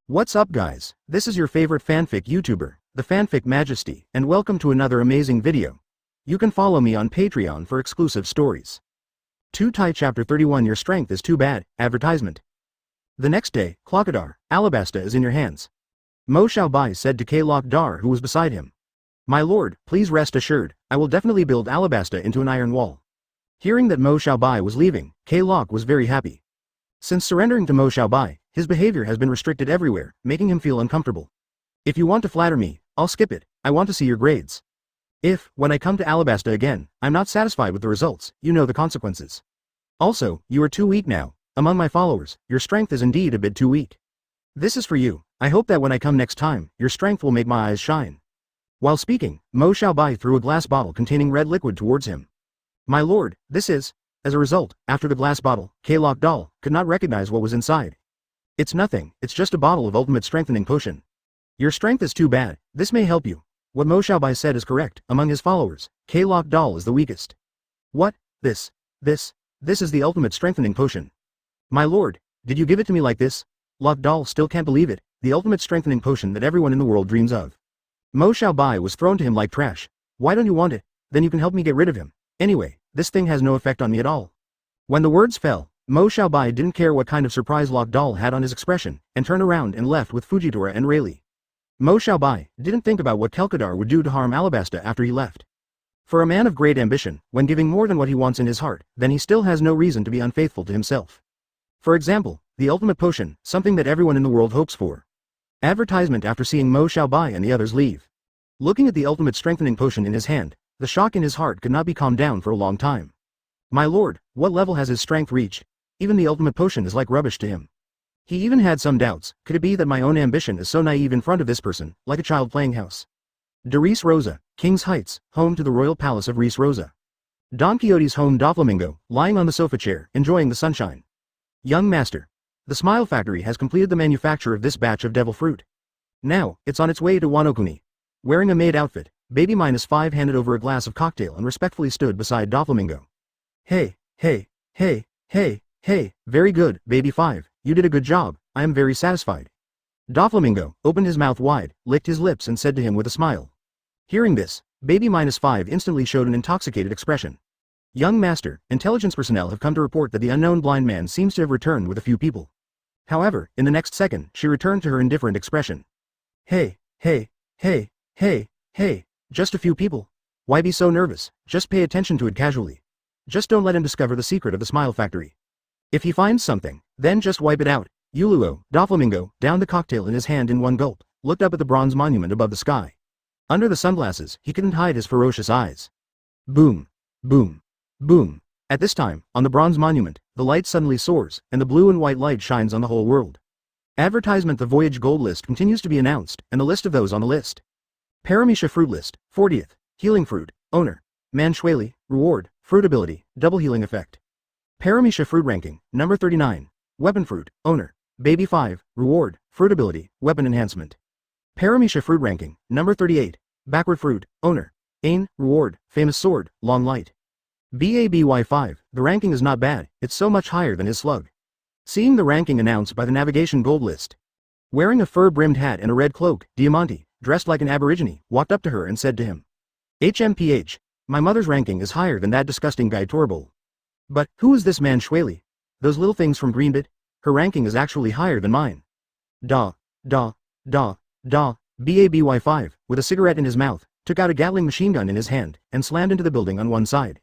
What's up guys, this is your favorite fanfic YouTuber, the Fanfic Majesty, and welcome to another amazing video. You can follow me on Patreon for exclusive stories. 2 Tai Chapter 31 Your strength is too bad, advertisement. The next day, Clockadar, Alabasta is in your hands. Mo Xiaobai said to K-Lock Dar who was beside him. My lord, please rest assured, I will definitely build Alabasta into an iron wall. Hearing that Mo Xiaobai was leaving, K-Lock was very happy. Since surrendering to Mo Xiaobai, his behavior has been restricted everywhere, making him feel uncomfortable. If you want to flatter me, I'll skip it, I want to see your grades. If, when I come to Alabasta again, I'm not satisfied with the results, you know the consequences. Also, you are too weak now, among my followers, your strength is indeed a bit too weak. This is for you, I hope that when I come next time, your strength will make my eyes shine. While speaking, Mo Xiaobai threw a glass bottle containing red liquid towards him. My lord, this is... As a result, after the glass bottle, K-Lock Doll could not recognize what was inside. It's nothing, it's just a bottle of ultimate strengthening potion. Your strength is too bad, this may help you. What Mo Xiaobai said is correct, among his followers, K-Lock Doll is the weakest. What? This is the ultimate strengthening potion. My lord, did you give it to me like this? Lock Doll still can't believe it, the ultimate strengthening potion that everyone in the world dreams of. Mo Xiaobai was thrown to him like trash. Why don't you want it? Then you can help me get rid of him. Anyway, this thing has no effect on me at all. When the words fell, Mo Xiaobai didn't care what kind of surprise Lock Doll had on his expression, and turned around and left with Fujitora and Rayleigh. Mo Xiaobai didn't think about what Kelkadar would do to harm Alabasta after he left. For a man of great ambition, when giving more than what he wants in his heart, then he still has no reason to be unfaithful to himself. For example, the ultimate potion, something that everyone in the world hopes for. Advertisement after seeing Mo Xiaobai and the others leave. Looking at the ultimate strengthening potion in his hand, the shock in his heart could not be calmed down for a long time. My lord, what level has his strength reached? Even the ultimate potion is like rubbish to him. He even had some doubts, could it be that my own ambition is so naive in front of this person, like a child playing house? De Reese Rosa, King's Heights, home to the royal palace of Reese Rosa. Don Quixote's home Doflamingo, lying on the sofa chair, enjoying the sunshine. Young master. The Smile Factory has completed the manufacture of this batch of devil fruit. Now, it's on its way to Wanokuni. Wearing a maid outfit, Baby -5 handed over a glass of cocktail and respectfully stood beside Doflamingo. Hey, very good, Baby 5, you did a good job, I am very satisfied. Doflamingo opened his mouth wide, licked his lips and said to him with a smile. Hearing this, Baby -5 instantly showed an intoxicated expression. Young master, intelligence personnel have come to report that the unknown blind man seems to have returned with a few people. However, in the next second, she returned to her indifferent expression. Hey, just a few people. Why be so nervous, just pay attention to it casually. Just don't let him discover the secret of the Smile Factory. If he finds something, then just wipe it out. Yuluo, Doflamingo, downed the cocktail in his hand in one gulp, looked up at the bronze monument above the sky. Under the sunglasses, he couldn't hide his ferocious eyes. Boom, boom, boom. At this time, on the bronze monument, the light suddenly soars, and the blue and white light shines on the whole world. Advertisement: The Voyage Gold List continues to be announced, and the list of those on the list. Paramisha Fruit List, 40th, Healing Fruit, Owner, Manshwali, Reward, Fruit Ability, Double Healing Effect. Paramisha Fruit Ranking, number 39, Weapon Fruit, Owner, Baby 5, Reward, Fruit Ability, Weapon Enhancement. Paramisha Fruit Ranking, number 38, Backward Fruit, Owner, Ain, Reward, Famous Sword, Long Light. BABY5, the ranking is not bad, it's so much higher than his slug. Seeing the ranking announced by the Navigation Gold List. Wearing a fur-brimmed hat and a red cloak, Diamante, dressed like an aborigine, walked up to her and said to him. HMPH, my mother's ranking is higher than that disgusting guy Torbol. But, who is this man Shwali? Those little things from Greenbit? Her ranking is actually higher than mine. BABY5, with a cigarette in his mouth, took out a Gatling machine gun in his hand, and slammed into the building on one side.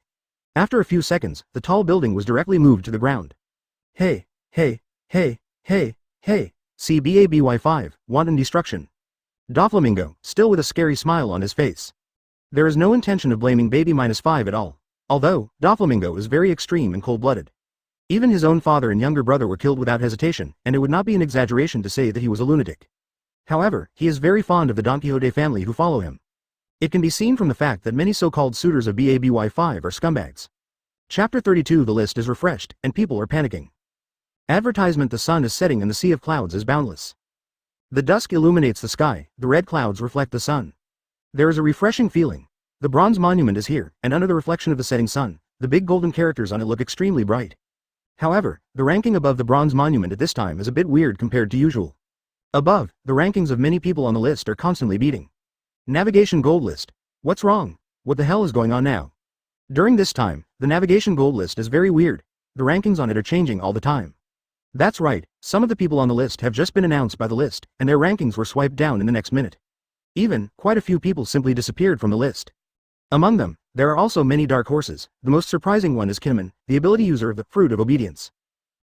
After a few seconds, the tall building was directly moved to the ground. Hey, see BABY5, wanton destruction. Doflamingo, still with a scary smile on his face. There is no intention of blaming Baby -5 at all. Although, Doflamingo is very extreme and cold-blooded. Even his own father and younger brother were killed without hesitation, and it would not be an exaggeration to say that he was a lunatic. However, he is very fond of the Don Quixote family who follow him. It can be seen from the fact that many so-called suitors of BABY5 are scumbags. Chapter 32 The list is refreshed, and people are panicking. Advertisement: The sun is setting and the sea of clouds is boundless. The dusk illuminates the sky, the red clouds reflect the sun. There is a refreshing feeling. The bronze monument is here, and under the reflection of the setting sun, the big golden characters on it look extremely bright. However, the ranking above the bronze monument at this time is a bit weird compared to usual. Above, the rankings of many people on the list are constantly beating. Navigation Gold List. What's wrong? What the hell is going on now? During this time, the Navigation Gold List is very weird. The rankings on it are changing all the time. That's right, some of the people on the list have just been announced by the list, and their rankings were swiped down in the next minute. Even, quite a few people simply disappeared from the list. Among them, there are also many dark horses. The most surprising one is Kinnaman, the ability user of the Fruit of Obedience.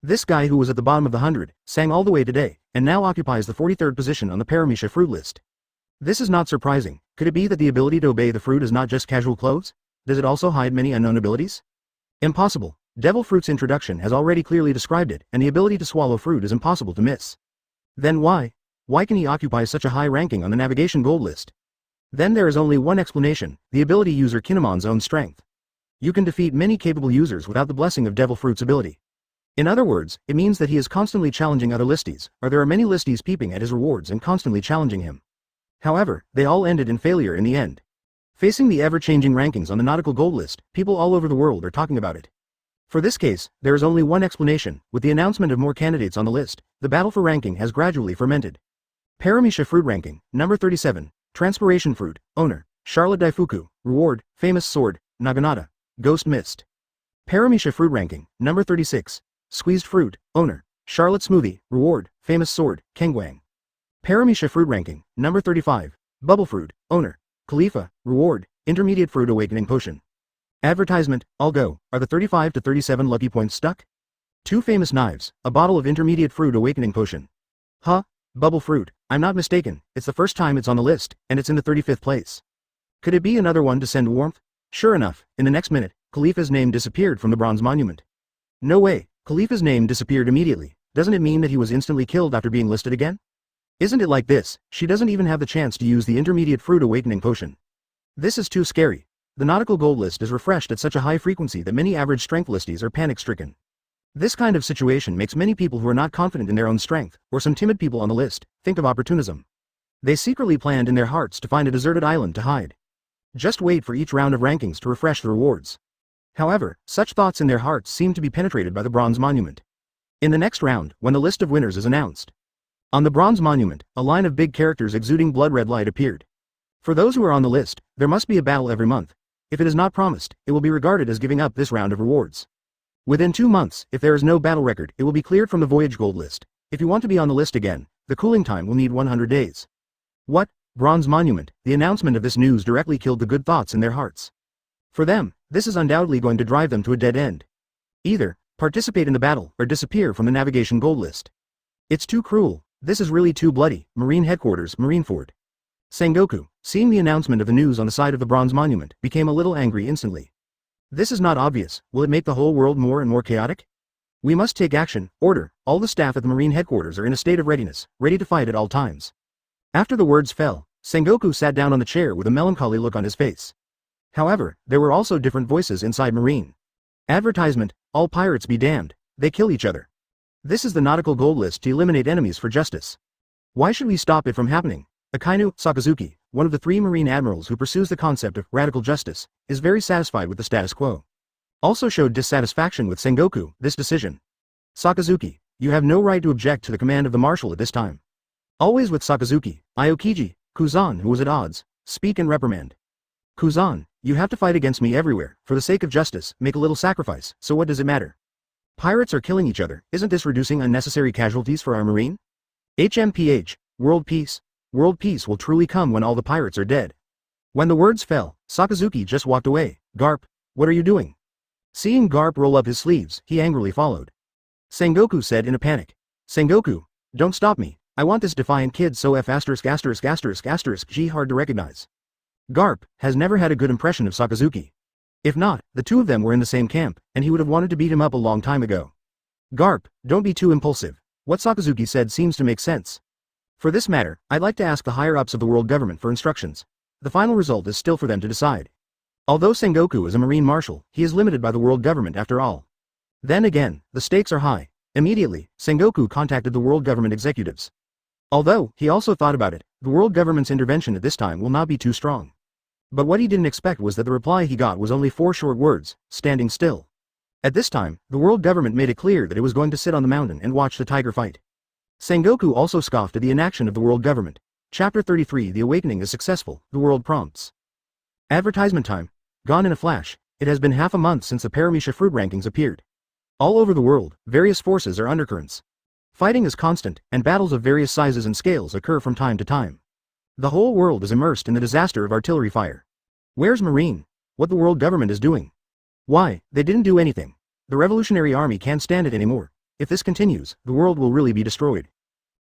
This guy who was at the bottom of the 100, sang all the way today, and now occupies the 43rd position on the Paramecia fruit list. This is not surprising. Could it be that the ability to obey the fruit is not just casual clothes? Does it also hide many unknown abilities? Impossible. Devil Fruit's introduction has already clearly described it, and the ability to swallow fruit is impossible to miss. Then why? Why can he occupy such a high ranking on the Navigation Gold List? Then there is only one explanation, the ability user Kinnaman's own strength. You can defeat many capable users without the blessing of Devil Fruit's ability. In other words, it means that he is constantly challenging other listies, or there are many listies peeping at his rewards and constantly challenging him. However, they all ended in failure in the end. Facing the ever-changing rankings on the Nautical Gold List, people all over the world are talking about it. For this case, there is only one explanation. With the announcement of more candidates on the list, the battle for ranking has gradually fermented. Paramecia Fruit Ranking, number 37, Transpiration Fruit, Owner, Charlotte Daifuku, Reward, Famous Sword, Naginata, Ghost Mist. Paramecia Fruit Ranking, number 36, Squeezed Fruit, Owner, Charlotte Smoothie, Reward, Famous Sword, Kengwang. Paramecia Fruit Ranking, number 35, Bubble Fruit, Owner, Khalifa, Reward, Intermediate Fruit Awakening Potion. Advertisement, I'll go, are the 35 to 37 lucky points stuck? 2 famous knives, a bottle of Intermediate Fruit Awakening Potion. Huh? Bubble Fruit, I'm not mistaken, it's the first time it's on the list, and it's in the 35th place. Could it be another one to send warmth? Sure enough, in the next minute, Khalifa's name disappeared from the bronze monument. No way, Khalifa's name disappeared immediately. Doesn't it mean that he was instantly killed after being listed again? Isn't it like this? She doesn't even have the chance to use the Intermediate Fruit Awakening Potion. This is too scary. The Nautical Gold List is refreshed at such a high frequency that many average strength listies are panic-stricken. This kind of situation makes many people who are not confident in their own strength, or some timid people on the list, think of opportunism. They secretly planned in their hearts to find a deserted island to hide. Just wait for each round of rankings to refresh the rewards. However, such thoughts in their hearts seem to be penetrated by the bronze monument. In the next round, when the list of winners is announced, on the bronze monument, a line of big characters exuding blood-red light appeared. For those who are on the list, there must be a battle every month. If it is not promised, it will be regarded as giving up this round of rewards. Within 2 months, if there is no battle record, it will be cleared from the Voyage Gold List. If you want to be on the list again, the cooling time will need 100 days. What? Bronze Monument, the announcement of this news directly killed the good thoughts in their hearts. For them, this is undoubtedly going to drive them to a dead end. Either, participate in the battle, or disappear from the Navigation Gold List. It's too cruel. This is really too bloody. Marine Headquarters, Marineford. Sengoku, seeing the announcement of the news on the side of the bronze monument, became a little angry instantly. This is not obvious. Will it make the whole world more and more chaotic? We must take action. Order. All the staff at the Marine Headquarters are in a state of readiness, ready to fight at all times. After the words fell, Sengoku sat down on the chair with a melancholy look on his face. However, there were also different voices inside Marine. Advertisement, all pirates be damned. They kill each other. This is the Nautical Gold List to eliminate enemies for justice. Why should we stop it from happening? Akainu Sakazuki, one of the 3 Marine admirals who pursues the concept of radical justice, is very satisfied with the status quo. Also showed dissatisfaction with Sengoku, this decision. Sakazuki, you have no right to object to the command of the marshal at this time. Always with Sakazuki, Aokiji, Kuzan who was at odds, speak and reprimand. Kuzan, you have to fight against me everywhere, for the sake of justice, make a little sacrifice, so what does it matter? Pirates are killing each other, isn't this reducing unnecessary casualties for our marine? HMPH, World Peace. World peace will truly come when all the pirates are dead. When the words fell, Sakazuki just walked away. Garp, what are you doing? Seeing Garp roll up his sleeves, he angrily followed. Sengoku said in a panic. Sengoku, don't stop me, I want this defiant kid so G hard to recognize. Garp has never had a good impression of Sakazuki. If not, the two of them were in the same camp, and he would have wanted to beat him up a long time ago. Garp, don't be too impulsive. What Sakazuki said seems to make sense. For this matter, I'd like to ask the higher-ups of the world government for instructions. The final result is still for them to decide. Although Sengoku is a marine marshal, he is limited by the world government after all. Then again, the stakes are high. Immediately, Sengoku contacted the world government executives. Although, he also thought about it, the world government's intervention at this time will not be too strong. But what he didn't expect was that the reply he got was only 4 short words, standing still. At this time, the world government made it clear that it was going to sit on the mountain and watch the tiger fight. Sengoku also scoffed at the inaction of the world government. Chapter 33 The awakening is successful, the world prompts. Advertisement time. Gone in a flash. It has been half a month since the Paramecia fruit rankings appeared. All over the world, various forces are undercurrents. Fighting is constant, and battles of various sizes and scales occur from time to time. The whole world is immersed in the disaster of artillery fire. Where's Marine? What the world government is doing? Why, they didn't do anything. The Revolutionary Army can't stand it anymore. If this continues, the world will really be destroyed.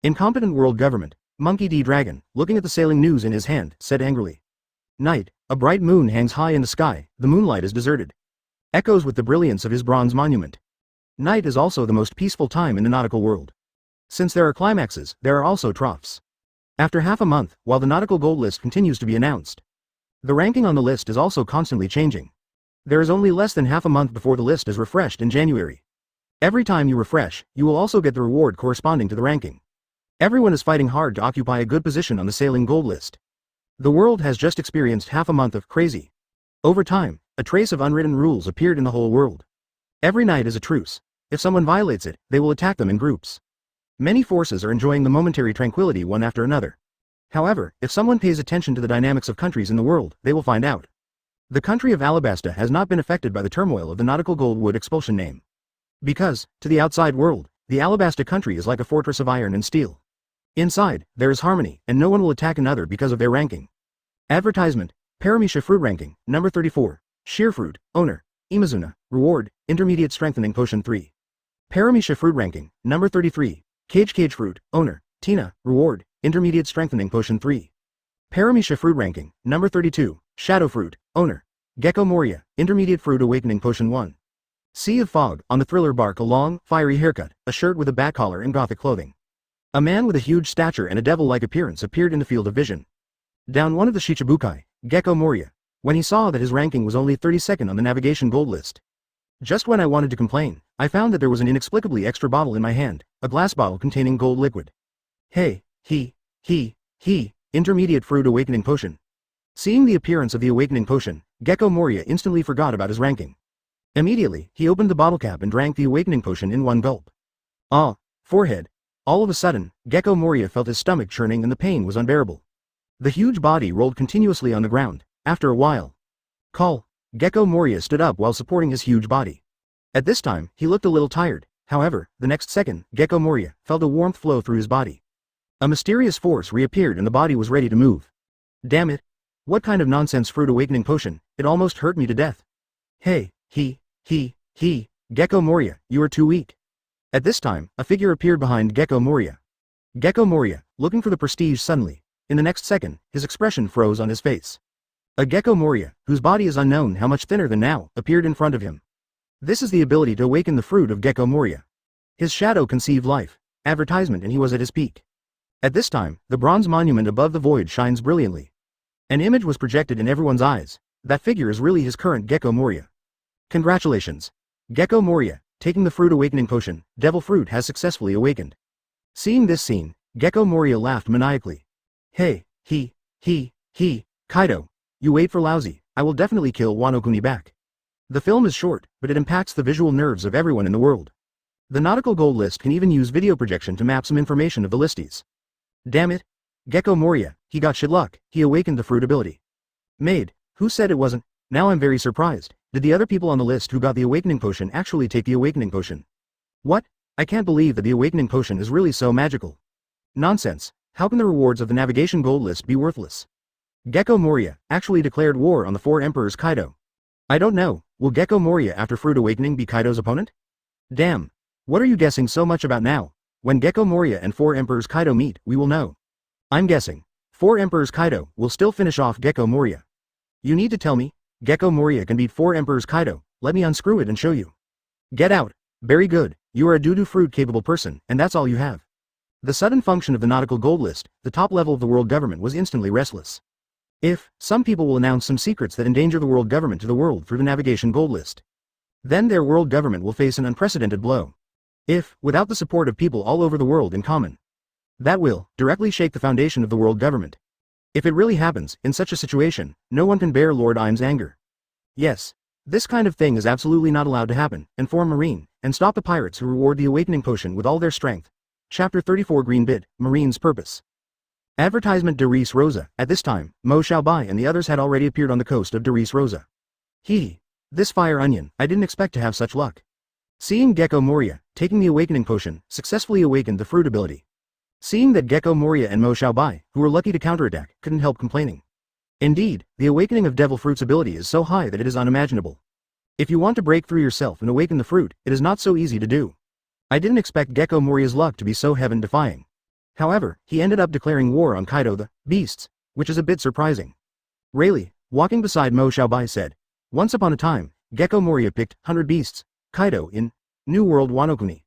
Incompetent world government. Monkey D. Dragon, looking at the sailing news in his hand, said angrily. Night. A bright moon hangs high in the sky, the moonlight is deserted. Echoes with the brilliance of his bronze monument. Night is also the most peaceful time in the nautical world. Since there are climaxes, there are also troughs. After half a month, while the Nautical Gold List continues to be announced, the ranking on the list is also constantly changing. There is only less than half a month before the list is refreshed in January. Every time you refresh, you will also get the reward corresponding to the ranking. Everyone is fighting hard to occupy a good position on the sailing gold list. The world has just experienced half a month of crazy. Over time, a trace of unwritten rules appeared in the whole world. Every night is a truce. If someone violates it, they will attack them in groups. Many forces are enjoying the momentary tranquility one after another. However, if someone pays attention to the dynamics of countries in the world, they will find out. The country of Alabasta has not been affected by the turmoil of the Nautical Gold Wood expulsion name. Because, to the outside world, the Alabasta country is like a fortress of iron and steel. Inside, there is harmony, and no one will attack another because of their ranking. Advertisement. Paramecia fruit ranking, number 34. Sheer fruit, owner. Imazuna, reward, intermediate strengthening potion 3. Paramecia fruit ranking, number 33. Cage fruit, owner. Tina, reward, intermediate strengthening potion 3. Paramecia fruit ranking, number 32. Shadow fruit, owner. Gecko Moria, intermediate fruit awakening potion 1. Sea of fog, on the thriller bark a long, fiery haircut, a shirt with a bat collar and gothic clothing. A man with a huge stature and a devil-like appearance appeared in the field of vision. Down one of the Shichibukai, Gecko Moria, when he saw that his ranking was only 32nd on the navigation gold list. Just when I wanted to complain, I found that there was an inexplicably extra bottle in my hand, a glass bottle containing gold liquid. Hey, intermediate fruit awakening potion. Seeing the appearance of the awakening potion, Gecko Moria instantly forgot about his ranking. Immediately, he opened the bottle cap and drank the awakening potion in one gulp. Ah, forehead. All of a sudden, Gecko Moria felt his stomach churning and the pain was unbearable. The huge body rolled continuously on the ground. After a while, Gecko Moria stood up while supporting his huge body. At this time, he looked a little tired. However, the next second, Gecko Moria felt a warmth flow through his body. A mysterious force reappeared and the body was ready to move. Damn it. What kind of nonsense fruit awakening potion, it almost hurt me to death. Hey, Gecko Moria, you are too weak. At this time, a figure appeared behind Gecko Moria. Gecko Moria, looking for the prestige suddenly. In the next second, his expression froze on his face. A Gecko Moria, whose body is unknown how much thinner than now, appeared in front of him. This is the ability to awaken the fruit of Gecko Moria. His shadow conceived life, advertisement, and he was at his peak. At this time, the bronze monument above the void shines brilliantly. An image was projected in everyone's eyes. That figure is really his current Gecko Moria. Congratulations. Gecko Moria, taking the fruit awakening potion, devil fruit has successfully awakened. Seeing this scene, Gecko Moria laughed maniacally. Hey, Kaido. You wait for Laozi, I will definitely kill Wano Kuni back. The film is short, but it impacts the visual nerves of everyone in the world. The Nautical Gold List can even use video projection to map some information of the listies. Damn it. Gecko Moria, he got shit luck, he awakened the fruit ability. Maid, who said it wasn't? Now I'm very surprised. Did the other people on the list who got the awakening potion actually take the awakening potion? What? I can't believe that the awakening potion is really so magical. Nonsense. How can the rewards of the navigation gold list be worthless? Gecko Moria actually declared war on the 4 emperors Kaido. I don't know, will Gecko Moria after fruit awakening be Kaido's opponent? Damn. What are you guessing so much about now? When Gecko Moria and 4 emperors Kaido meet, we will know. I'm guessing 4 emperors Kaido will still finish off Gecko Moria. You need to tell me, Gecko Moria can beat 4 emperors Kaido, let me unscrew it and show you. Get out. Very good, you are a doo-doo fruit capable person, and that's all you have. The sudden function of the Nautical Gold List, the top level of the world government was instantly restless. If, some people will announce some secrets that endanger the world government to the world through the navigation gold list. Then their world government will face an unprecedented blow. If, without the support of people all over the world in common. That will, directly shake the foundation of the world government. If it really happens, in such a situation, no one can bear Lord Im's anger. Yes. This kind of thing is absolutely not allowed to happen, and form Marine, and stop the pirates who reward the awakening potion with all their strength. Chapter 34 Green Bit, Marine's Purpose. Advertisement de Res Rosa. At this time, Mo Xiaobai and the others had already appeared on the coast of de Res Rosa. This fire onion, I didn't expect to have such luck. Seeing Gecko Moria, taking the awakening potion, successfully awakened the fruit ability. Seeing that Gecko Moria and Mo Xiaobai, who were lucky to counterattack, couldn't help complaining. Indeed, the awakening of Devil Fruit's ability is so high that it is unimaginable. If you want to break through yourself and awaken the fruit, it is not so easy to do. I didn't expect Gecko Moria's luck to be so heaven-defying. However, he ended up declaring war on Kaido the beasts, which is a bit surprising. Rayleigh, walking beside Mo Xiaobai said, once upon a time, Gecko Moria picked 100 beasts, Kaido in New World Wano-kuni.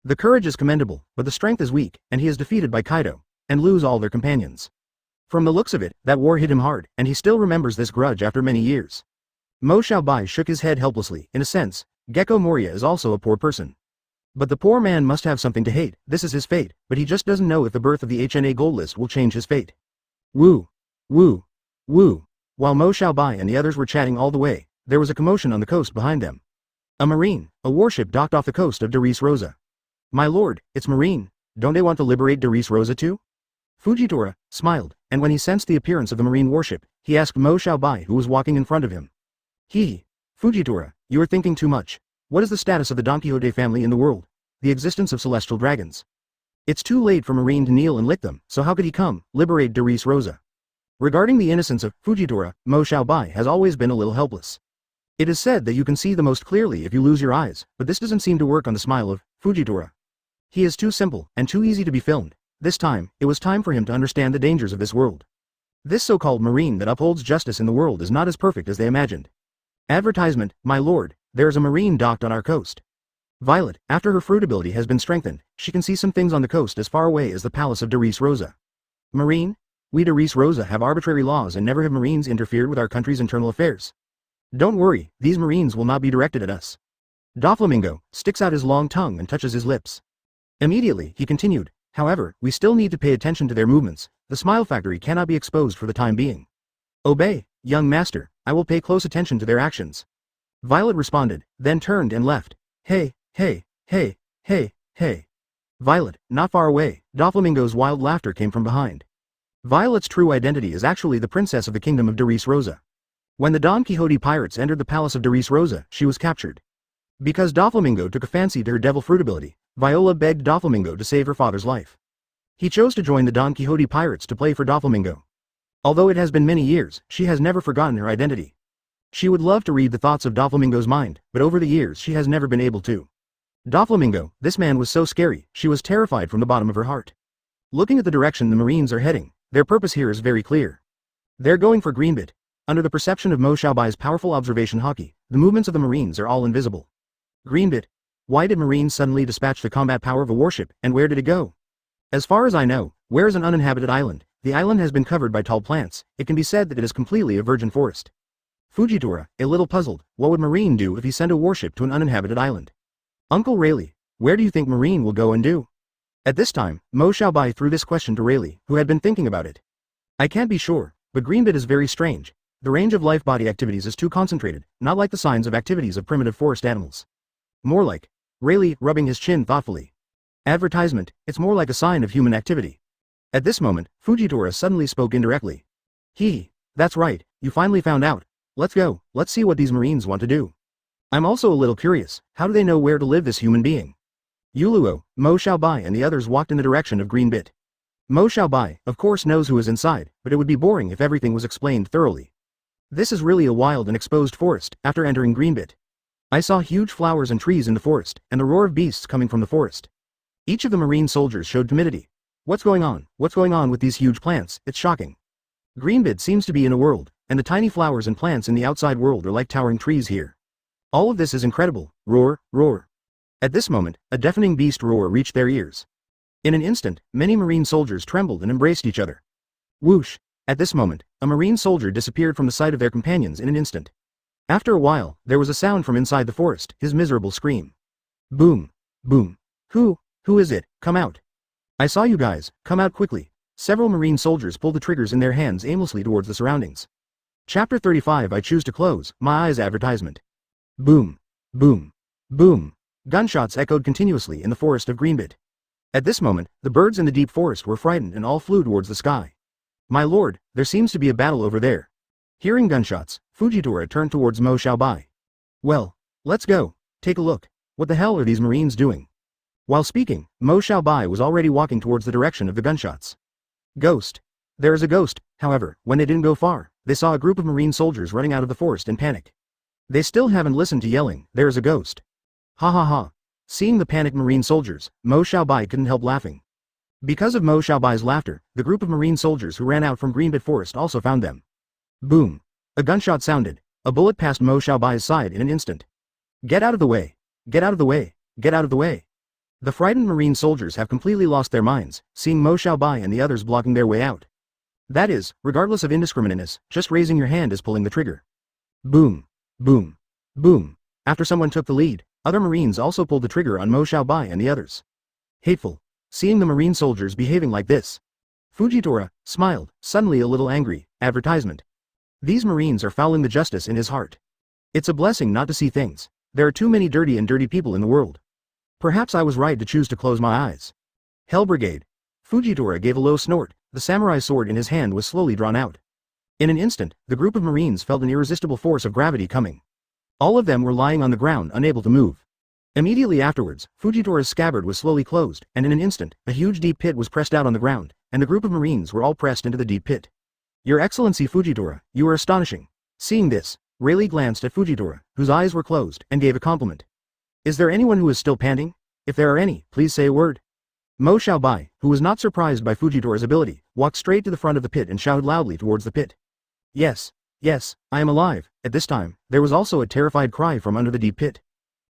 The courage is commendable, but the strength is weak, and he is defeated by Kaido, and lose all their companions. From the looks of it, that war hit him hard, and he still remembers this grudge after many years. Mo Xiaobai shook his head helplessly. In a sense, Gecko Moria is also a poor person. But the poor man must have something to hate. This is his fate, but he just doesn't know if the birth of the HNA Gold List will change his fate. Woo! Woo! Woo! While Mo Xiaobai and the others were chatting all the way, there was a commotion on the coast behind them. A warship docked off the coast of de Res Rosa. My lord, it's Marine. Don't they want to liberate de Res Rosa too? Fujitora smiled, and when he sensed the appearance of the marine warship, he asked Mo Xiaobai, who was walking in front of him. Fujitora, you are thinking too much. What is the status of the Don Quixote family in the world? The existence of celestial dragons. It's too late for Marine to kneel and lick them, so how could he come, liberate de Res Rosa? Regarding the innocence of Fujitora, Mo Xiaobai has always been a little helpless. It is said that you can see the most clearly if you lose your eyes, but this doesn't seem to work on the smile of Fujitora. He is too simple, and too easy to be filmed. This time, it was time for him to understand the dangers of this world. This so-called Marine that upholds justice in the world is not as perfect as they imagined. Advertisement, my lord, there is a Marine docked on our coast. Violet, after her fruit ability has been strengthened, she can see some things on the coast as far away as the palace of de Res Rosa. Marine? We de Res Rosa have arbitrary laws and never have Marines interfered with our country's internal affairs. Don't worry, these Marines will not be directed at us. Doflamingo sticks out his long tongue and touches his lips. Immediately, he continued, however, we still need to pay attention to their movements. The Smile Factory cannot be exposed for the time being. Obey, young master, I will pay close attention to their actions. Violet responded, then turned and left. Hey. Violet, not far away, Doflamingo's wild laughter came from behind. Violet's true identity is actually the princess of the kingdom of de Res Rosa. When the Don Quixote pirates entered the palace of de Res Rosa, she was captured. Because Doflamingo took a fancy to her devil fruit ability, Viola begged Doflamingo to save her father's life. He chose to join the Don Quixote pirates to play for Doflamingo. Although it has been many years, she has never forgotten her identity. She would love to read the thoughts of Doflamingo's mind, but over the years she has never been able to. Doflamingo, this man was so scary, she was terrified from the bottom of her heart. Looking at the direction the Marines are heading, their purpose here is very clear. They're going for Greenbit. Under the perception of Mo Xiaobai's powerful observation hockey, the movements of the Marines are all invisible. Greenbit. Why did Marines suddenly dispatch the combat power of a warship, and where did it go? As far as I know, where is an uninhabited island? The island has been covered by tall plants. It can be said that it is completely a virgin forest. Fujitora, a little puzzled, what would Marine do if he sent a warship to an uninhabited island? Uncle Rayleigh, where do you think Marine will go and do? At this time, Mo Xiaobai threw this question to Rayleigh, who had been thinking about it. I can't be sure, but Greenbit is very strange. The range of life body activities is too concentrated, not like the signs of activities of primitive forest animals. More like, Rayleigh, rubbing his chin thoughtfully. Advertisement, it's more like a sign of human activity. At this moment, Fujitora suddenly spoke indirectly. That's right, you finally found out. Let's go, let's see what these Marines want to do. I'm also a little curious, how do they know where to live this human being? Yuluo, Mo Xiaobai and the others walked in the direction of Greenbit. Mo Xiaobai, of course knows who is inside, but it would be boring if everything was explained thoroughly. This is really a wild and exposed forest. After entering Greenbit, I saw huge flowers and trees in the forest, and the roar of beasts coming from the forest. Each of the Marine soldiers showed timidity. What's going on? What's going on with these huge plants? It's shocking. Greenbit seems to be in a world, and the tiny flowers and plants in the outside world are like towering trees here. All of this is incredible. Roar, roar. At this moment, a deafening beast roar reached their ears. In an instant, many Marine soldiers trembled and embraced each other. Whoosh! At this moment, a Marine soldier disappeared from the sight of their companions in an instant. After a while, there was a sound from inside the forest, his miserable scream. Boom! Boom! Who is it? Come out! I saw you guys, come out quickly. Several Marine soldiers pulled the triggers in their hands aimlessly towards the surroundings. Chapter 35 I choose to close, my eyes advertisement. Boom! Boom! Boom! Gunshots echoed continuously in the forest of Greenbit. At this moment, the birds in the deep forest were frightened and all flew towards the sky. My lord, there seems to be a battle over there. Hearing gunshots, Fujitora turned towards Mo Xiaobai. Well, let's go. Take a look. What the hell are these marines doing? While speaking, Mo Xiaobai was already walking towards the direction of the gunshots. Ghost. There is a ghost. However, when they didn't go far, they saw a group of marine soldiers running out of the forest in panic. They still haven't listened to yelling, there is a ghost. Ha ha ha. Seeing the panicked marine soldiers, Mo Xiaobai couldn't help laughing. Because of Mo Xiaobai's laughter, the group of marine soldiers who ran out from Greenbit Forest also found them. Boom. A gunshot sounded. A bullet passed Mo Xiaobai's side in an instant. Get out of the way. Get out of the way. Get out of the way. The frightened marine soldiers have completely lost their minds, seeing Mo Xiaobai and the others blocking their way out. That is, regardless of indiscriminateness, just raising your hand is pulling the trigger. Boom. Boom. Boom. After someone took the lead, other marines also pulled the trigger on Mo Xiaobai and the others. Hateful. Seeing the marine soldiers behaving like this, Fujitora smiled, suddenly a little angry. Advertisement. These marines are fouling the justice in his heart. It's a blessing not to see things. There are too many dirty people in the world. Perhaps I was right to choose to close my eyes. Hell Brigade. Fujitora gave a low snort. The samurai sword in his hand was slowly drawn out. In an instant, the group of marines felt an irresistible force of gravity coming. All of them were lying on the ground, unable to move. Immediately afterwards, Fujitora's scabbard was slowly closed, and in an instant, a huge deep pit was pressed out on the ground, and the group of marines were all pressed into the deep pit. Your Excellency Fujitora, you are astonishing. Seeing this, Rayleigh glanced at Fujitora, whose eyes were closed, and gave a compliment. Is there anyone who is still panting? If there are any, please say a word. Mo Xiaobai, who was not surprised by Fujitora's ability, walked straight to the front of the pit and shouted loudly towards the pit. Yes, yes, I am alive. At this time, there was also a terrified cry from under the deep pit.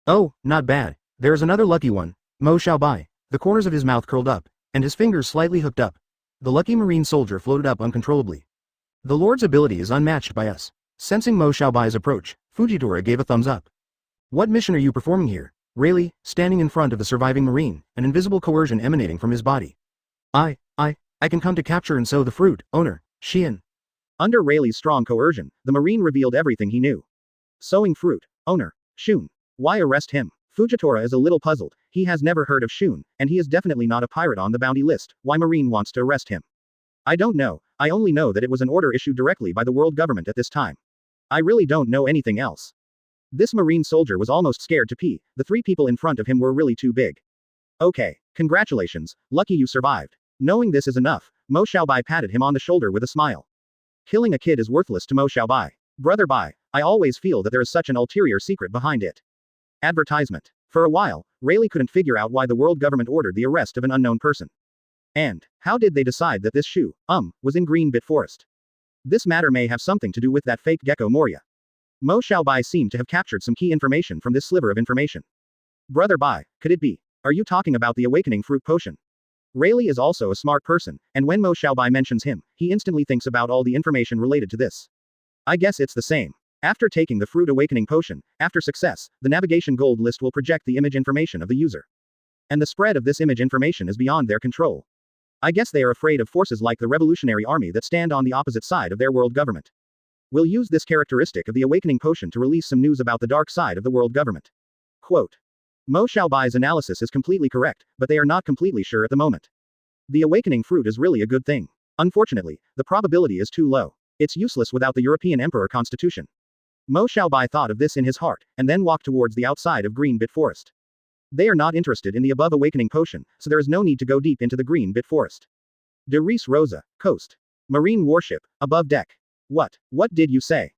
Oh, not bad. There is another lucky one. Mo Xiaobai. The corners of his mouth curled up, and his fingers slightly hooked up. The lucky marine soldier floated up uncontrollably. The Lord's ability is unmatched by us. Sensing Mo Xiaobai's approach, Fujitora gave a thumbs up. What mission are you performing here? Rayleigh, standing in front of the surviving marine, an invisible coercion emanating from his body. I can come to capture and sow the fruit, owner, Xian. Under Rayleigh's strong coercion, the marine revealed everything he knew. Sowing fruit, owner, Shun. Why arrest him? Fujitora is a little puzzled. He has never heard of Shun, and he is definitely not a pirate on the bounty list. Why Marine wants to arrest him? I don't know. I only know that it was an order issued directly by the world government at this time. I really don't know anything else. This marine soldier was almost scared to pee. The three people in front of him were really too big. Okay, congratulations, lucky you survived. Knowing this is enough, Mo Xiaobai patted him on the shoulder with a smile. Killing a kid is worthless to Mo Xiaobai. Brother Bai, I always feel that there is such an ulterior secret behind it. Advertisement. For a while, Rayleigh couldn't figure out why the world government ordered the arrest of an unknown person. And, how did they decide that this Shu, was in Greenbit Forest? This matter may have something to do with that fake Gecko Moria. Mo Xiaobai seemed to have captured some key information from this sliver of information. Brother Bai, could it be? Are you talking about the awakening fruit potion? Rayleigh is also a smart person, and when Mo Xiaobai mentions him, he instantly thinks about all the information related to this. I guess it's the same. After taking the fruit awakening potion, after success, the navigation gold list will project the image information of the user. And the spread of this image information is beyond their control. I guess they are afraid of forces like the Revolutionary Army that stand on the opposite side of their world government. We'll use this characteristic of the awakening potion to release some news about the dark side of the world government. Quote. Mo Xiaobai's analysis is completely correct, but they are not completely sure at the moment. The awakening fruit is really a good thing. Unfortunately, the probability is too low. It's useless without the European Emperor Constitution. Mo Xiaobai thought of this in his heart, and then walked towards the outside of Greenbit Forest. They are not interested in the above awakening potion, so there is no need to go deep into the Greenbit Forest. De Reese Rosa, coast. Marine warship, above deck. What did you say?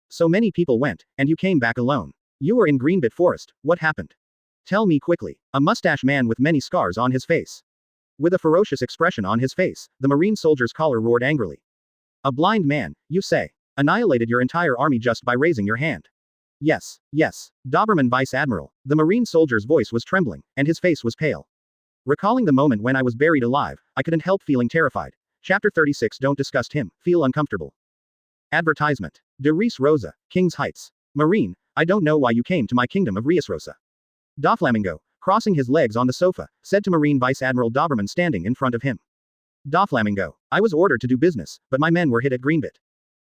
So many people went, and you came back alone. You were in Greenbit Forest, what happened? Tell me quickly. A mustache man with many scars on his face. With a ferocious expression on his face, the marine soldier's collar roared angrily. A blind man, you say? Annihilated your entire army just by raising your hand. Yes, Doberman Vice Admiral. The marine soldier's voice was trembling, and his face was pale. Recalling the moment when I was buried alive, I couldn't help feeling terrified. Chapter 36. Don't disgust him, feel uncomfortable. Advertisement. De Reese Rosa, King's Heights. Marine, I don't know why you came to my kingdom of Reis Rosa. Doflamingo, crossing his legs on the sofa, said to Marine Vice Admiral Doberman standing in front of him. Doflamingo, I was ordered to do business, but my men were hit at Greenbit.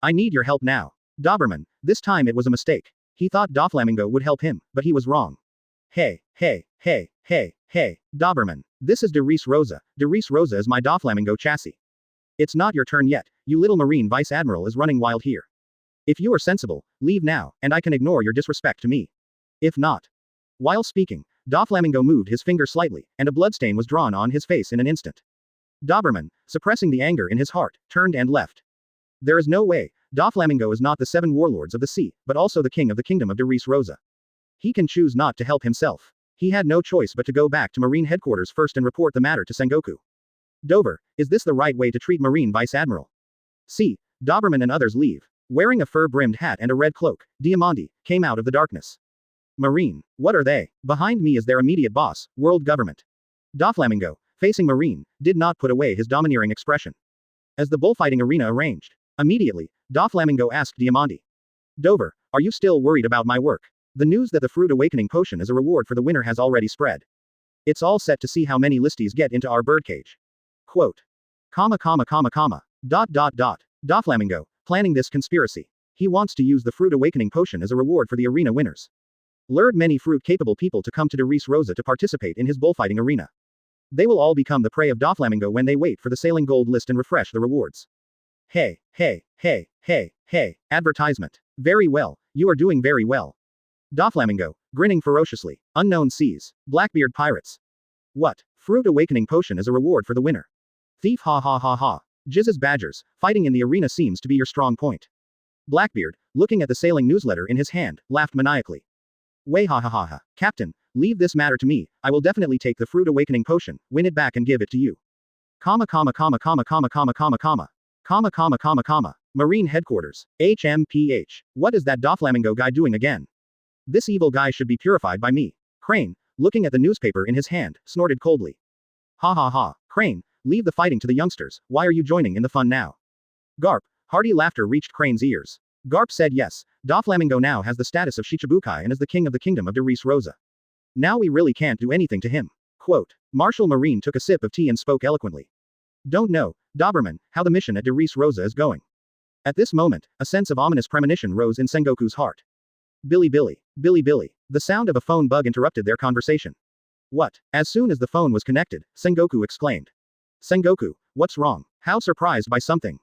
I need your help now. Doberman, this time it was a mistake. He thought Doflamingo would help him, but he was wrong. Hey, Hey, Doberman. This is De Rosa. De Rosa is my Doflamingo chassis. It's not your turn yet, you little Marine Vice Admiral is running wild here. If you are sensible, leave now, and I can ignore your disrespect to me. If not. While speaking, Doflamingo moved his finger slightly, and a bloodstain was drawn on his face in an instant. Doberman, suppressing the anger in his heart, turned and left. There is no way, Doflamingo is not the 7 warlords of the sea, but also the king of the kingdom of De Rosa. He can choose not to help himself. He had no choice but to go back to Marine headquarters first and report the matter to Sengoku. Dover, is this the right way to treat Marine Vice Admiral? See, Doberman and others leave. Wearing a fur-brimmed hat and a red cloak, Diamante came out of the darkness. Marine, what are they? Behind me is their immediate boss, world government. Doflamingo, facing Marine, did not put away his domineering expression. As the bullfighting arena arranged, immediately, Doflamingo asked Diamante. Dover, are you still worried about my work? The news that the Fruit Awakening potion is a reward for the winner has already spread. It's all set to see how many listies get into our birdcage. Quote. Doflamingo, planning this conspiracy. He wants to use the Fruit Awakening potion as a reward for the arena winners. Lured many fruit-capable people to come to De Rosa to participate in his bullfighting arena. They will all become the prey of Doflamingo when they wait for the sailing gold list and refresh the rewards. Hey, advertisement. Very well, you are doing very well. Doflamingo, grinning ferociously. Unknown seas. Blackbeard pirates. What? Fruit Awakening potion is a reward for the winner. Thief ha. Jizz's badgers, fighting in the arena seems to be your strong point. Blackbeard, looking at the sailing newsletter in his hand, laughed maniacally. Way ha. Captain, leave this matter to me, I will definitely take the Fruit Awakening potion, win it back and give it to you. Marine headquarters. HMPH. What is that Doflamingo guy doing again? This evil guy should be purified by me. Crane, looking at the newspaper in his hand, snorted coldly. Ha. Crane, leave the fighting to the youngsters, why are you joining in the fun now? Garp, hearty laughter reached Crane's ears. Garp said yes, Doflamingo now has the status of Shichibukai and is the king of the kingdom of De Rosa. Now we really can't do anything to him. Quote. Marshal Marine took a sip of tea and spoke eloquently. Don't know, Doberman, how the mission at De Rosa is going. At this moment, a sense of ominous premonition rose in Sengoku's heart. Billy. The sound of a phone bug interrupted their conversation. What? As soon as the phone was connected, Sengoku exclaimed. Sengoku, what's wrong? How surprised by something?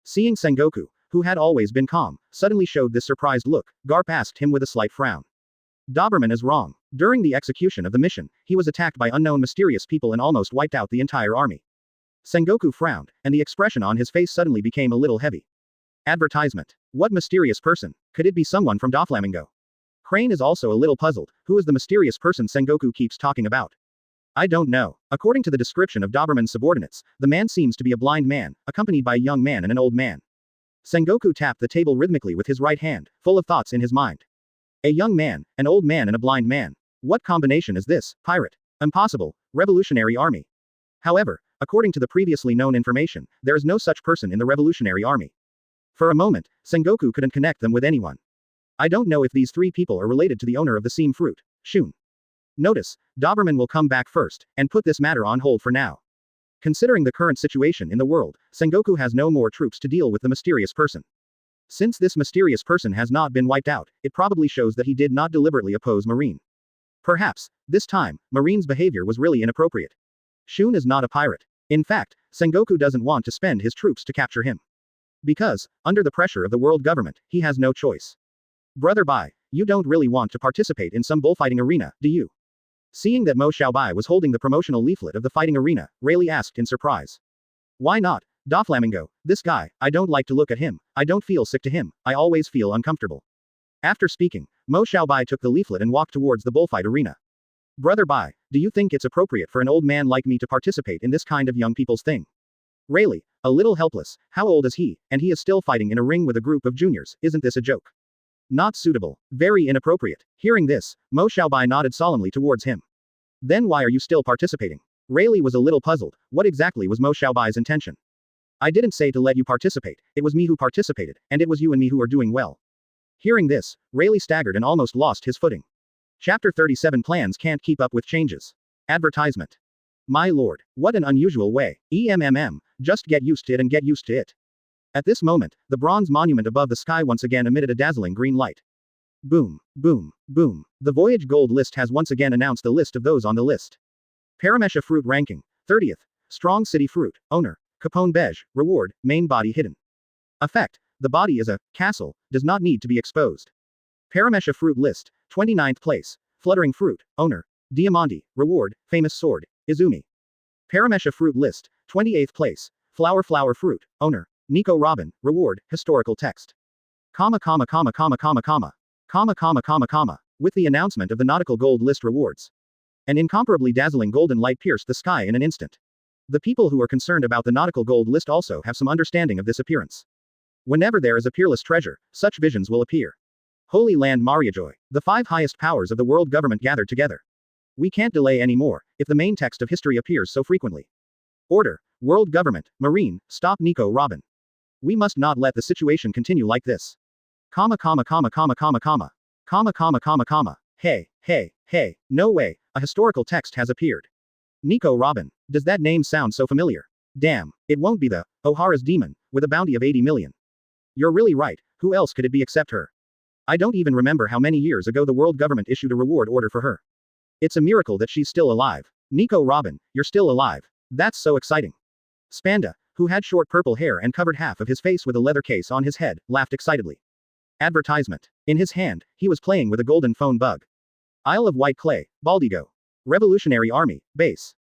Seeing Sengoku, who had always been calm, suddenly showed this surprised look, Garp asked him with a slight frown. Doberman is wrong. During the execution of the mission, he was attacked by unknown mysterious people and almost wiped out the entire army. Sengoku frowned, and the expression on his face suddenly became a little heavy. Advertisement. What mysterious person? Could it be someone from Doflamingo? Crane is also a little puzzled. Who is the mysterious person Sengoku keeps talking about? I don't know. According to the description of Doberman's subordinates, the man seems to be a blind man, accompanied by a young man and an old man. Sengoku tapped the table rhythmically with his right hand, full of thoughts in his mind. A young man, an old man and a blind man. What combination is this? Pirate? Impossible. Revolutionary Army. However, according to the previously known information, there is no such person in the Revolutionary Army. For a moment, Sengoku couldn't connect them with anyone. I don't know if these 3 people are related to the owner of the seam fruit, Shun. Notice, Doberman will come back first, and put this matter on hold for now. Considering the current situation in the world, Sengoku has no more troops to deal with the mysterious person. Since this mysterious person has not been wiped out, it probably shows that he did not deliberately oppose Marine. Perhaps, this time, Marine's behavior was really inappropriate. Shun is not a pirate. In fact, Sengoku doesn't want to spend his troops to capture him. Because, under the pressure of the world government, he has no choice. Brother Bai, you don't really want to participate in some bullfighting arena, do you? Seeing that Mo Xiaobai was holding the promotional leaflet of the fighting arena, Rayleigh asked in surprise. Why not, Doflamingo? This guy, I don't like to look at him, I don't feel sick to him, I always feel uncomfortable. After speaking, Mo Xiaobai took the leaflet and walked towards the bullfight arena. Brother Bai, do you think it's appropriate for an old man like me to participate in this kind of young people's thing? Rayleigh, a little helpless, how old is he, and he is still fighting in a ring with a group of juniors, isn't this a joke? Not suitable. Very inappropriate. Hearing this, Mo Xiaobai nodded solemnly towards him. Then why are you still participating? Rayleigh was a little puzzled. What exactly was Mo Xiaobai's intention? I didn't say to let you participate, it was me who participated, and it was you and me who are doing well. Hearing this, Rayleigh staggered and almost lost his footing. Chapter 37 Plans can't keep up with changes. Advertisement. My lord, what an unusual way. Just get used to it and get used to it. At this moment, the bronze monument above the sky once again emitted a dazzling green light. Boom, boom, boom. The Voyage Gold List has once again announced the list of those on the list. Paramesha Fruit Ranking, 30th. Strong City Fruit, Owner, Capone Beige, Reward, Main Body Hidden. Effect, the body is a castle, does not need to be exposed. Paramesha Fruit List, 29th place. Fluttering Fruit, Owner, Diamante, Reward, Famous Sword, Izumi. Paramesha Fruit List, 28th place. Flower Fruit, Owner, Nico Robin, Reward, Historical Text. Comma comma comma comma comma comma. Comma comma comma comma. With the announcement of the Nautical Gold List rewards. An incomparably dazzling golden light pierced the sky in an instant. The people who are concerned about the Nautical Gold List also have some understanding of this appearance. Whenever there is a peerless treasure, such visions will appear. Holy Land Mariajoy. The 5 highest powers of the world government gathered together. We can't delay anymore, if the main text of history appears so frequently. Order, World Government, Marine, stop Nico Robin. We must not let the situation continue like this. Comma comma comma comma comma comma. Comma comma comma comma. Hey, hey, hey, no way, a historical text has appeared. Nico Robin. Does that name sound so familiar? Damn, it won't be the O'Hara's Demon, with a bounty of 80 million. You're really right, who else could it be except her? I don't even remember how many years ago the world government issued a reward order for her. It's a miracle that she's still alive. Nico Robin, you're still alive. That's so exciting. Spanda, who had short purple hair and covered half of his face with a leather case on his head, laughed excitedly. Advertisement. In his hand, he was playing with a golden phone bug. Isle of White Clay, Baldigo. Revolutionary Army, Base.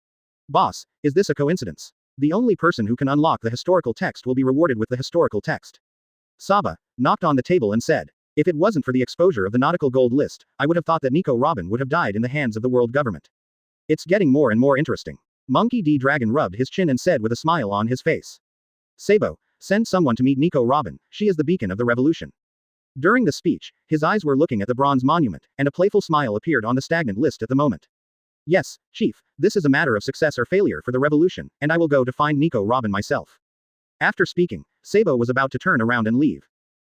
Boss, is this a coincidence? The only person who can unlock the historical text will be rewarded with the historical text. Saba knocked on the table and said, if it wasn't for the exposure of the Nautical Gold List, I would have thought that Nico Robin would have died in the hands of the world government. It's getting more and more interesting. Monkey D. Dragon rubbed his chin and said with a smile on his face. Sabo, send someone to meet Nico Robin, she is the beacon of the revolution. During the speech, his eyes were looking at the bronze monument, and a playful smile appeared on the stagnant list at the moment. Yes, Chief, this is a matter of success or failure for the revolution, and I will go to find Nico Robin myself. After speaking, Sabo was about to turn around and leave.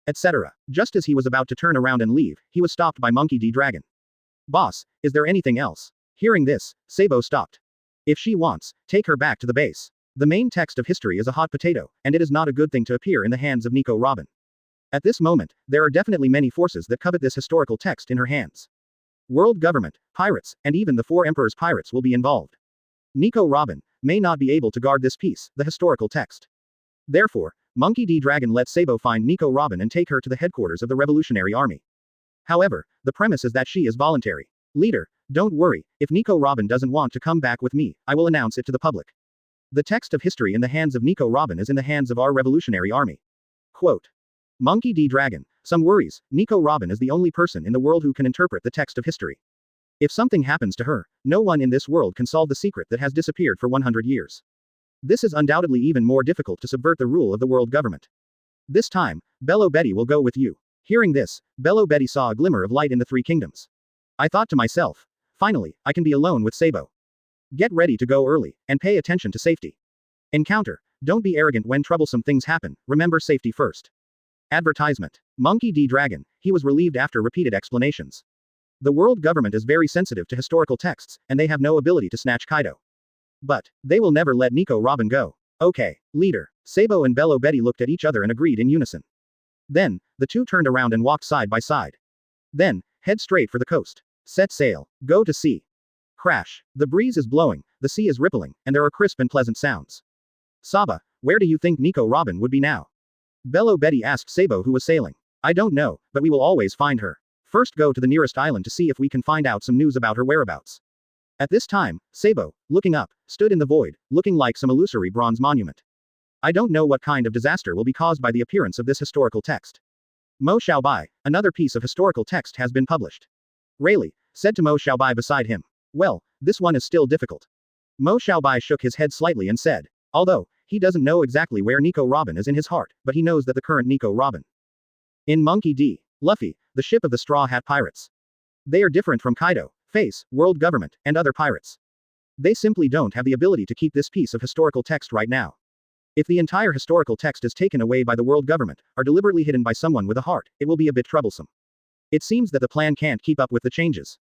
Etc. Just as he was about to turn around and leave, he was stopped by Monkey D. Dragon. Boss, is there anything else? Hearing this, Sabo stopped. If she wants, take her back to the base. The main text of history is a hot potato, and it is not a good thing to appear in the hands of Nico Robin. At this moment, there are definitely many forces that covet this historical text in her hands. World government, pirates, and even the 4 emperors' pirates will be involved. Nico Robin may not be able to guard this piece, the historical text. Therefore, Monkey D. Dragon let Sabo find Nico Robin and take her to the headquarters of the Revolutionary Army. However, the premise is that she is voluntary. Leader, don't worry, if Nico Robin doesn't want to come back with me, I will announce it to the public. The text of history in the hands of Nico Robin is in the hands of our Revolutionary Army. Quote. Monkey D. Dragon, some worries, Nico Robin is the only person in the world who can interpret the text of history. If something happens to her, no one in this world can solve the secret that has disappeared for 100 years. This is undoubtedly even more difficult to subvert the rule of the world government. This time, Bello Betty will go with you. Hearing this, Bello Betty saw a glimmer of light in the 3 kingdoms. I thought to myself, finally, I can be alone with Sabo. Get ready to go early, and pay attention to safety. Encounter, don't be arrogant when troublesome things happen, remember safety first. Advertisement. Monkey D. Dragon, he was relieved after repeated explanations. The world government is very sensitive to historical texts, and they have no ability to snatch Kaido. But, they will never let Nico Robin go. Okay, leader. Sabo and Bello Betty looked at each other and agreed in unison. Then, the two turned around and walked side by side. Then, head straight for the coast. Set sail. Go to sea. Crash. The breeze is blowing, the sea is rippling, and there are crisp and pleasant sounds. Saba, where do you think Nico Robin would be now? Bello Betty asked Sabo who was sailing. I don't know, but we will always find her. First go to the nearest island to see if we can find out some news about her whereabouts. At this time, Sabo, looking up, stood in the void, looking like some illusory bronze monument. I don't know what kind of disaster will be caused by the appearance of this historical text. Mo Xiaobai, another piece of historical text has been published. Rayleigh said to Mo Xiaobai beside him. Well, this one is still difficult. Mo Xiaobai shook his head slightly and said, although, he doesn't know exactly where Nico Robin is in his heart, but he knows that the current Nico Robin. In Monkey D. Luffy, the ship of the Straw Hat Pirates. They are different from Kaido, Face, World Government, and other pirates. They simply don't have the ability to keep this piece of historical text right now. If the entire historical text is taken away by the world government, or deliberately hidden by someone with a heart, it will be a bit troublesome. It seems that the plan can't keep up with the changes.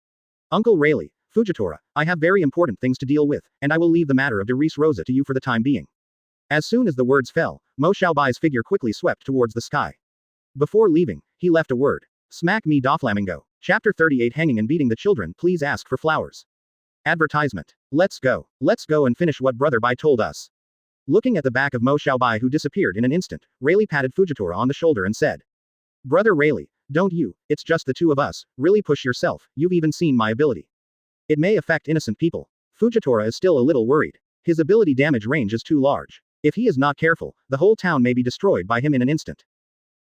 Uncle Rayleigh, Fujitora, I have very important things to deal with, and I will leave the matter of De Rosa to you for the time being. As soon as the words fell, Mo Xiaobai's figure quickly swept towards the sky. Before leaving, he left a word. Smack me Doflamingo. Chapter 38 Hanging and beating the children, please ask for flowers. Advertisement. Let's go. Let's go and finish what Brother Bai told us. Looking at the back of Mo Xiaobai who disappeared in an instant, Rayleigh patted Fujitora on the shoulder and said. Brother Rayleigh, don't you, it's just the two of us, really push yourself, you've even seen my ability. It may affect innocent people. Fujitora is still a little worried. His ability damage range is too large. If he is not careful, the whole town may be destroyed by him in an instant.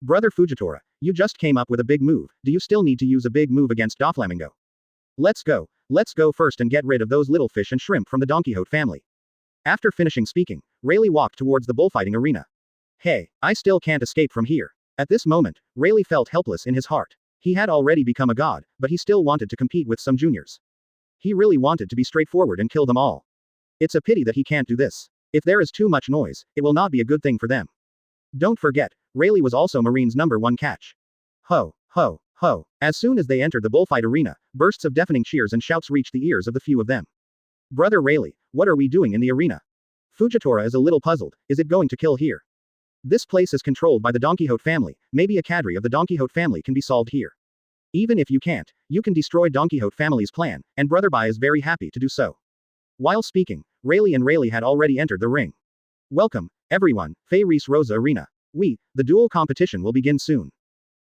Brother Fujitora, you just came up with a big move, do you still need to use a big move against Doflamingo? Let's go first and get rid of those little fish and shrimp from the Don Quixote family. After finishing speaking, Rayleigh walked towards the bullfighting arena. Hey, I still can't escape from here. At this moment, Rayleigh felt helpless in his heart. He had already become a god, but he still wanted to compete with some juniors. He really wanted to be straightforward and kill them all. It's a pity that he can't do this. If there is too much noise, it will not be a good thing for them. Don't forget, Rayleigh was also Marine's #1 catch. Ho, ho, ho. As soon as they entered the bullfight arena, bursts of deafening cheers and shouts reached the ears of the few of them. Brother Rayleigh, what are we doing in the arena? Fujitora is a little puzzled, is it going to kill here? This place is controlled by the Don Quixote family, maybe a cadre of the Don Quixote family can be solved here. Even if you can't, you can destroy Don Quixote family's plan, and Brother Bai is very happy to do so. While speaking, Rayleigh and Rayleigh had already entered the ring. Welcome, everyone, Fei Reese Rosa Arena. The duel competition will begin soon.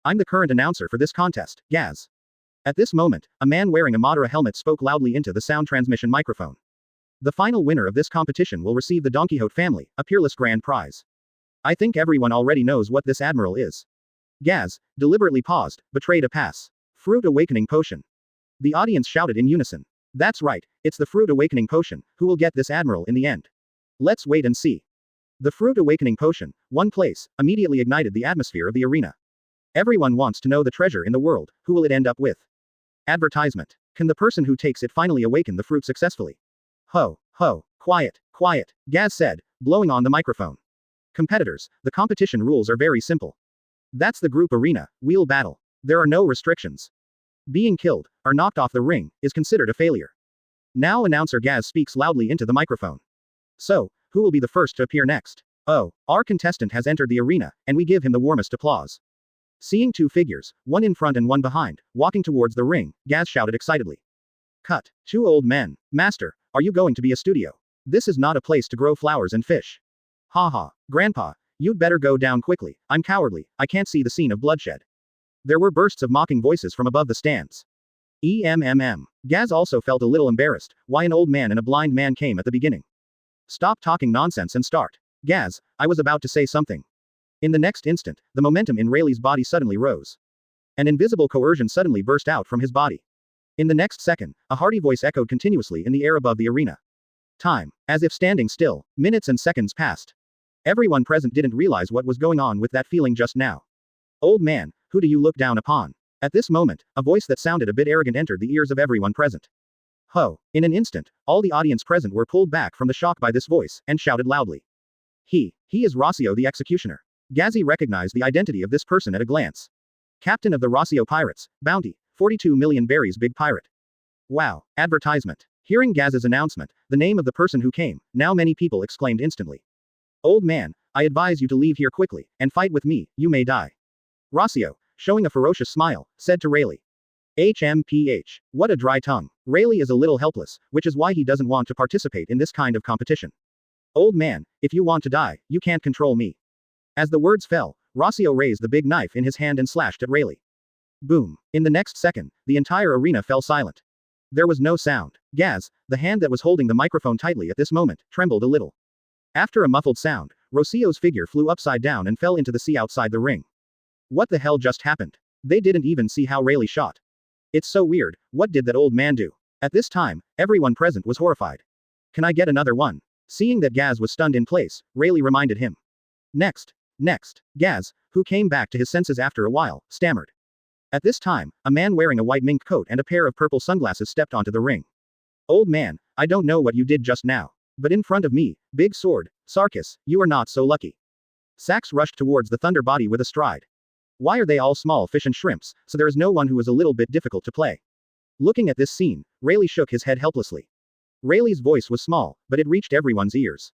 I'm the current announcer for this contest, Gaz. At this moment, a man wearing a Madara helmet spoke loudly into the sound transmission microphone. The final winner of this competition will receive the Don Quixote family, a peerless grand prize. I think everyone already knows what this admiral is. Gaz, deliberately paused, betrayed a pass. Fruit Awakening Potion. The audience shouted in unison. That's right, it's the Fruit Awakening Potion, who will get this admiral in the end. Let's wait and see. The Fruit Awakening Potion, one place, immediately ignited the atmosphere of the arena. Everyone wants to know the treasure in the world, who will it end up with? Advertisement. Can the person who takes it finally awaken the fruit successfully? Ho, ho, quiet, quiet, Gaz said, blowing on the microphone. Competitors, the competition rules are very simple. That's the group arena, wheel battle. There are no restrictions. Being killed, or knocked off the ring, is considered a failure. Now announcer Gaz speaks loudly into the microphone. So, who will be the first to appear next? Oh, our contestant has entered the arena, and we give him the warmest applause. Seeing two figures, one in front and one behind, walking towards the ring, Gaz shouted excitedly. Cut. Two old men. Master, are you going to be a studio? This is not a place to grow flowers and fish. Ha ha. Grandpa, you'd better go down quickly, I'm cowardly, I can't see the scene of bloodshed. There were bursts of mocking voices from above the stands. Gaz also felt a little embarrassed, why an old man and a blind man came at the beginning. Stop talking nonsense and start. Gaz, I was about to say something. In the next instant, the momentum in Rayleigh's body suddenly rose. An invisible coercion suddenly burst out from his body. In the next second, a hearty voice echoed continuously in the air above the arena. Time. As if standing still, minutes and seconds passed. Everyone present didn't realize what was going on with that feeling just now. Old man, who do you look down upon? At this moment, a voice that sounded a bit arrogant entered the ears of everyone present. Ho! In an instant, all the audience present were pulled back from the shock by this voice, and shouted loudly. He is Rossio the Executioner. Gazzy recognized the identity of this person at a glance. Captain of the Rossio Pirates, Bounty, 42 million berries big pirate. Wow, advertisement. Hearing Gaz's announcement, the name of the person who came, now many people exclaimed instantly. Old man, I advise you to leave here quickly, and fight with me, you may die. Rossio, showing a ferocious smile, said to Rayleigh. HMPH. What a dry tongue. Rayleigh is a little helpless, which is why he doesn't want to participate in this kind of competition. Old man, if you want to die, you can't control me. As the words fell, Rossio raised the big knife in his hand and slashed at Rayleigh. Boom. In the next second, the entire arena fell silent. There was no sound. Gaz, the hand that was holding the microphone tightly at this moment, trembled a little. After a muffled sound, Rossio's figure flew upside down and fell into the sea outside the ring. What the hell just happened? They didn't even see how Rayleigh shot. It's so weird, what did that old man do? At this time, everyone present was horrified. Can I get another one? Seeing that Gaz was stunned in place, Rayleigh reminded him. Next. Gaz, who came back to his senses after a while, stammered. At this time, a man wearing a white mink coat and a pair of purple sunglasses stepped onto the ring. Old man, I don't know what you did just now. But in front of me, big sword, Sarkis, you are not so lucky. Sax rushed towards the thunder body with a stride. Why are they all small fish and shrimps, so there is no one who is a little bit difficult to play? Looking at this scene, Rayleigh shook his head helplessly. Rayleigh's voice was small, but it reached everyone's ears.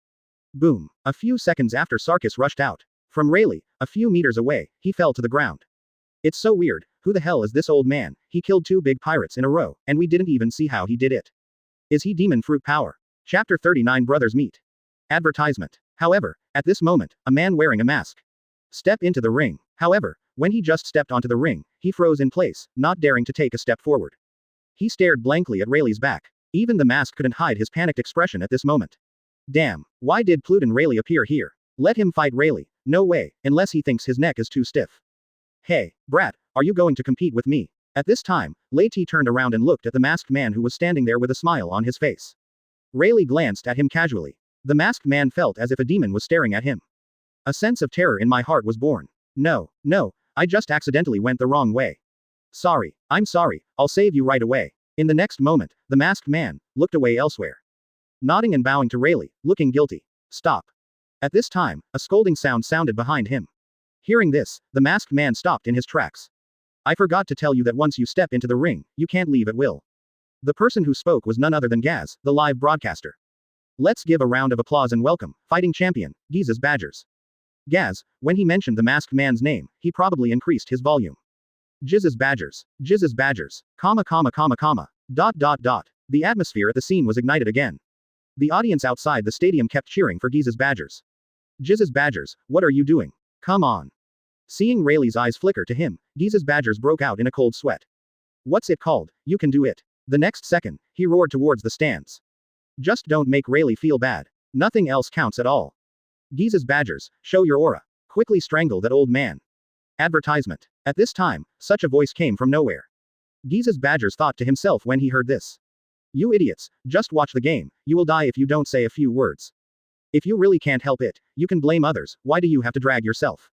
Boom. A few seconds after Sarkis rushed out. From Rayleigh, a few meters away, he fell to the ground. It's so weird, who the hell is this old man? He killed 2 big pirates in a row, and we didn't even see how he did it. Is he demon fruit power? Chapter 39 Brothers Meet. Advertisement. However, at this moment, a man wearing a mask stepped into the ring. However, when he just stepped onto the ring, he froze in place, not daring to take a step forward. He stared blankly at Rayleigh's back. Even the mask couldn't hide his panicked expression at this moment. Damn, why did Pluton Rayleigh appear here? Let him fight Rayleigh. No way, unless he thinks his neck is too stiff. Hey, brat, are you going to compete with me? At this time, Lei turned around and looked at the masked man who was standing there with a smile on his face. Rayleigh glanced at him casually. The masked man felt as if a demon was staring at him. A sense of terror in my heart was born. No, I just accidentally went the wrong way. Sorry, I'm sorry, I'll save you right away. In the next moment, the masked man looked away elsewhere. Nodding and bowing to Rayleigh, looking guilty. Stop. At this time, a scolding sound sounded behind him. Hearing this, the masked man stopped in his tracks. I forgot to tell you that once you step into the ring, you can't leave at will. The person who spoke was none other than Gaz, the live broadcaster. Let's give a round of applause and welcome, fighting champion, Giz's Badgers. Gaz, when he mentioned the masked man's name, he probably increased his volume. Giz's Badgers. Giz's Badgers. Comma. The atmosphere at the scene was ignited again. The audience outside the stadium kept cheering for Giz's Badgers. Giz's Badgers, what are you doing? Come on. Seeing Rayleigh's eyes flicker to him, Giz's Badgers broke out in a cold sweat. What's it called? You can do it. The next second, he roared towards the stands. Just don't make Rayleigh feel bad. Nothing else counts at all. Giz's Badgers, show your aura. Quickly strangle that old man. Advertisement. At this time, such a voice came from nowhere. Giz's Badgers thought to himself when he heard this. You idiots, just watch the game, you will die if you don't say a few words. If you really can't help it, you can blame others, why do you have to drag yourself?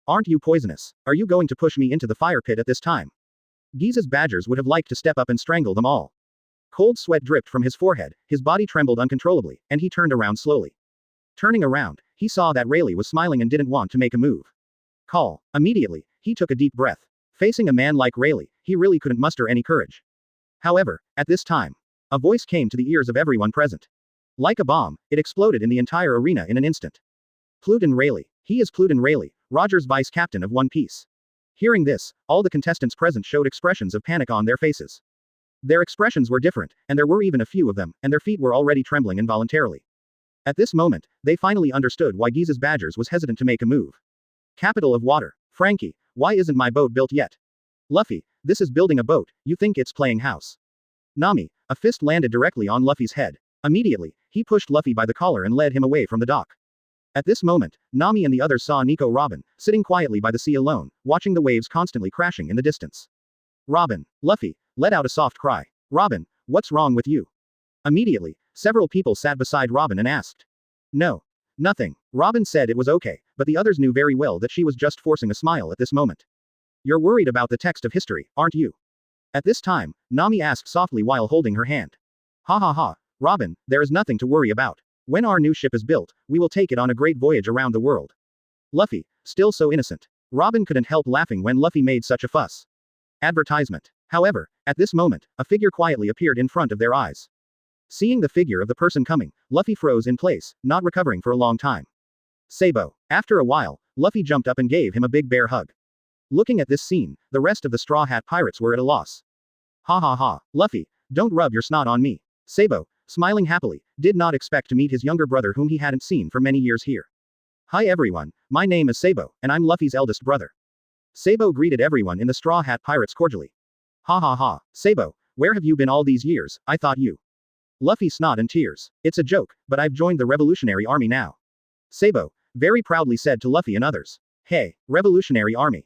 Aren't you poisonous? Are you going to push me into the fire pit at this time? Giz's Badgers would have liked to step up and strangle them all. Cold sweat dripped from his forehead, his body trembled uncontrollably, and he turned around slowly. Turning around, he saw that Rayleigh was smiling and didn't want to make a move. Call. Immediately, he took a deep breath. Facing a man like Rayleigh, he really couldn't muster any courage. However, at this time, a voice came to the ears of everyone present. Like a bomb, it exploded in the entire arena in an instant. Pluton Rayleigh. He is Pluton Rayleigh, Roger's vice captain of One Piece. Hearing this, all the contestants present showed expressions of panic on their faces. Their expressions were different, and there were even a few of them, and their feet were already trembling involuntarily. At this moment, they finally understood why Giz's Badgers was hesitant to make a move. Capital of water. Frankie, why isn't my boat built yet? Luffy, this is building a boat, you think it's playing house. Nami, a fist landed directly on Luffy's head. Immediately, he pushed Luffy by the collar and led him away from the dock. At this moment, Nami and the others saw Nico Robin, sitting quietly by the sea alone, watching the waves constantly crashing in the distance. Robin, Luffy, let out a soft cry. Robin, what's wrong with you? Immediately, several people sat beside Robin and asked. No. Nothing. Robin said it was okay, but the others knew very well that she was just forcing a smile at this moment. You're worried about the text of history, aren't you? At this time, Nami asked softly while holding her hand. Ha, Robin, there is nothing to worry about. When our new ship is built, we will take it on a great voyage around the world. Luffy, still so innocent. Robin couldn't help laughing when Luffy made such a fuss. Advertisement. However, at this moment, a figure quietly appeared in front of their eyes. Seeing the figure of the person coming, Luffy froze in place, not recovering for a long time. Sabo. After a while, Luffy jumped up and gave him a big bear hug. Looking at this scene, the rest of the Straw Hat Pirates were at a loss. Ha, Luffy, don't rub your snot on me. Sabo, smiling happily, did not expect to meet his younger brother whom he hadn't seen for many years here. Hi everyone, my name is Sabo, and I'm Luffy's eldest brother. Sabo greeted everyone in the Straw Hat Pirates cordially. Ha, Sabo, where have you been all these years? I thought you. Luffy snot and tears. It's a joke, but I've joined the Revolutionary Army now. Sabo very proudly said to Luffy and others. Hey, Revolutionary Army.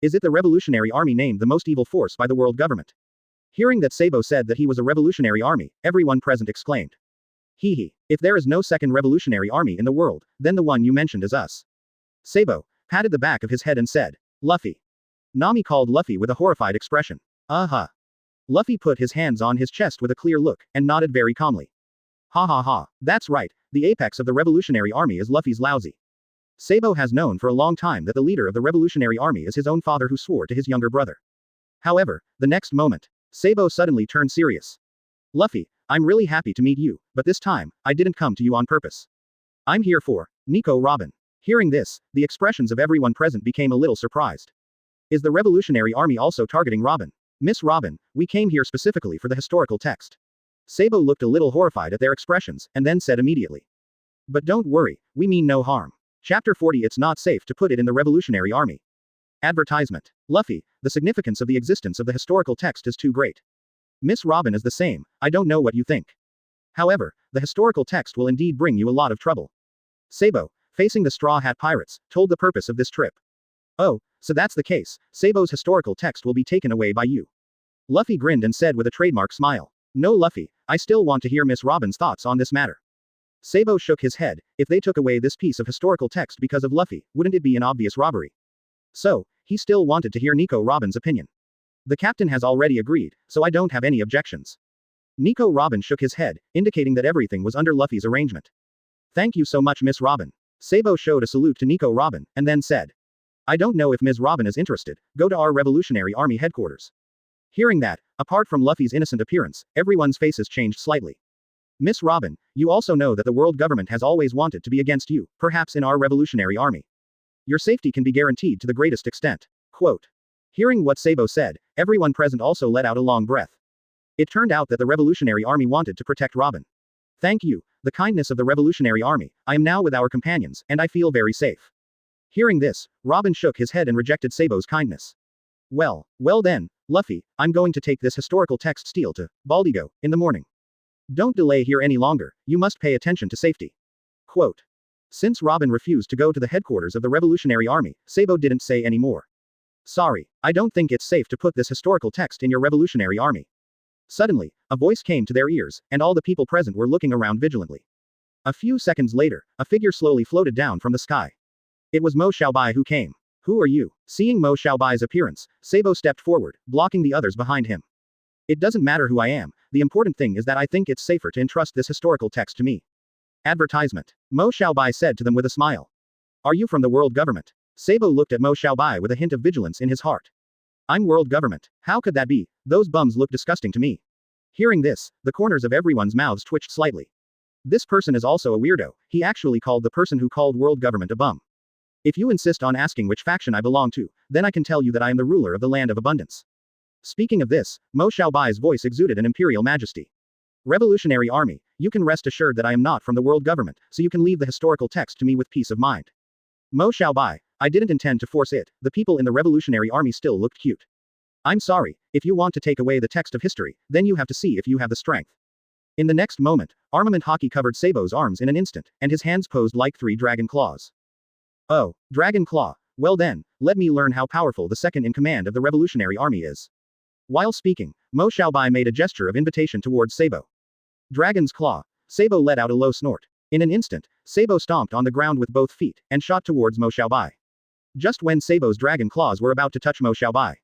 Is it the Revolutionary Army named the most evil force by the world government? Hearing that Sabo said that he was a Revolutionary Army, everyone present exclaimed. Hee. If there is no second Revolutionary Army in the world, then the one you mentioned is us. Sabo patted the back of his head and said. Luffy. Nami called Luffy with a horrified expression. Luffy put his hands on his chest with a clear look, and nodded very calmly. Ha, that's right, the apex of the Revolutionary Army is Luffy's Laozi. Sabo has known for a long time that the leader of the Revolutionary Army is his own father who swore to his younger brother. However, the next moment, Sabo suddenly turned serious. Luffy, I'm really happy to meet you, but this time, I didn't come to you on purpose. I'm here for Nico Robin. Hearing this, the expressions of everyone present became a little surprised. Is the Revolutionary Army also targeting Robin? Miss Robin, we came here specifically for the historical text. Sabo looked a little horrified at their expressions, and then said immediately. But don't worry, we mean no harm. Chapter 40. It's not safe to put it in the Revolutionary Army. Advertisement. Luffy, the significance of the existence of the historical text is too great. Miss Robin is the same, I don't know what you think. However, the historical text will indeed bring you a lot of trouble. Sabo, facing the Straw Hat Pirates, told the purpose of this trip. Oh, so that's the case, Sabo's historical text will be taken away by you. Luffy grinned and said with a trademark smile. No Luffy, I still want to hear Miss Robin's thoughts on this matter. Sabo shook his head. If they took away this piece of historical text because of Luffy, wouldn't it be an obvious robbery? So, he still wanted to hear Nico Robin's opinion. The captain has already agreed, so I don't have any objections. Nico Robin shook his head, indicating that everything was under Luffy's arrangement. Thank you so much, Miss Robin. Sabo showed a salute to Nico Robin, and then said. I don't know if Ms. Robin is interested, go to our Revolutionary Army headquarters. Hearing that, apart from Luffy's innocent appearance, everyone's faces changed slightly. Miss Robin, you also know that the world government has always wanted to be against you, perhaps in our Revolutionary Army. Your safety can be guaranteed to the greatest extent. Quote. Hearing what Sabo said, everyone present also let out a long breath. It turned out that the Revolutionary Army wanted to protect Robin. Thank you, the kindness of the Revolutionary Army, I am now with our companions, and I feel very safe. Hearing this, Robin shook his head and rejected Sabo's kindness. Well then, Luffy, I'm going to take this historical text steel to Baldigo in the morning. Don't delay here any longer, you must pay attention to safety. Quote. Since Robin refused to go to the headquarters of the Revolutionary Army, Sabo didn't say any more. Sorry, I don't think it's safe to put this historical text in your Revolutionary Army. Suddenly, a voice came to their ears, and all the people present were looking around vigilantly. A few seconds later, a figure slowly floated down from the sky. It was Mo Xiaobai who came. Who are you? Seeing Mo Xiaobai's appearance, Sabo stepped forward, blocking the others behind him. It doesn't matter who I am, the important thing is that I think it's safer to entrust this historical text to me. Advertisement. Mo Xiaobai said to them with a smile. Are you from the world government? Sabo looked at Mo Xiaobai with a hint of vigilance in his heart. I'm world government. How could that be? Those bums look disgusting to me. Hearing this, the corners of everyone's mouths twitched slightly. This person is also a weirdo, he actually called the person who called world government a bum. If you insist on asking which faction I belong to, then I can tell you that I am the ruler of the land of abundance. Speaking of this, Mo Xiaobai's voice exuded an imperial majesty. Revolutionary Army, you can rest assured that I am not from the world government, so you can leave the historical text to me with peace of mind. Mo Xiaobai, I didn't intend to force it, the people in the Revolutionary Army still looked cute. I'm sorry, if you want to take away the text of history, then you have to see if you have the strength. In the next moment, armament hockey covered Sabo's arms in an instant, and his hands posed like 3 dragon claws. Oh, Dragon Claw, well then, let me learn how powerful the second in command of the Revolutionary Army is. While speaking, Mo Xiaobai made a gesture of invitation towards Sabo. Dragon's Claw. Sabo let out a low snort. In an instant, Sabo stomped on the ground with both feet, and shot towards Mo Xiaobai. Just when Sabo's dragon claws were about to touch Mo Xiaobai.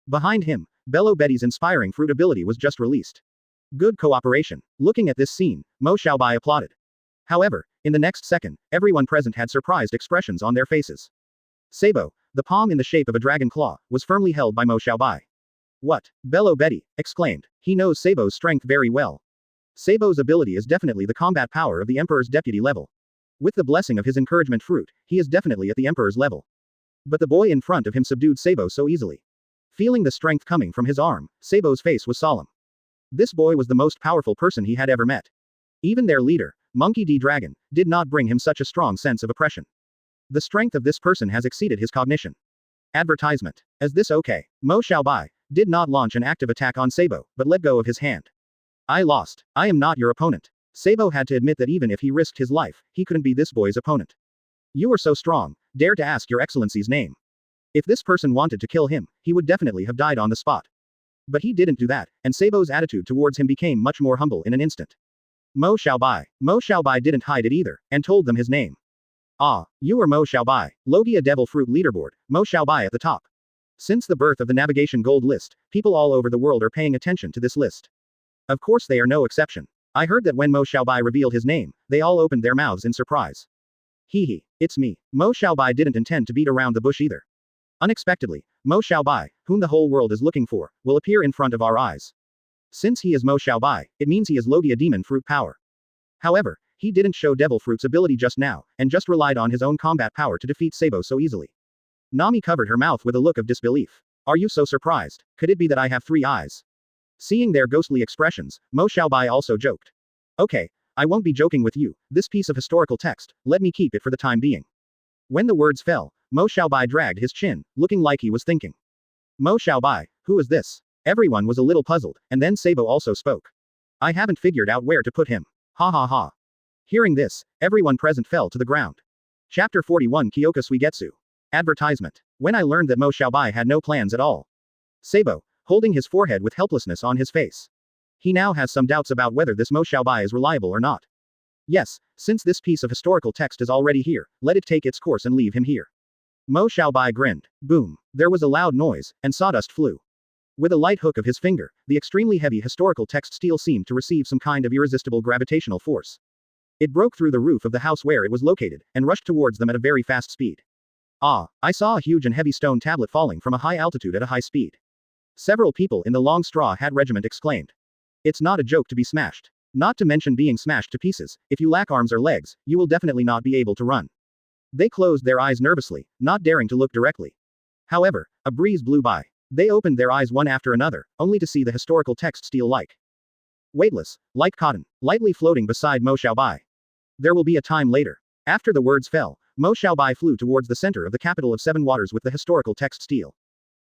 Behind him, Bello Betty's inspiring fruit ability was just released. Good cooperation. Looking at this scene, Mo Xiaobai applauded. However, in the next second, everyone present had surprised expressions on their faces. Sabo, the palm in the shape of a dragon claw, was firmly held by Mo Xiaobai. What? Bello Betty exclaimed. He knows Sabo's strength very well. Sabo's ability is definitely the combat power of the Emperor's deputy level. With the blessing of his encouragement fruit, he is definitely at the Emperor's level. But the boy in front of him subdued Sabo so easily. Feeling the strength coming from his arm, Sabo's face was solemn. This boy was the most powerful person he had ever met. Even their leader, Monkey D. Dragon, did not bring him such a strong sense of oppression. The strength of this person has exceeded his cognition. Advertisement. As this okay, Mo Xiaobai did not launch an active attack on Sabo, but let go of his hand. I lost. I am not your opponent. Sabo had to admit that even if he risked his life, he couldn't be this boy's opponent. You are so strong, dare to ask your excellency's name. If this person wanted to kill him, he would definitely have died on the spot. But he didn't do that, and Sabo's attitude towards him became much more humble in an instant. Mo Xiaobai. Mo Xiaobai didn't hide it either, and told them his name. Ah, you are Mo Xiaobai. Logia Devil Fruit Leaderboard, Mo Xiaobai at the top. Since the birth of the Navigation Gold List, people all over the world are paying attention to this list. Of course they are no exception. I heard that when Mo Xiaobai revealed his name, they all opened their mouths in surprise. Hee, it's me. Mo Xiaobai didn't intend to beat around the bush either. Unexpectedly, Mo Xiaobai, whom the whole world is looking for, will appear in front of our eyes. Since he is Mo Xiaobai, it means he is Logia Demon Fruit power. However, he didn't show Devil Fruit's ability just now, and just relied on his own combat power to defeat Sabo so easily. Nami covered her mouth with a look of disbelief. Are you so surprised? Could it be that I have 3 eyes? Seeing their ghostly expressions, Mo Xiaobai also joked. Okay, I won't be joking with you, this piece of historical text, let me keep it for the time being. When the words fell, Mo Xiaobai dragged his chin, looking like he was thinking. Mo Xiaobai, who is this? Everyone was a little puzzled, and then Sabo also spoke. I haven't figured out where to put him. Ha ha ha. Hearing this, everyone present fell to the ground. Chapter 41 Kyoka Suigetsu. Advertisement. When I learned that Mo Xiaobai had no plans at all. Sabo, holding his forehead with helplessness on his face. He now has some doubts about whether this Mo Xiaobai is reliable or not. Yes, since this piece of historical text is already here, let it take its course and leave him here. Mo Xiaobai grinned. Boom. There was a loud noise, and sawdust flew. With a light hook of his finger, the extremely heavy historical text steel seemed to receive some kind of irresistible gravitational force. It broke through the roof of the house where it was located, and rushed towards them at a very fast speed. Ah, I saw a huge and heavy stone tablet falling from a high altitude at a high speed. Several people in the long straw hat regiment exclaimed. It's not a joke to be smashed. Not to mention being smashed to pieces, if you lack arms or legs, you will definitely not be able to run. They closed their eyes nervously, not daring to look directly. However, a breeze blew by. They opened their eyes one after another, only to see the historical text steel like weightless, like cotton, lightly floating beside Mo Xiaobai. There will be a time later. After the words fell, Mo Xiaobai flew towards the center of the capital of 7 waters with the historical text steel.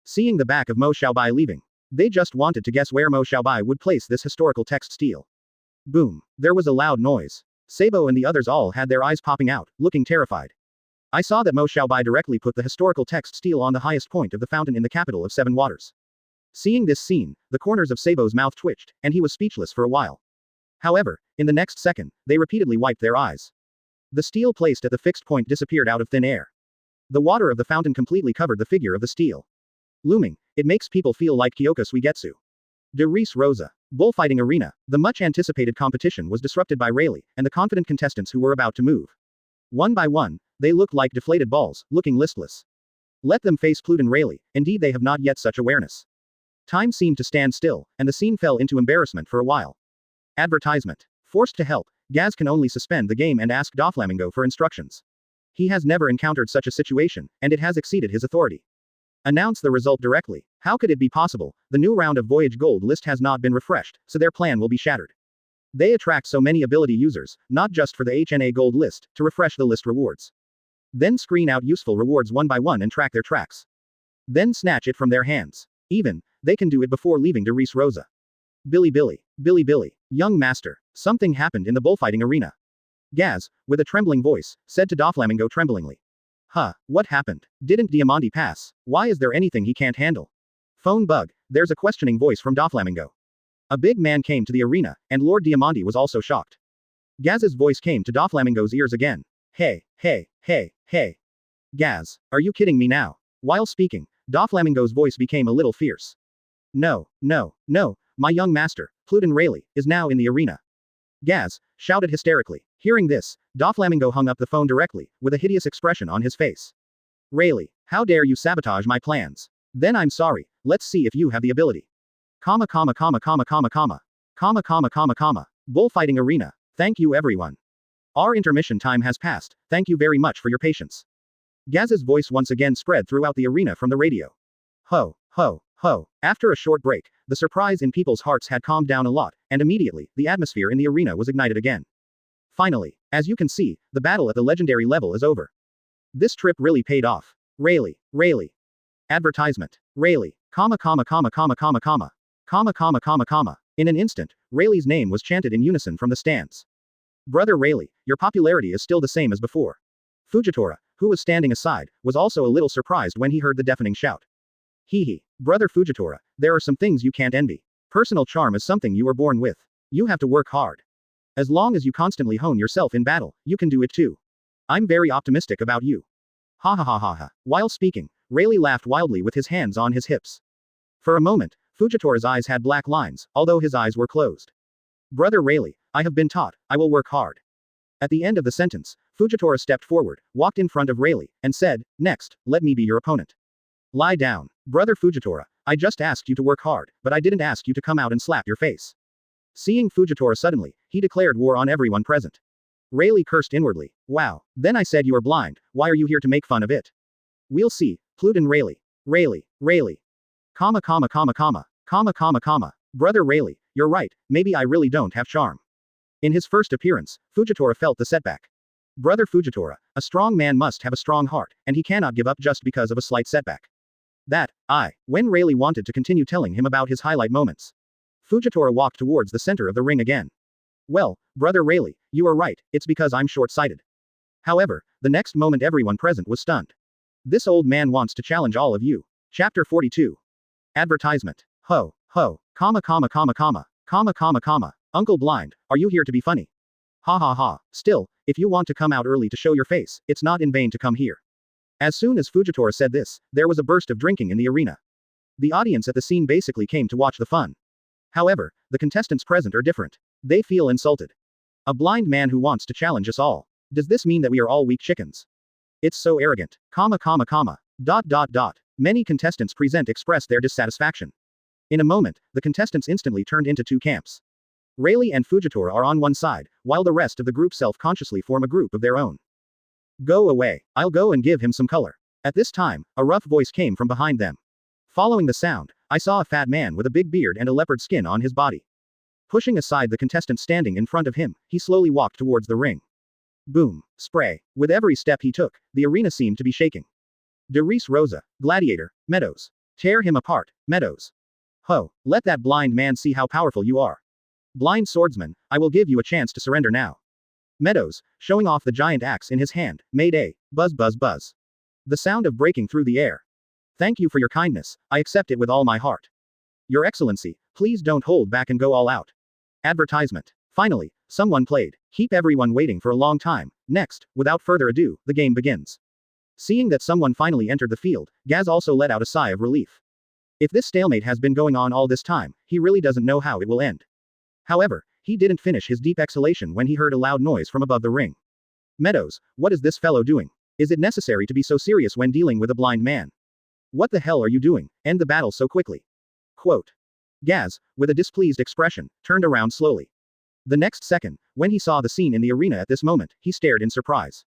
Seeing the back of Mo Xiaobai leaving, they just wanted to guess where Mo Xiaobai would place this historical text steel. Boom. There was a loud noise. Sabo and the others all had their eyes popping out, looking terrified. I saw that Mo Xiaobai directly put the historical text steel on the highest point of the fountain in the capital of 7 waters. Seeing this scene, the corners of Sabo's mouth twitched, and he was speechless for a while. However, in the next second, they repeatedly wiped their eyes. The steel placed at the fixed point disappeared out of thin air. The water of the fountain completely covered the figure of the steel. Looming, it makes people feel like Kyoka Suigetsu. De Res Rosa. Bullfighting arena. The much anticipated competition was disrupted by Rayleigh, and the confident contestants who were about to move. One by one, they looked like deflated balls, looking listless. Let them face Pluton Rayleigh, indeed they have not yet such awareness. Time seemed to stand still, and the scene fell into embarrassment for a while. Advertisement. Forced to help, Gaz can only suspend the game and ask Doflamingo for instructions. He has never encountered such a situation, and it has exceeded his authority. Announce the result directly. How could it be possible? The new round of Voyage Gold List has not been refreshed, so their plan will be shattered. They attract so many ability users, not just for the HNA Gold List, to refresh the list rewards. Then screen out useful rewards one by one and track their tracks. Then snatch it from their hands. Even, they can do it before leaving De Res Rosa. Billy, young master, something happened in the bullfighting arena. Gaz, with a trembling voice, said to Doflamingo tremblingly. What happened? Didn't Diamante pass? Why is there anything he can't handle? Phone bug, there's a questioning voice from Doflamingo. A big man came to the arena, and Lord Diamante was also shocked. Gaz's voice came to Doflamingo's ears again. Hey. Gaz, are you kidding me now? While speaking, Doflamingo's voice became a little fierce. No, my young master, Pluton Rayleigh, is now in the arena. Gaz shouted hysterically. Hearing this, Doflamingo hung up the phone directly, with a hideous expression on his face. Rayleigh, how dare you sabotage my plans? Then I'm sorry, let's see if you have the ability. Bullfighting arena. Thank you everyone. Our intermission time has passed, thank you very much for your patience. Gaz's voice once again spread throughout the arena from the radio. Ho. After a short break, the surprise in people's hearts had calmed down a lot, and immediately, the atmosphere in the arena was ignited again. Finally, as you can see, the battle at the legendary level is over. This trip really paid off. Rayleigh. Advertisement. Rayleigh. In an instant, Rayleigh's name was chanted in unison from the stands. Brother Rayleigh, your popularity is still the same as before. Fujitora, who was standing aside, was also a little surprised when he heard the deafening shout. Brother Fujitora, there are some things you can't envy. Personal charm is something you are born with. You have to work hard. As long as you constantly hone yourself in battle, you can do it too. I'm very optimistic about you. Ha. While speaking, Rayleigh laughed wildly with his hands on his hips. For a moment, Fujitora's eyes had black lines, although his eyes were closed. Brother Rayleigh, I have been taught, I will work hard. At the end of the sentence, Fujitora stepped forward, walked in front of Rayleigh, and said, next, let me be your opponent. Lie down. Brother Fujitora, I just asked you to work hard, but I didn't ask you to come out and slap your face. Seeing Fujitora suddenly, he declared war on everyone present. Rayleigh cursed inwardly. Wow. Then I said you are blind, why are you here to make fun of it? We'll see, Pluten Rayleigh. Comma comma comma comma. Comma comma comma. Brother Rayleigh, you're right, maybe I really don't have charm. In his first appearance, Fujitora felt the setback. Brother Fujitora, a strong man must have a strong heart, and he cannot give up just because of a slight setback. When Rayleigh wanted to continue telling him about his highlight moments. Fujitora walked towards the center of the ring again. Well, Brother Rayleigh, you are right, it's because I'm short-sighted. However, the next moment everyone present was stunned. This old man wants to challenge all of you. Chapter 42. Advertisement. Ho, comma comma comma comma, comma comma comma. Uncle Blind, are you here to be funny? Ha ha ha. Still, if you want to come out early to show your face, it's not in vain to come here. As soon as Fujitora said this, there was a burst of drinking in the arena. The audience at the scene basically came to watch the fun. However, the contestants present are different. They feel insulted. A blind man who wants to challenge us all. Does this mean that we are all weak chickens? It's so arrogant. Comma comma comma. Dot dot dot. Many contestants present expressed their dissatisfaction. In a moment, the contestants instantly turned into two camps. Rayleigh and Fujitora are on one side, while the rest of the group self-consciously form a group of their own. Go away. I'll go and give him some color. At this time, a rough voice came from behind them. Following the sound, I saw a fat man with a big beard and a leopard skin on his body. Pushing aside the contestant standing in front of him, he slowly walked towards the ring. Boom. Spray. With every step he took, the arena seemed to be shaking. Derice Rosa, Gladiator, Meadows. Tear him apart, Meadows. Ho, let that blind man see how powerful you are. Blind swordsman, I will give you a chance to surrender now. Meadows, showing off the giant axe in his hand, made a buzz buzz buzz. The sound of breaking through the air. Thank you for your kindness, I accept it with all my heart. Your Excellency, please don't hold back and go all out. Advertisement. Finally, someone played. Keep everyone waiting for a long time. Next, without further ado, the game begins. Seeing that someone finally entered the field, Gaz also let out a sigh of relief. If this stalemate has been going on all this time, he really doesn't know how it will end. However, he didn't finish his deep exhalation when he heard a loud noise from above the ring. Meadows, what is this fellow doing? Is it necessary to be so serious when dealing with a blind man? What the hell are you doing? End the battle so quickly. Quote. Gaz, with a displeased expression, turned around slowly. The next second, when he saw the scene in the arena at this moment, he stared in surprise.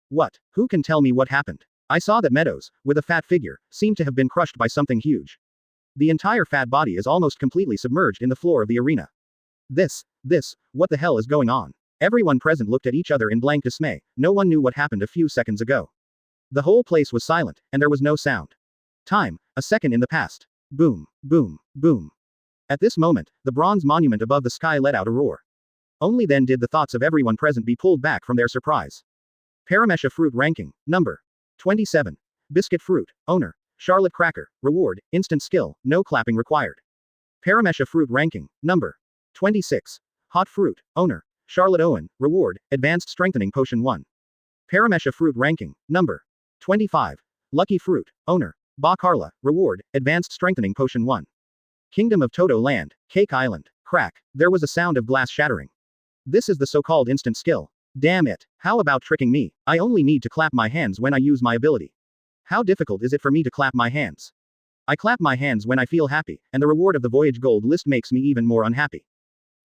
What? Who can tell me what happened? I saw that Meadows, with a fat figure, seemed to have been crushed by something huge. The entire fat body is almost completely submerged in the floor of the arena. What the hell is going on? Everyone present looked at each other in blank dismay, no one knew what happened a few seconds ago. The whole place was silent, and there was no sound. Time, a second in the past. Boom, boom, boom. At this moment, the bronze monument above the sky let out a roar. Only then did the thoughts of everyone present be pulled back from their surprise. Paramesha fruit ranking, number 27. Biscuit fruit, owner, Charlotte Cracker, reward, instant skill, no clapping required. Paramesha fruit ranking, number 26. Hot fruit, owner, Charlotte Owen, reward, advanced strengthening potion 1. Paramesha fruit ranking, number 25. Lucky fruit, owner, Ba Carla, reward, advanced strengthening potion 1. Kingdom of Toto Land, Cake Island, crack, there was a sound of glass shattering. This is the so-called instant skill. Damn it, how about tricking me? I only need to clap my hands when I use my ability. How difficult is it for me to clap my hands? I clap my hands when I feel happy, and the reward of the Voyage Gold List makes me even more unhappy.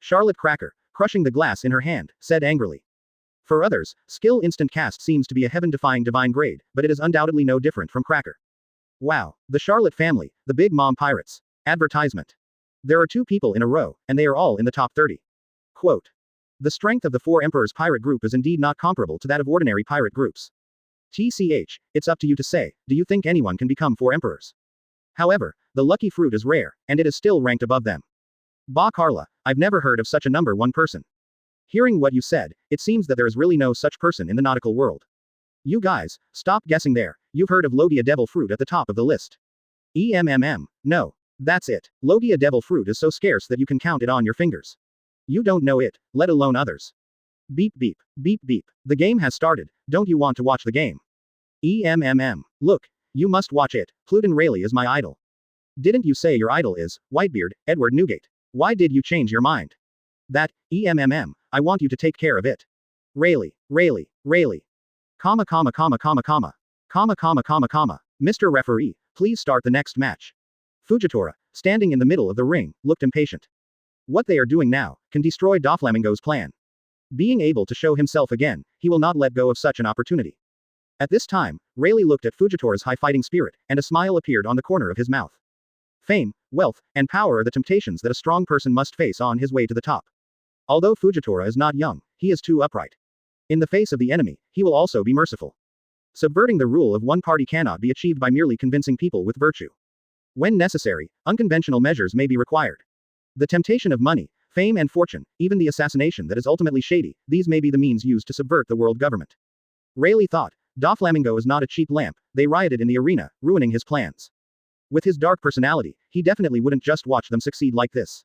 Charlotte Cracker, crushing the glass in her hand, said angrily. For others, skill instant cast seems to be a heaven-defying divine grade, but it is undoubtedly no different from Cracker. Wow, the Charlotte family, the Big Mom Pirates. Advertisement. There are 2 people in a row, and they are all in the top 30. Quote. The strength of the 4 Emperors pirate group is indeed not comparable to that of ordinary pirate groups. TCH, it's up to you to say, do you think anyone can become 4 Emperors? However, the lucky fruit is rare, and it is still ranked above them. Ba Carla, I've never heard of such a number 1 person. Hearing what you said, it seems that there is really no such person in the nautical world. You guys, stop guessing there, you've heard of Logia Devil Fruit at the top of the list. No. That's it, Logia Devil Fruit is so scarce that you can count it on your fingers. You don't know it, let alone others. Beep beep, beep beep, the game has started, don't you want to watch the game? Look, you must watch it, Pluten Rayleigh is my idol. Didn't you say your idol is, Whitebeard, Edward Newgate? Why did you change your mind? That, I want you to take care of it. Rayleigh. Comma comma comma comma comma. Comma comma comma comma. Mr. Referee, please start the next match. Fujitora, standing in the middle of the ring, looked impatient. What they are doing now, can destroy Doflamingo's plan. Being able to show himself again, he will not let go of such an opportunity. At this time, Rayleigh looked at Fujitora's high fighting spirit, and a smile appeared on the corner of his mouth. Fame, wealth, and power are the temptations that a strong person must face on his way to the top. Although Fujitora is not young, he is too upright. In the face of the enemy, he will also be merciful. Subverting the rule of one party cannot be achieved by merely convincing people with virtue. When necessary, unconventional measures may be required. The temptation of money, fame and fortune, even the assassination that is ultimately shady, these may be the means used to subvert the world government. Rayleigh thought, Doflamingo is not a cheap lamp, they rioted in the arena, ruining his plans. With his dark personality, he definitely wouldn't just watch them succeed like this.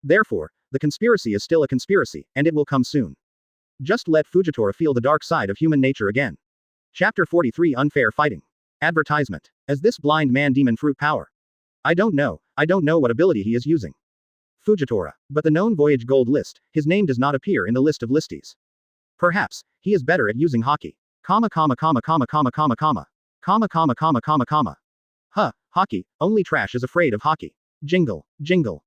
Therefore, the conspiracy is still a conspiracy, and it will come soon. Just let Fujitora feel the dark side of human nature again. Chapter 43 Unfair Fighting. Advertisement. As this blind man demon fruit power? I don't know what ability he is using. Fujitora. But the known Voyage Gold List, his name does not appear in the list of listies. Perhaps, he is better at using hockey. Hockey, only trash is afraid of hockey. Jingle, jingle.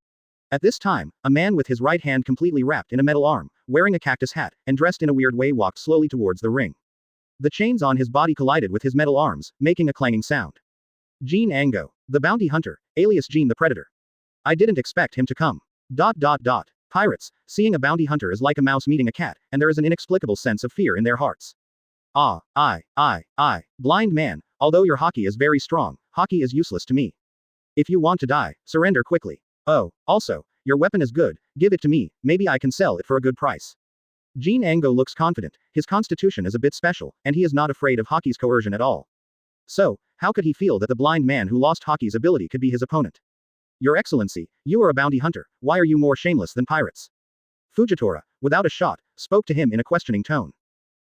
At this time, a man with his right hand completely wrapped in a metal arm, wearing a cactus hat, and dressed in a weird way walked slowly towards the ring. The chains on his body collided with his metal arms, making a clanging sound. Jean Ango, the bounty hunter, alias Jean the Predator. I didn't expect him to come. Pirates, seeing a bounty hunter is like a mouse meeting a cat, and there is an inexplicable sense of fear in their hearts. Blind man, although your hockey is very strong, hockey is useless to me. If you want to die, surrender quickly. Oh, also, your weapon is good, give it to me, maybe I can sell it for a good price. Jean Ango looks confident, his constitution is a bit special, and he is not afraid of hockey's coercion at all. So, how could he feel that the blind man who lost hockey's ability could be his opponent? Your Excellency, you are a bounty hunter, why are you more shameless than pirates? Fujitora, without a shot, spoke to him in a questioning tone.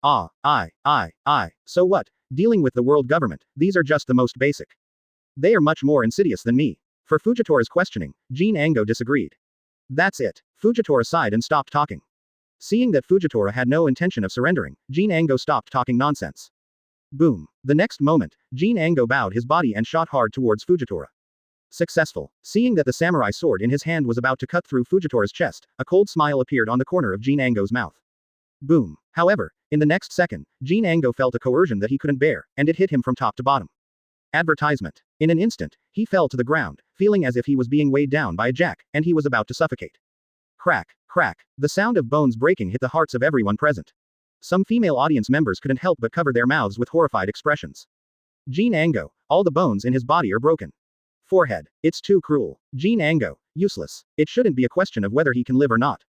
So what, dealing with the world government, these are just the most basic. They are much more insidious than me. For Fujitora's questioning, Jean Ango disagreed. That's it. Fujitora sighed and stopped talking. Seeing that Fujitora had no intention of surrendering, Jean Ango stopped talking nonsense. Boom. The next moment, Jean Ango bowed his body and shot hard towards Fujitora. Successful. Seeing that the samurai sword in his hand was about to cut through Fujitora's chest, a cold smile appeared on the corner of Jean Ango's mouth. Boom. However, in the next second, Jean Ango felt a coercion that he couldn't bear, and it hit him from top to bottom. Advertisement. In an instant, he fell to the ground, feeling as if he was being weighed down by a jack, and he was about to suffocate. Crack, crack. The sound of bones breaking hit the hearts of everyone present. Some female audience members couldn't help but cover their mouths with horrified expressions. Jean Ango, all the bones in his body are broken. Forehead. It's too cruel. Jean Ango, useless. It shouldn't be a question of whether he can live or not.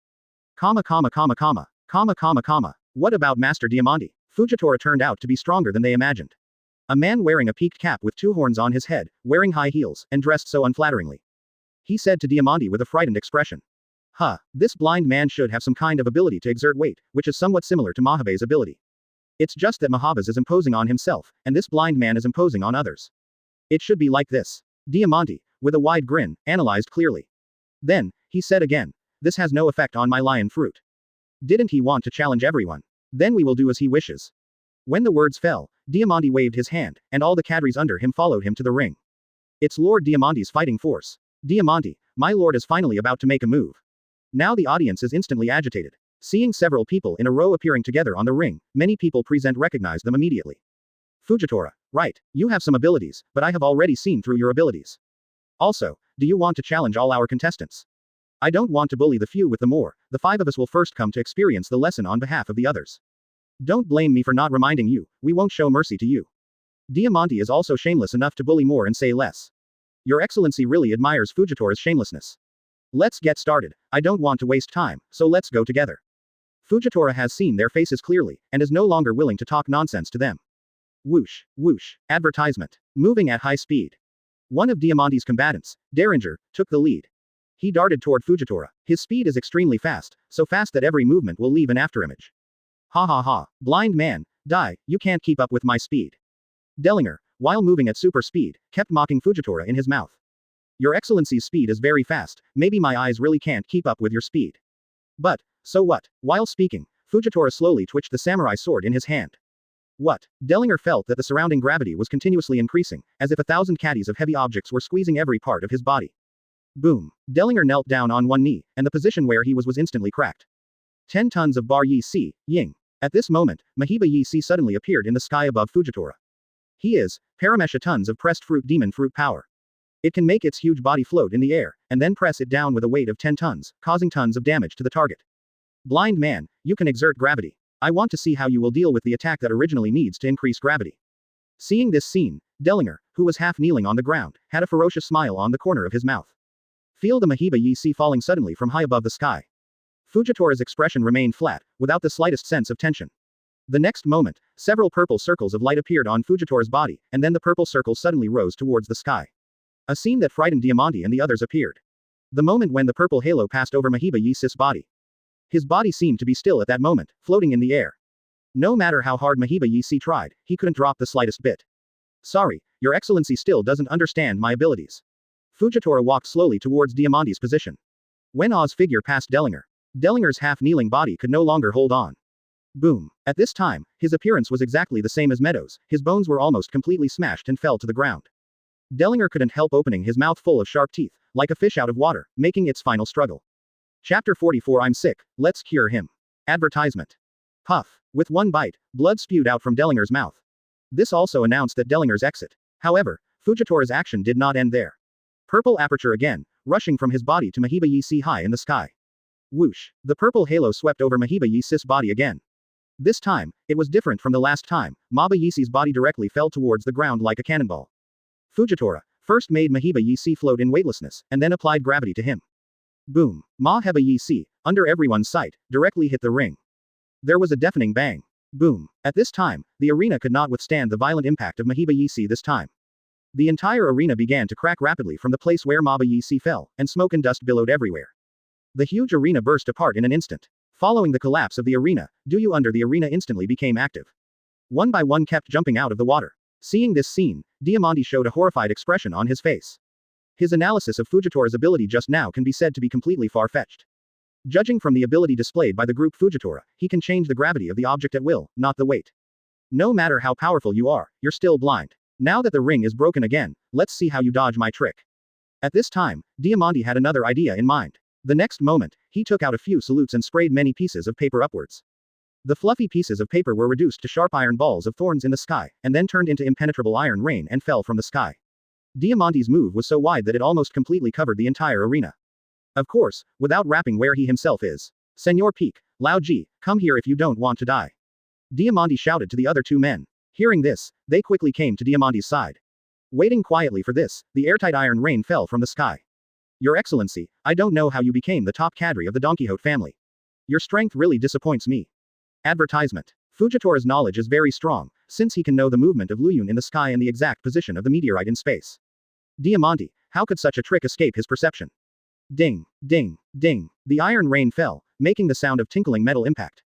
What about Master Diamante? Fujitora turned out to be stronger than they imagined. A man wearing a peaked cap with two horns on his head, wearing high heels, and dressed so unflatteringly. He said to Diamante with a frightened expression. This blind man should have some kind of ability to exert weight, which is somewhat similar to Mahabe's ability. It's just that Mahabe's is imposing on himself, and this blind man is imposing on others. It should be like this. Diamante, with a wide grin, analyzed clearly. Then, he said again, this has no effect on my lion fruit. Didn't he want to challenge everyone? Then we will do as he wishes. When the words fell, Diamante waved his hand, and all the cadres under him followed him to the ring. It's Lord Diamante's fighting force. Diamante, my lord is finally about to make a move. Now the audience is instantly agitated. Seeing several people in a row appearing together on the ring, many people present recognized them immediately. Fujitora, right, you have some abilities, but I have already seen through your abilities. Also, do you want to challenge all our contestants? I don't want to bully the few with the more, the five of us will first come to experience the lesson on behalf of the others. Don't blame me for not reminding you, we won't show mercy to you. Diamante is also shameless enough to bully more and say less. Your Excellency really admires Fujitora's shamelessness. Let's get started, I don't want to waste time, so let's go together. Fujitora has seen their faces clearly, and is no longer willing to talk nonsense to them. Whoosh, whoosh, advertisement. Moving at high speed. One of Diamante's combatants, Derringer, took the lead. He darted toward Fujitora. His speed is extremely fast, so fast that every movement will leave an afterimage. Blind man, die, you can't keep up with my speed. Dellinger, while moving at super speed, kept mocking Fujitora in his mouth. Your Excellency's speed is very fast, maybe my eyes really can't keep up with your speed. But, so what? While speaking, Fujitora slowly twitched the samurai sword in his hand. What? Dellinger felt that the surrounding gravity was continuously increasing, as if 1,000 caddies of heavy objects were squeezing every part of his body. Boom. Dellinger knelt down on one knee, and the position where he was instantly cracked. 10 tons of bar yi si, ying. At this moment, Mahiba Yi suddenly appeared in the sky above Fujitora. He is Paramesha tons of pressed fruit demon fruit power. It can make its huge body float in the air, and then press it down with a weight of 10 tons, causing tons of damage to the target. Blind man, you can exert gravity. I want to see how you will deal with the attack that originally needs to increase gravity. Seeing this scene, Dellinger, who was half kneeling on the ground, had a ferocious smile on the corner of his mouth. Feel the Mahiba Yi falling suddenly from high above the sky. Fujitora's expression remained flat, without the slightest sense of tension. The next moment, several purple circles of light appeared on Fujitora's body, and then the purple circles suddenly rose towards the sky. A scene that frightened Diamante and the others appeared. The moment when the purple halo passed over Mahiba Yi's body. His body seemed to be still at that moment, floating in the air. No matter how hard Mahiba Yi tried, he couldn't drop the slightest bit. Sorry, Your Excellency still doesn't understand my abilities. Fujitora walked slowly towards Diamante's position. When Oz figure passed Dellinger, Dellinger's half-kneeling body could no longer hold on. Boom. At this time, his appearance was exactly the same as Meadows, his bones were almost completely smashed and fell to the ground. Dellinger couldn't help opening his mouth full of sharp teeth, like a fish out of water, making its final struggle. Chapter 44 I'm sick, let's cure him. Advertisement. Puff. With one bite, blood spewed out from Dellinger's mouth. This also announced that Dellinger's exit. However, Fujitora's action did not end there. Purple aperture again, rushing from his body to Mahiba Yi high in the sky. Whoosh. The purple halo swept over Mahiba Yi's body again. This time, it was different from the last time. Maba Yi's body directly fell towards the ground like a cannonball. Fujitora first made Mahiba Yi float in weightlessness, and then applied gravity to him. Boom. Maheba Yi, under everyone's sight, directly hit the ring. There was a deafening bang. Boom. At this time, the arena could not withstand the violent impact of Mahiba Yi this time. The entire arena began to crack rapidly from the place where Maba Yi fell, and smoke and dust billowed everywhere. The huge arena burst apart in an instant. Following the collapse of the arena, Duyu under the arena instantly became active. One by one kept jumping out of the water. Seeing this scene, Diamante showed a horrified expression on his face. His analysis of Fujitora's ability just now can be said to be completely far-fetched. Judging from the ability displayed by the group Fujitora, he can change the gravity of the object at will, not the weight. No matter how powerful you are, you're still blind. Now that the ring is broken again, let's see how you dodge my trick. At this time, Diamante had another idea in mind. The next moment, he took out a few salutes and sprayed many pieces of paper upwards. The fluffy pieces of paper were reduced to sharp iron balls of thorns in the sky, and then turned into impenetrable iron rain and fell from the sky. Diamante's move was so wide that it almost completely covered the entire arena. Of course, without rapping where he himself is. Senor Peak, Laozi, come here if you don't want to die. Diamante shouted to the other two men. Hearing this, they quickly came to Diamante's side. Waiting quietly for this, the airtight iron rain fell from the sky. Your Excellency, I don't know how you became the top cadre of the Don Quixote family. Your strength really disappoints me. Advertisement. Fujitora's knowledge is very strong, since he can know the movement of Luyun in the sky and the exact position of the meteorite in space. Diamante, how could such a trick escape his perception? Ding, ding, ding. The iron rain fell, making the sound of tinkling metal impact.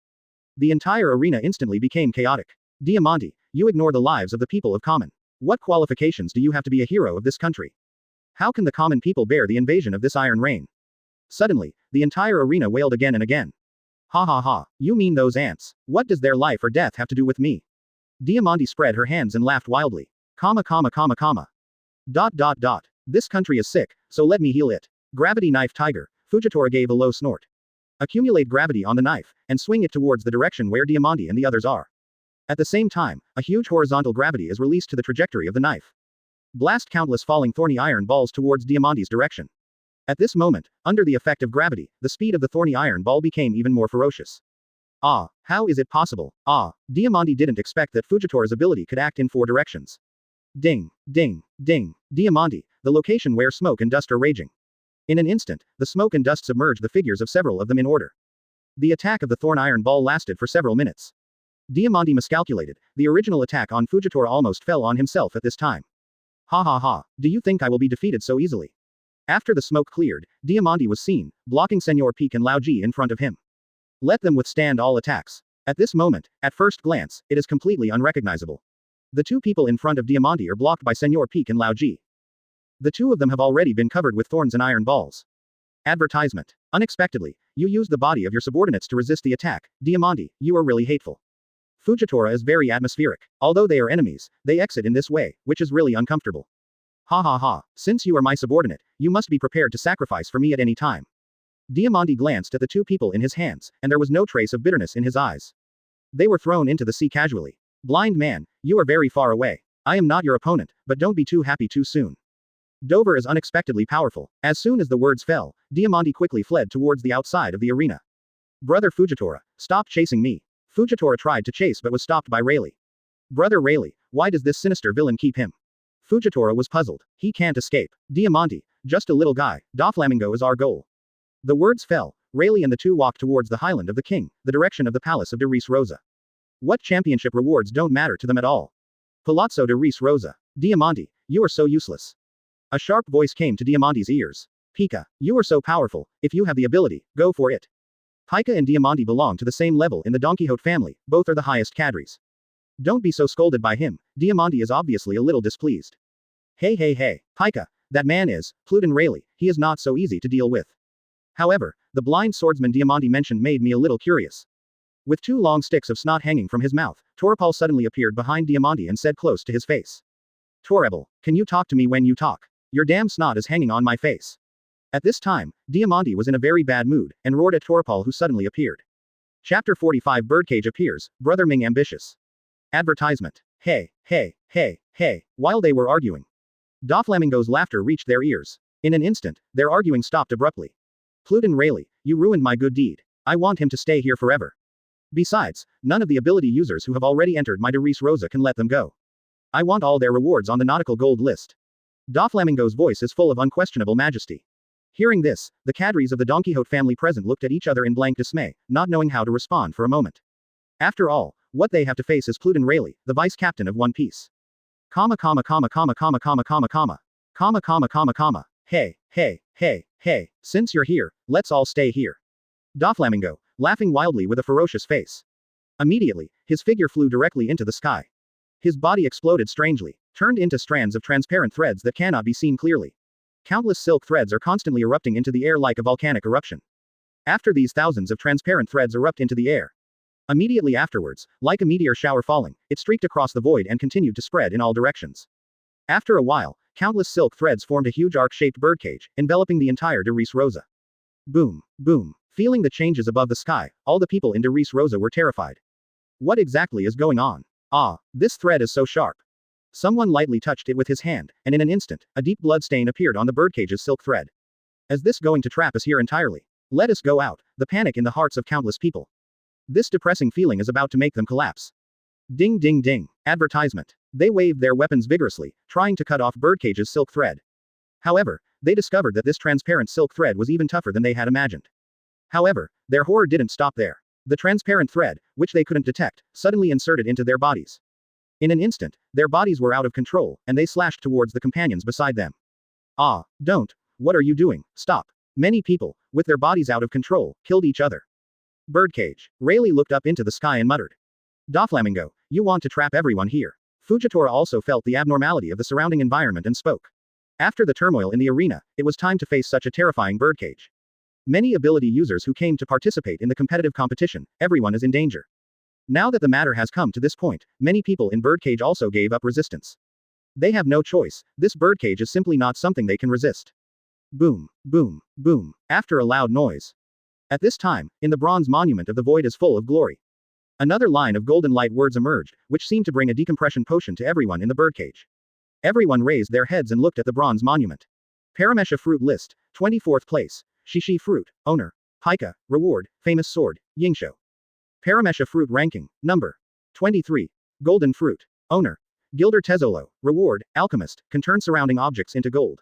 The entire arena instantly became chaotic. Diamante, you ignore the lives of the people of Common. What qualifications do you have to be a hero of this country? How can the common people bear the invasion of this iron rain? Suddenly, the entire arena wailed again and again. Ha ha ha, you mean those ants? What does their life or death have to do with me? Diamante spread her hands and laughed wildly. Comma comma comma comma. Dot dot dot. This country is sick, so let me heal it. Gravity knife tiger. Fujitora gave a low snort. Accumulate gravity on the knife, and swing it towards the direction where Diamante and the others are. At the same time, a huge horizontal gravity is released to the trajectory of the knife. Blast countless falling thorny iron balls towards Diamante's direction. At this moment, under the effect of gravity, the speed of the thorny iron ball became even more ferocious. Ah, how is it possible? Ah, Diamante didn't expect that Fujitora's ability could act in 4 directions. Ding, ding, ding. Diamante, the location where smoke and dust are raging. In an instant, the smoke and dust submerged the figures of several of them in order. The attack of the thorn iron ball lasted for several minutes. Diamante miscalculated, the original attack on Fujitora almost fell on himself at this time. Ha ha ha, do you think I will be defeated so easily? After the smoke cleared, Diamante was seen, blocking Senor Peak and Laozi in front of him. Let them withstand all attacks. At this moment, at first glance, it is completely unrecognizable. The two people in front of Diamante are blocked by Senor Peak and Laozi. The two of them have already been covered with thorns and iron balls. Advertisement. Unexpectedly, you used the body of your subordinates to resist the attack. Diamante, you are really hateful. Fujitora is very atmospheric. Although they are enemies, they exit in this way, which is really uncomfortable. Ha ha ha, since you are my subordinate, you must be prepared to sacrifice for me at any time. Diamante glanced at the two people in his hands, and there was no trace of bitterness in his eyes. They were thrown into the sea casually. Blind man, you are very far away. I am not your opponent, but don't be too happy too soon. Dover is unexpectedly powerful. As soon as the words fell, Diamante quickly fled towards the outside of the arena. Brother Fujitora, stop chasing me. Fujitora tried to chase but was stopped by Rayleigh. Brother Rayleigh, why does this sinister villain keep him? Fujitora was puzzled. He can't escape. Diamante, just a little guy, Doflamingo is our goal. The words fell. Rayleigh and the two walked towards the Highland of the King, the direction of the Palace of de Ries Rosa. What championship rewards don't matter to them at all? Palazzo de Ries Rosa. Diamante, you are so useless. A sharp voice came to Diamante's ears. Pika, you are so powerful, if you have the ability, go for it. Pika and Diamante belong to the same level in the Don Quixote family, both are the highest cadres. Don't be so scolded by him, Diamante is obviously a little displeased. Hey, Pika, that man is, Pluton Rayleigh, he is not so easy to deal with. However, the blind swordsman Diamante mentioned made me a little curious. With two long sticks of snot hanging from his mouth, Torapal suddenly appeared behind Diamante and said close to his face. Torrebel, can you talk to me when you talk? Your damn snot is hanging on my face. At this time, Diamante was in a very bad mood, and roared at Torapal who suddenly appeared. Chapter 45 Birdcage appears, Brother Ming ambitious. Advertisement. Hey, while they were arguing. Doflamingo's laughter reached their ears. In an instant, their arguing stopped abruptly. Pluton Rayleigh, you ruined my good deed. I want him to stay here forever. Besides, none of the ability users who have already entered my de Ries Rosa can let them go. I want all their rewards on the Nautical Gold List. Doflamingo's voice is full of unquestionable majesty. Hearing this, the cadres of the Don Quixote family present looked at each other in blank dismay, not knowing how to respond for a moment. After all, what they have to face is Pluton Rayleigh, the vice captain of One Piece. Hey, since you're here, let's all stay here. Doflamingo, laughing wildly with a ferocious face. Immediately, his figure flew directly into the sky. His body exploded strangely, turned into strands of transparent threads that cannot be seen clearly. Countless silk threads are constantly erupting into the air like a volcanic eruption. After these thousands of transparent threads erupt into the air. Immediately afterwards, like a meteor shower falling, it streaked across the void and continued to spread in all directions. After a while, countless silk threads formed a huge arc-shaped birdcage, enveloping the entire de Ries Rosa. Boom, boom. Feeling the changes above the sky, all the people in de Ries Rosa were terrified. What exactly is going on? Ah, this thread is so sharp. Someone lightly touched it with his hand, and in an instant, a deep blood stain appeared on the birdcage's silk thread. Is this going to trap us here entirely? Let us go out, the panic in the hearts of countless people. This depressing feeling is about to make them collapse. Ding ding ding. Advertisement. They waved their weapons vigorously, trying to cut off birdcage's silk thread. However, they discovered that this transparent silk thread was even tougher than they had imagined. However, their horror didn't stop there. The transparent thread, which they couldn't detect, suddenly inserted into their bodies. In an instant, their bodies were out of control, and they slashed towards the companions beside them. Ah, don't. What are you doing? Stop. Many people, with their bodies out of control, killed each other. Birdcage. Rayleigh looked up into the sky and muttered. Doflamingo, you want to trap everyone here. Fujitora also felt the abnormality of the surrounding environment and spoke. After the turmoil in the arena, it was time to face such a terrifying birdcage. Many ability users who came to participate in the competitive competition, everyone is in danger. Now that the matter has come to this point, many people in birdcage also gave up resistance. They have no choice, this birdcage is simply not something they can resist. Boom, boom, boom, after a loud noise. At this time, in the bronze monument of the void is full of glory. Another line of golden light words emerged, which seemed to bring a decompression potion to everyone in the birdcage. Everyone raised their heads and looked at the bronze monument. Paramesha fruit list, 24th place. Shishi fruit, owner. Pika, reward, famous sword, Yingsho. Paramesha fruit ranking, number 23. Golden fruit, owner. Gilder Tezzolo, reward, alchemist, can turn surrounding objects into gold.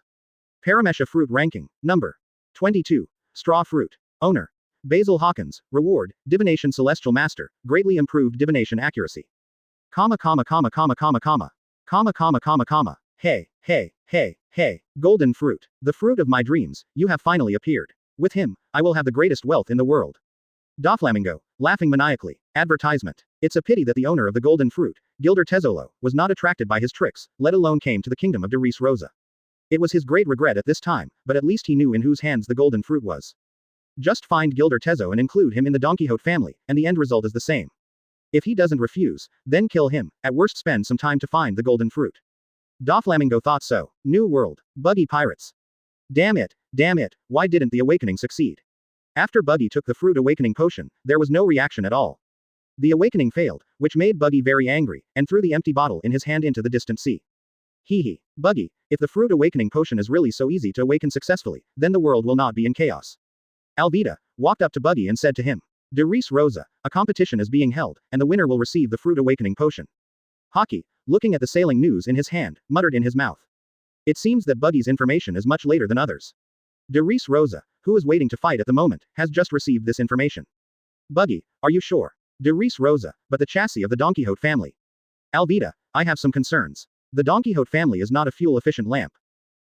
Paramesha fruit ranking, number 22. Straw fruit, owner. Basil Hawkins, reward, divination celestial master, greatly improved divination accuracy. Hey, golden fruit, the fruit of my dreams, you have finally appeared. With him, I will have the greatest wealth in the world. Doflamingo, laughing maniacally. Advertisement. It's a pity that the owner of the golden fruit, Gilder Tezzolo, was not attracted by his tricks, let alone came to the kingdom of de Ries Rosa. It was his great regret at this time, but at least he knew in whose hands the golden fruit was. Just find Gilder Tezzo and include him in the Don Quixote family, and the end result is the same. If he doesn't refuse, then kill him, at worst spend some time to find the golden fruit. Doflamingo thought so. New world. Buggy pirates. Damn it, why didn't the awakening succeed? After Buggy took the fruit awakening potion, there was no reaction at all. The awakening failed, which made Buggy very angry, and threw the empty bottle in his hand into the distant sea. Hee hee. Buggy, if the fruit awakening potion is really so easy to awaken successfully, then the world will not be in chaos. Alvida walked up to Buggy and said to him, De Res Rosa, a competition is being held, and the winner will receive the fruit awakening potion. Hockey, looking at the sailing news in his hand, muttered in his mouth. It seems that Buggy's information is much later than others. De Res Rosa, who is waiting to fight at the moment, has just received this information. Buggy, are you sure? De Res Rosa, but the chassis of the Don Quixote family. Alvida, I have some concerns. The Don Quixote family is not a fuel-efficient lamp.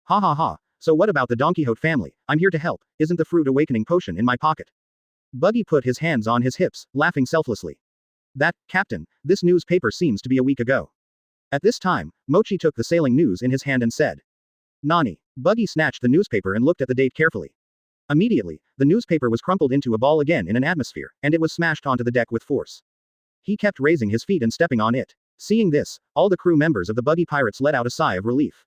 Ha ha ha, so what about the Don Quixote family? I'm here to help, isn't the fruit awakening potion in my pocket? Buggy put his hands on his hips, laughing selflessly. That, Captain, this newspaper seems to be a week ago. At this time, Mochi took the sailing news in his hand and said. Nani. Buggy snatched the newspaper and looked at the date carefully. Immediately, the newspaper was crumpled into a ball again in an atmosphere, and it was smashed onto the deck with force. He kept raising his feet and stepping on it. Seeing this, all the crew members of the Buggy Pirates let out a sigh of relief.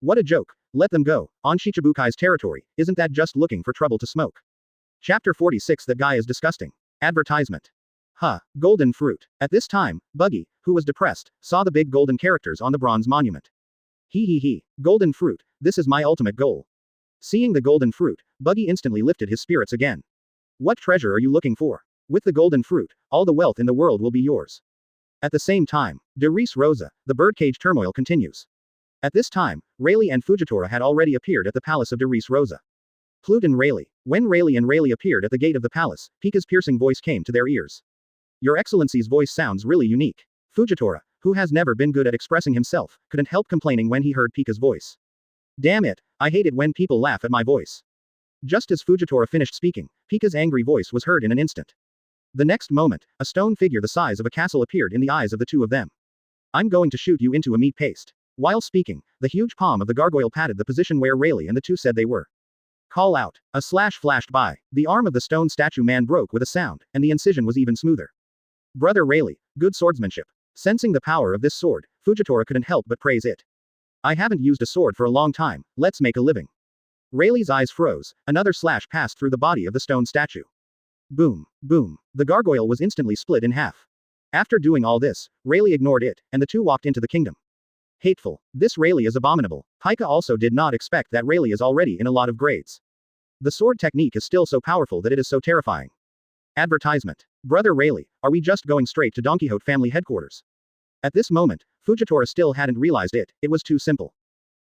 What a joke. Let them go, on Shichibukai's territory, isn't that just looking for trouble to smoke? Chapter 46. That guy is disgusting. Advertisement. Huh, golden fruit. At this time, Buggy, who was depressed, saw the big golden characters on the bronze monument. Hee hee hee, golden fruit, this is my ultimate goal. Seeing the golden fruit, Buggy instantly lifted his spirits again. What treasure are you looking for? With the golden fruit, all the wealth in the world will be yours. At the same time, De Res Rosa, the birdcage turmoil continues. At this time, Rayleigh and Fujitora had already appeared at the palace of De Res Rosa. Plute and Rayleigh. When Rayleigh and Rayleigh appeared at the gate of the palace, Pika's piercing voice came to their ears. Your Excellency's voice sounds really unique. Fujitora, who has never been good at expressing himself, couldn't help complaining when he heard Pika's voice. Damn it, I hate it when people laugh at my voice. Just as Fujitora finished speaking, Pika's angry voice was heard in an instant. The next moment, a stone figure the size of a castle appeared in the eyes of the two of them. I'm going to shoot you into a meat paste. While speaking, the huge palm of the gargoyle patted the position where Rayleigh and the two said they were. Call out. A slash flashed by. The arm of the stone statue man broke with a sound, and the incision was even smoother. Brother Rayleigh, good swordsmanship. Sensing the power of this sword, Fujitora couldn't help but praise it. I haven't used a sword for a long time, let's make a living. Rayleigh's eyes froze, another slash passed through the body of the stone statue. Boom, boom, the gargoyle was instantly split in half. After doing all this, Rayleigh ignored it, and the two walked into the kingdom. Hateful. This Rayleigh is abominable. Pika also did not expect that Rayleigh is already in a lot of grades. The sword technique is still so powerful that it is so terrifying. Advertisement. Brother Rayleigh, are we just going straight to Don Quixote family headquarters? At this moment, Fujitora still hadn't realized it, it was too simple.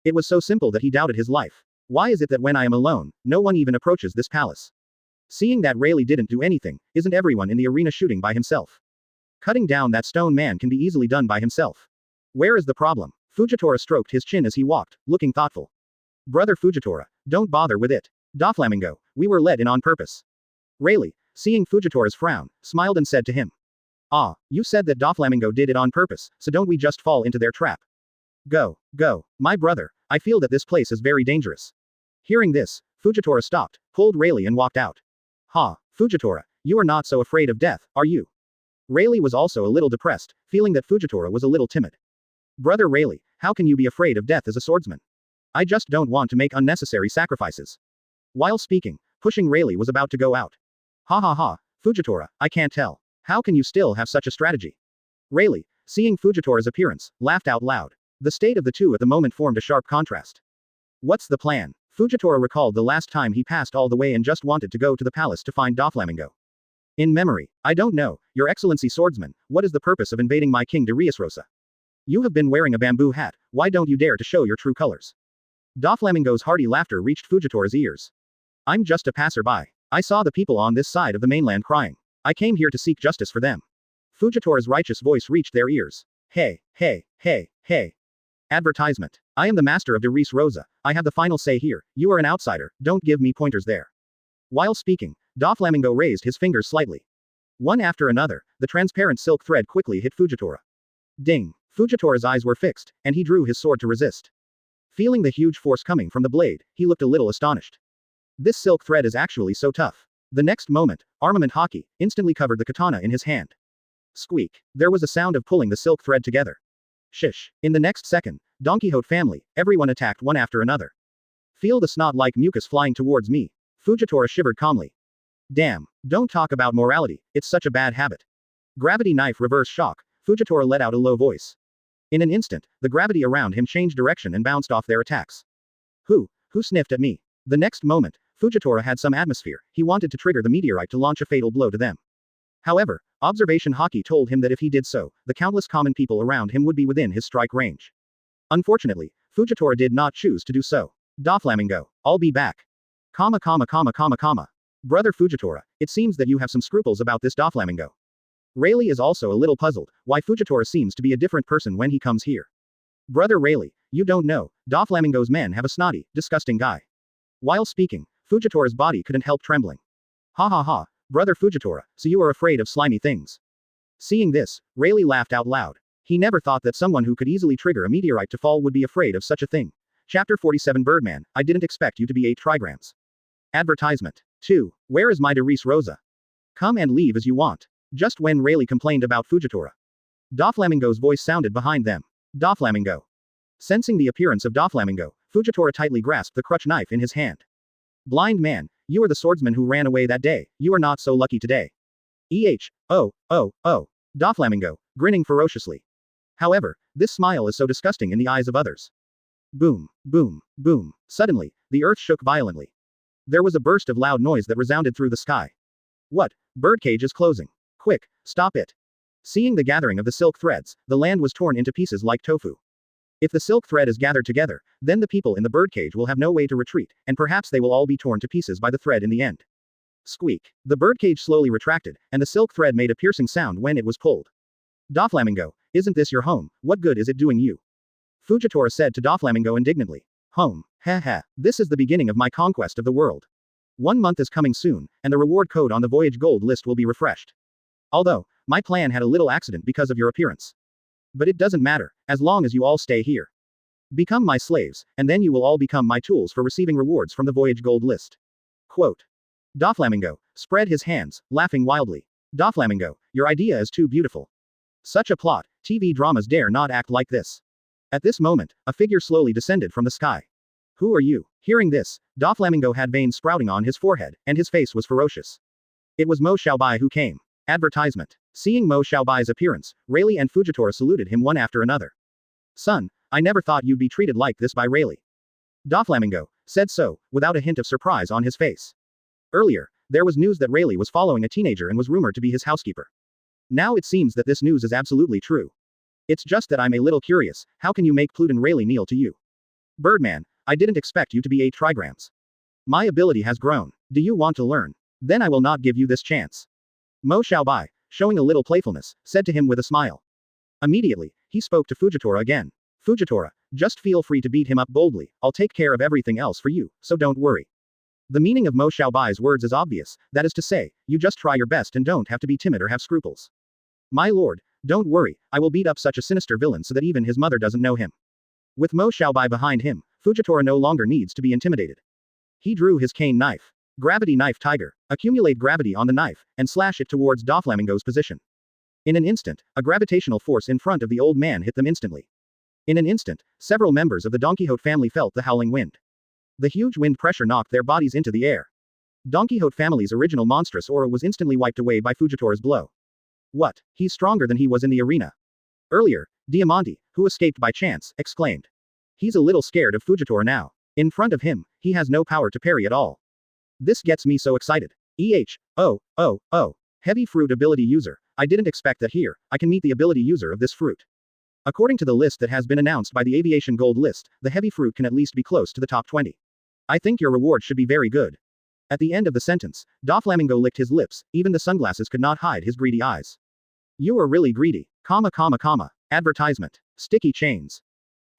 It was so simple that he doubted his life. Why is it that when I am alone, no one even approaches this palace? Seeing that Rayleigh didn't do anything, isn't everyone in the arena shooting by himself? Cutting down that stone man can be easily done by himself. Where is the problem? Fujitora stroked his chin as he walked, looking thoughtful. Brother Fujitora, don't bother with it. Doflamingo, we were let in on purpose. Rayleigh, seeing Fujitora's frown, smiled and said to him. Ah, you said that Doflamingo did it on purpose, so don't we just fall into their trap? Go, go, my brother, I feel that this place is very dangerous. Hearing this, Fujitora stopped, pulled Rayleigh and walked out. Ha, Fujitora, you are not so afraid of death, are you? Rayleigh was also a little depressed, feeling that Fujitora was a little timid. Brother Rayleigh, how can you be afraid of death as a swordsman? I just don't want to make unnecessary sacrifices. While speaking, pushing Rayleigh was about to go out. Ha ha ha, Fujitora, I can't tell. How can you still have such a strategy? Rayleigh, seeing Fujitora's appearance, laughed out loud. The state of the two at the moment formed a sharp contrast. What's the plan? Fujitora recalled the last time he passed all the way and just wanted to go to the palace to find Doflamingo. In memory, I don't know, Your Excellency Swordsman, what is the purpose of invading my king de Riasrosa? You have been wearing a bamboo hat, why don't you dare to show your true colors? Doflamingo's hearty laughter reached Fujitora's ears. I'm just a passerby. I saw the people on this side of the mainland crying. I came here to seek justice for them. Fujitora's righteous voice reached their ears. Hey, hey, hey, hey. Advertisement. I am the master of de Riasrosa, I have the final say here, you are an outsider, don't give me pointers there. While speaking, Doflamingo raised his fingers slightly. One after another, the transparent silk thread quickly hit Fujitora. Ding. Fujitora's eyes were fixed, and he drew his sword to resist. Feeling the huge force coming from the blade, he looked a little astonished. This silk thread is actually so tough. The next moment, Armament Hockey instantly covered the katana in his hand. Squeak. There was a sound of pulling the silk thread together. Shish. In the next second, Don Quixote family, everyone attacked one after another. Feel the snot like mucus flying towards me. Fujitora shivered calmly. Damn. Don't talk about morality, it's such a bad habit. Gravity knife reverse shock, Fujitora let out a low voice. In an instant, the gravity around him changed direction and bounced off their attacks. Who sniffed at me? The next moment, Fujitora had some atmosphere, he wanted to trigger the meteorite to launch a fatal blow to them. However, observation Haki told him that if he did so, the countless common people around him would be within his strike range. Unfortunately, Fujitora did not choose to do so. Doflamingo, I'll be back. Brother Fujitora, it seems that you have some scruples about this Doflamingo. Rayleigh is also a little puzzled, why Fujitora seems to be a different person when he comes here. Brother Rayleigh, you don't know, Doflamingo's men have a snotty, disgusting guy. While speaking, Fujitora's body couldn't help trembling. Ha ha ha, Brother Fujitora, so you are afraid of slimy things. Seeing this, Rayleigh laughed out loud. He never thought that someone who could easily trigger a meteorite to fall would be afraid of such a thing. Chapter 47 Birdman, I didn't expect you to be 8 trigrams. Advertisement. 2. Where is my Derice Rosa? Come and leave as you want. Just when Rayleigh complained about Fujitora. Doflamingo's voice sounded behind them. Doflamingo. Sensing the appearance of Doflamingo, Fujitora tightly grasped the crutch knife in his hand. Blind man, you are the swordsman who ran away that day, you are not so lucky today. Doflamingo, grinning ferociously. However, this smile is so disgusting in the eyes of others. Boom, boom, boom. Suddenly, the earth shook violently. There was a burst of loud noise that resounded through the sky. What? Birdcage is closing. Quick, stop it. Seeing the gathering of the silk threads, the land was torn into pieces like tofu. If the silk thread is gathered together, then the people in the birdcage will have no way to retreat, and perhaps they will all be torn to pieces by the thread in the end. Squeak. The birdcage slowly retracted, and the silk thread made a piercing sound when it was pulled. Doflamingo, isn't this your home, what good is it doing you? Fujitora said to Doflamingo indignantly. Home. This is the beginning of my conquest of the world. 1 month is coming soon, and the reward code on the Voyage Gold list will be refreshed. Although, my plan had a little accident because of your appearance. But it doesn't matter, as long as you all stay here. Become my slaves, and then you will all become my tools for receiving rewards from the Voyage Gold list. Quote. Doflamingo spread his hands, laughing wildly. Doflamingo, your idea is too beautiful. Such a plot, TV dramas dare not act like this. At this moment, a figure slowly descended from the sky. Who are you? Hearing this, Doflamingo had veins sprouting on his forehead, and his face was ferocious. It was Mo Xiaobai who came. Advertisement. Seeing Mo Xiaobai's appearance, Rayleigh and Fujitora saluted him one after another. Son, I never thought you'd be treated like this by Rayleigh. Doflamingo said so, without a hint of surprise on his face. Earlier, there was news that Rayleigh was following a teenager and was rumored to be his housekeeper. Now it seems that this news is absolutely true. It's just that I'm a little curious, how can you make Pluton Rayleigh kneel to you? Birdman, I didn't expect you to be 8 trigrams. My ability has grown. Do you want to learn? Then I will not give you this chance. Mo Xiaobai, showing a little playfulness, said to him with a smile. Immediately, he spoke to Fujitora again. Fujitora, just feel free to beat him up boldly, I'll take care of everything else for you, so don't worry. The meaning of Mo Xiaobai's words is obvious, that is to say, you just try your best and don't have to be timid or have scruples. My lord, don't worry, I will beat up such a sinister villain so that even his mother doesn't know him. With Mo Xiaobai behind him, Fujitora no longer needs to be intimidated. He drew his cane knife. Gravity knife tiger. Accumulate gravity on the knife, and slash it towards Doflamingo's position. In an instant, a gravitational force in front of the old man hit them instantly. In an instant, several members of the Don Quixote family felt the howling wind. The huge wind pressure knocked their bodies into the air. Don Quixote family's original monstrous aura was instantly wiped away by Fujitora's blow. What? He's stronger than he was in the arena. Earlier, Diamante, who escaped by chance, exclaimed. He's a little scared of Fujitora now. In front of him, he has no power to parry at all. This gets me so excited. Heavy fruit ability user. I didn't expect that here, I can meet the ability user of this fruit. According to the list that has been announced by the Aviation Gold List, the heavy fruit can at least be close to the top 20. I think your reward should be very good. At the end of the sentence, Doflamingo licked his lips, even the sunglasses could not hide his greedy eyes. You are really greedy. Advertisement. Sticky chains.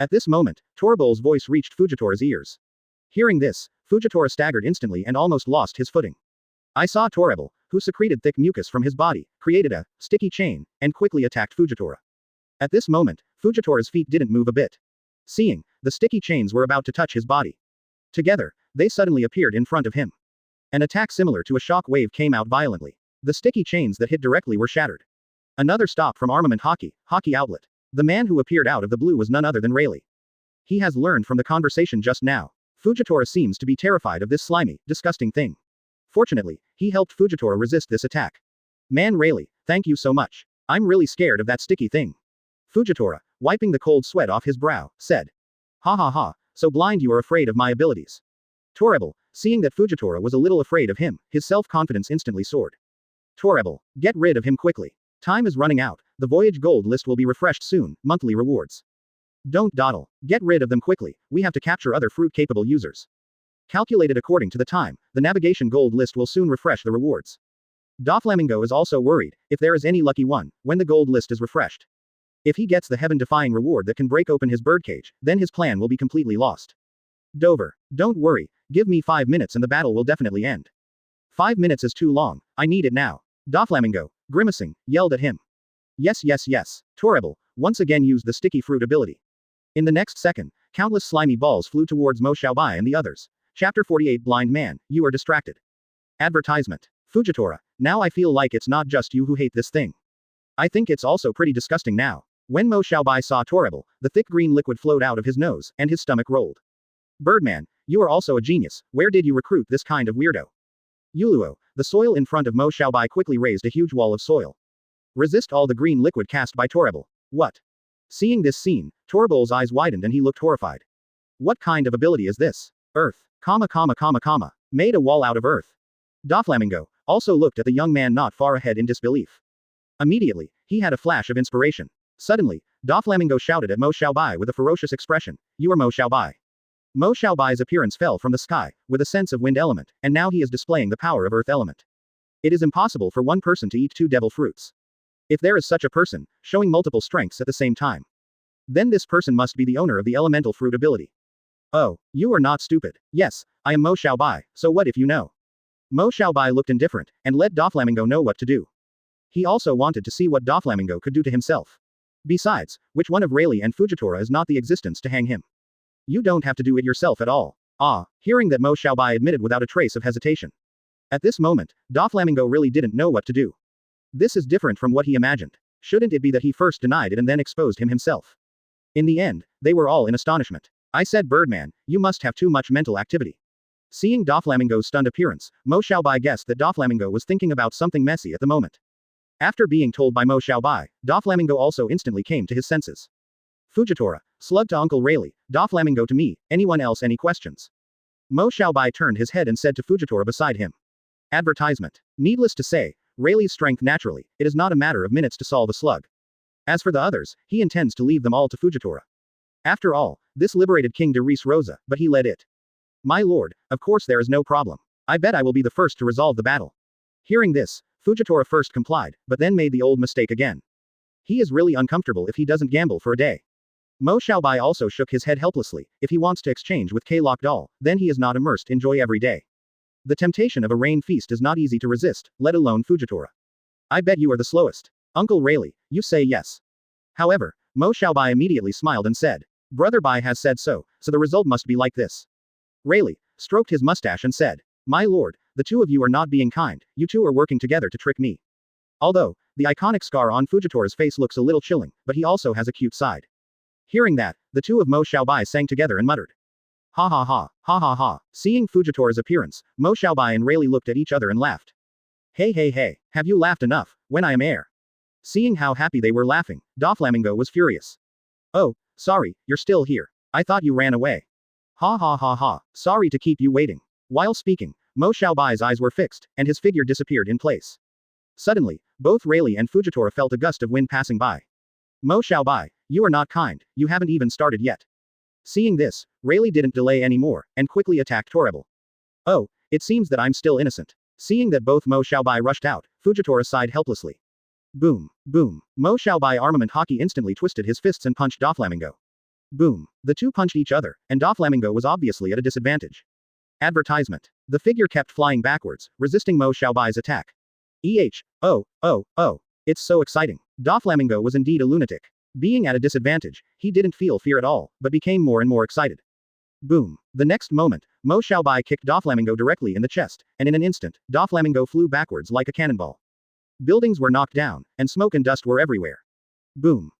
At this moment, Torbol's voice reached Fujitora's ears. Hearing this, Fujitora staggered instantly and almost lost his footing. I saw Torable, who secreted thick mucus from his body, created a sticky chain, and quickly attacked Fujitora. At this moment, Fujitora's feet didn't move a bit. Seeing, the sticky chains were about to touch his body. Together, they suddenly appeared in front of him. An attack similar to a shock wave came out violently. The sticky chains that hit directly were shattered. Another stop from Armament Haki Outlet. The man who appeared out of the blue was none other than Rayleigh. He has learned from the conversation just now. Fujitora seems to be terrified of this slimy, disgusting thing. Fortunately, he helped Fujitora resist this attack. Man Rayleigh, Thank you so much. I'm really scared of that sticky thing. Fujitora, wiping the cold sweat off his brow, said. Ha ha ha, so blind you are afraid of my abilities. Torrebel, seeing that Fujitora was a little afraid of him, his self-confidence instantly soared. Torrebel, get rid of him quickly. Time is running out, the Voyage Gold List will be refreshed soon, monthly rewards. Don't dawdle, get rid of them quickly, we have to capture other fruit-capable users. Calculated according to the time, the Navigation Gold List will soon refresh the rewards. Doflamingo is also worried, if there is any lucky one, when the Gold List is refreshed. If he gets the heaven-defying reward that can break open his birdcage, then his plan will be completely lost. Dover, don't worry, give me 5 minutes and the battle will definitely end. 5 minutes is too long, I need it now. Doflamingo, grimacing, yelled at him. Yes yes yes, Torrebel, once again used the sticky fruit ability. In the next second, countless slimy balls flew towards Mo Xiaobai and the others. Chapter 48 Blind Man, you are distracted. Advertisement. Fujitora, now I feel like it's not just you who hate this thing. I think it's also pretty disgusting now. When Mo Xiaobai saw Torrebel, the thick green liquid flowed out of his nose, and his stomach rolled. Birdman, you are also a genius, where did you recruit this kind of weirdo? Yuluo, the soil in front of Mo Xiaobai quickly raised a huge wall of soil. Resist all the green liquid cast by Torrebel. What? Seeing this scene, Torrebel's eyes widened and he looked horrified. What kind of ability is this? Earth, made a wall out of earth. Doflamingo also looked at the young man not far ahead in disbelief. Immediately, he had a flash of inspiration. Suddenly, Doflamingo shouted at Mo Xiaobai with a ferocious expression, you are Mo Xiaobai. Mo Xiaobai's appearance fell from the sky, with a sense of wind element, and now he is displaying the power of earth element. It is impossible for one person to eat 2 devil fruits. If there is such a person, showing multiple strengths at the same time, then this person must be the owner of the elemental fruit ability. Oh, you are not stupid. Yes, I am Mo Xiaobai, so what if you know? Mo Xiaobai looked indifferent, and let Doflamingo know what to do. He also wanted to see what Doflamingo could do to himself. Besides, which one of Rayleigh and Fujitora is not the existence to hang him? You don't have to do it yourself at all. Ah, hearing that Mo Xiaobai admitted without a trace of hesitation. At this moment, Doflamingo really didn't know what to do. This is different from what he imagined. Shouldn't it be that he first denied it and then exposed him himself? In the end, they were all in astonishment. I said Birdman, you must have too much mental activity. Seeing Doflamingo's stunned appearance, Mo Xiaobai guessed that Doflamingo was thinking about something messy at the moment. After being told by Mo Xiaobai, Doflamingo also instantly came to his senses. Fujitora, slug to Uncle Rayleigh, Doflamingo to me, anyone else any questions? Mo Xiaobai turned his head and said to Fujitora beside him. Advertisement. Needless to say, Rayleigh's strength naturally, it is not a matter of minutes to solve a slug. As for the others, he intends to leave them all to Fujitora. After all, this liberated King de Reis Rosa, but he led it. My lord, of course there is no problem. I bet I will be the first to resolve the battle. Hearing this, Fujitora first complied, but then made the old mistake again. He is really uncomfortable if he doesn't gamble for a day. Mo Xiaobai also shook his head helplessly, if he wants to exchange with K-Lock Doll, then he is not immersed in joy every day. The temptation of a rain feast is not easy to resist, let alone Fujitora. I bet you are the slowest. Uncle Rayleigh, you say yes. However, Mo Xiaobai immediately smiled and said, Brother Bai has said so the result must be like this. Rayleigh stroked his mustache and said, My lord, the two of you are not being kind, you two are working together to trick me. Although, the iconic scar on Fujitora's face looks a little chilling, but he also has a cute side. Hearing that, the two of Mo Xiaobai sang together and muttered. Ha ha ha, ha ha ha. Seeing Fujitora's appearance, Mo Xiaobai and Rayleigh looked at each other and laughed. Hey hey hey, have you laughed enough, when I am heir? Seeing how happy they were laughing, Doflamingo was furious. Oh, sorry, you're still here. I thought you ran away. Ha ha ha ha, sorry to keep you waiting. While speaking, Mo Xiaobai's eyes were fixed, and his figure disappeared in place. Suddenly, both Rayleigh and Fujitora felt a gust of wind passing by. Mo Xiaobai, you are not kind, you haven't even started yet. Seeing this, Rayleigh didn't delay anymore, and quickly attacked Torrebel. Oh, it seems that I'm still innocent. Seeing that both Mo Xiaobai rushed out, Fujitora sighed helplessly. Boom, boom. Mo Xiaobai armament hockey instantly twisted his fists and punched Doflamingo. Boom. The two punched each other, and Doflamingo was obviously at a disadvantage. Advertisement. The figure kept flying backwards, resisting Mo Xiaobai's attack. Oh, it's so exciting. Doflamingo was indeed a lunatic. Being at a disadvantage, he didn't feel fear at all, but became more and more excited. Boom. The next moment, Mo Xiaobai kicked Doflamingo directly in the chest, and in an instant, Doflamingo flew backwards like a cannonball. Buildings were knocked down, and smoke and dust were everywhere. Boom.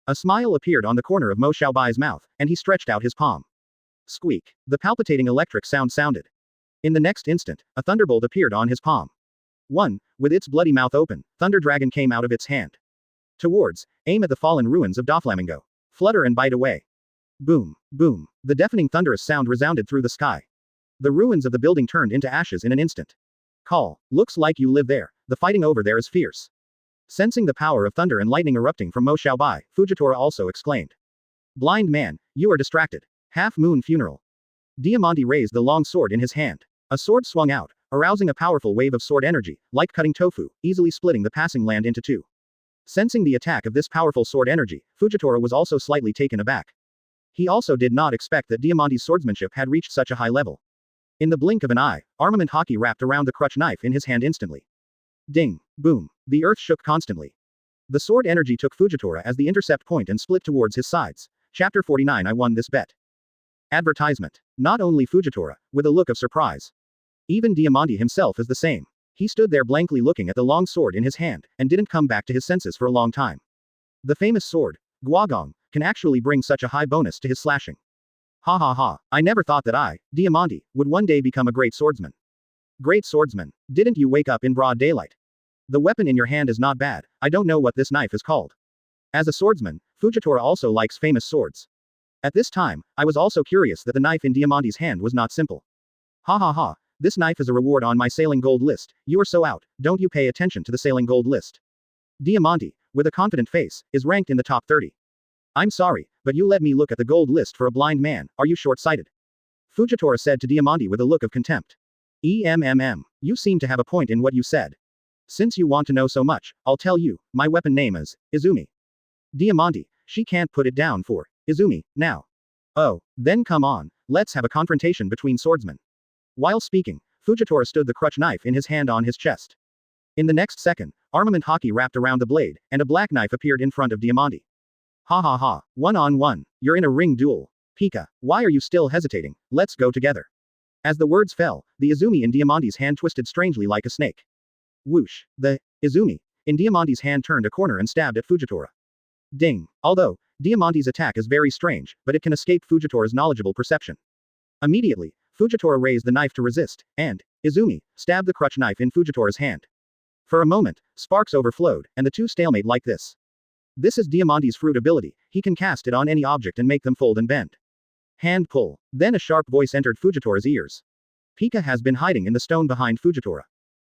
A smile appeared on the corner of Mo Xiaobai's mouth, and he stretched out his palm. Squeak. The palpitating electric sound sounded. In the next instant, a thunderbolt appeared on his palm. 1. With its bloody mouth open, Thunder Dragon came out of its hand. Towards, aim at the fallen ruins of Doflamingo. Flutter and bite away. Boom, boom. The deafening thunderous sound resounded through the sky. The ruins of the building turned into ashes in an instant. Call, looks like you live there. The fighting over there is fierce. Sensing the power of thunder and lightning erupting from Mo Xiaobai, Fujitora also exclaimed. Blind man, you are distracted. Half-moon funeral. Diamante raised the long sword in his hand. A sword swung out, arousing a powerful wave of sword energy, like cutting tofu, easily splitting the passing land into two. Sensing the attack of this powerful sword energy, Fujitora was also slightly taken aback. He also did not expect that Diamante's swordsmanship had reached such a high level. In the blink of an eye, armament hockey wrapped around the crutch knife in his hand instantly. Ding, boom, the earth shook constantly. The sword energy took Fujitora as the intercept point and split towards his sides. Chapter 49 I won this bet. Advertisement. Not only Fujitora, with a look of surprise. Even Diamante himself is the same. He stood there blankly looking at the long sword in his hand, and didn't come back to his senses for a long time. The famous sword, Guogong, can actually bring such a high bonus to his slashing. Ha ha ha, I never thought that I, Diamante, would one day become a great swordsman. Great swordsman, didn't you wake up in broad daylight? The weapon in your hand is not bad, I don't know what this knife is called. As a swordsman, Fujitora also likes famous swords. At this time, I was also curious that the knife in Diamante's hand was not simple. Ha ha ha, this knife is a reward on my sailing gold list, you are so out, don't you pay attention to the sailing gold list. Diamante, with a confident face, is ranked in the top 30. I'm sorry, but you let me look at the gold list for a blind man, are you short-sighted? Fujitora said to Diamante with a look of contempt. You seem to have a point in what you said. Since you want to know so much, I'll tell you, my weapon name is, Izumi. Diamante, she can't put it down for, Izumi, now. Oh, then come on, let's have a confrontation between swordsmen. While speaking, Fujitora stood the crutch knife in his hand on his chest. In the next second, armament hockey wrapped around the blade, and a black knife appeared in front of Diamante. Ha ha ha, 1-on-1, you're in a ring duel. Pika, why are you still hesitating, let's go together. As the words fell, the Izumi in Diamante's hand twisted strangely like a snake. Whoosh, the Izumi in Diamante's hand turned a corner and stabbed at Fujitora. Ding, although, Diamante's attack is very strange, but it can escape Fujitora's knowledgeable perception. Immediately, Fujitora raised the knife to resist, and, Izumi, stabbed the crutch knife in Fujitora's hand. For a moment, sparks overflowed, and the two stalemate like this. This is Diamante's fruit ability, he can cast it on any object and make them fold and bend. Hand pull. Then a sharp voice entered Fujitora's ears. Pika has been hiding in the stone behind Fujitora.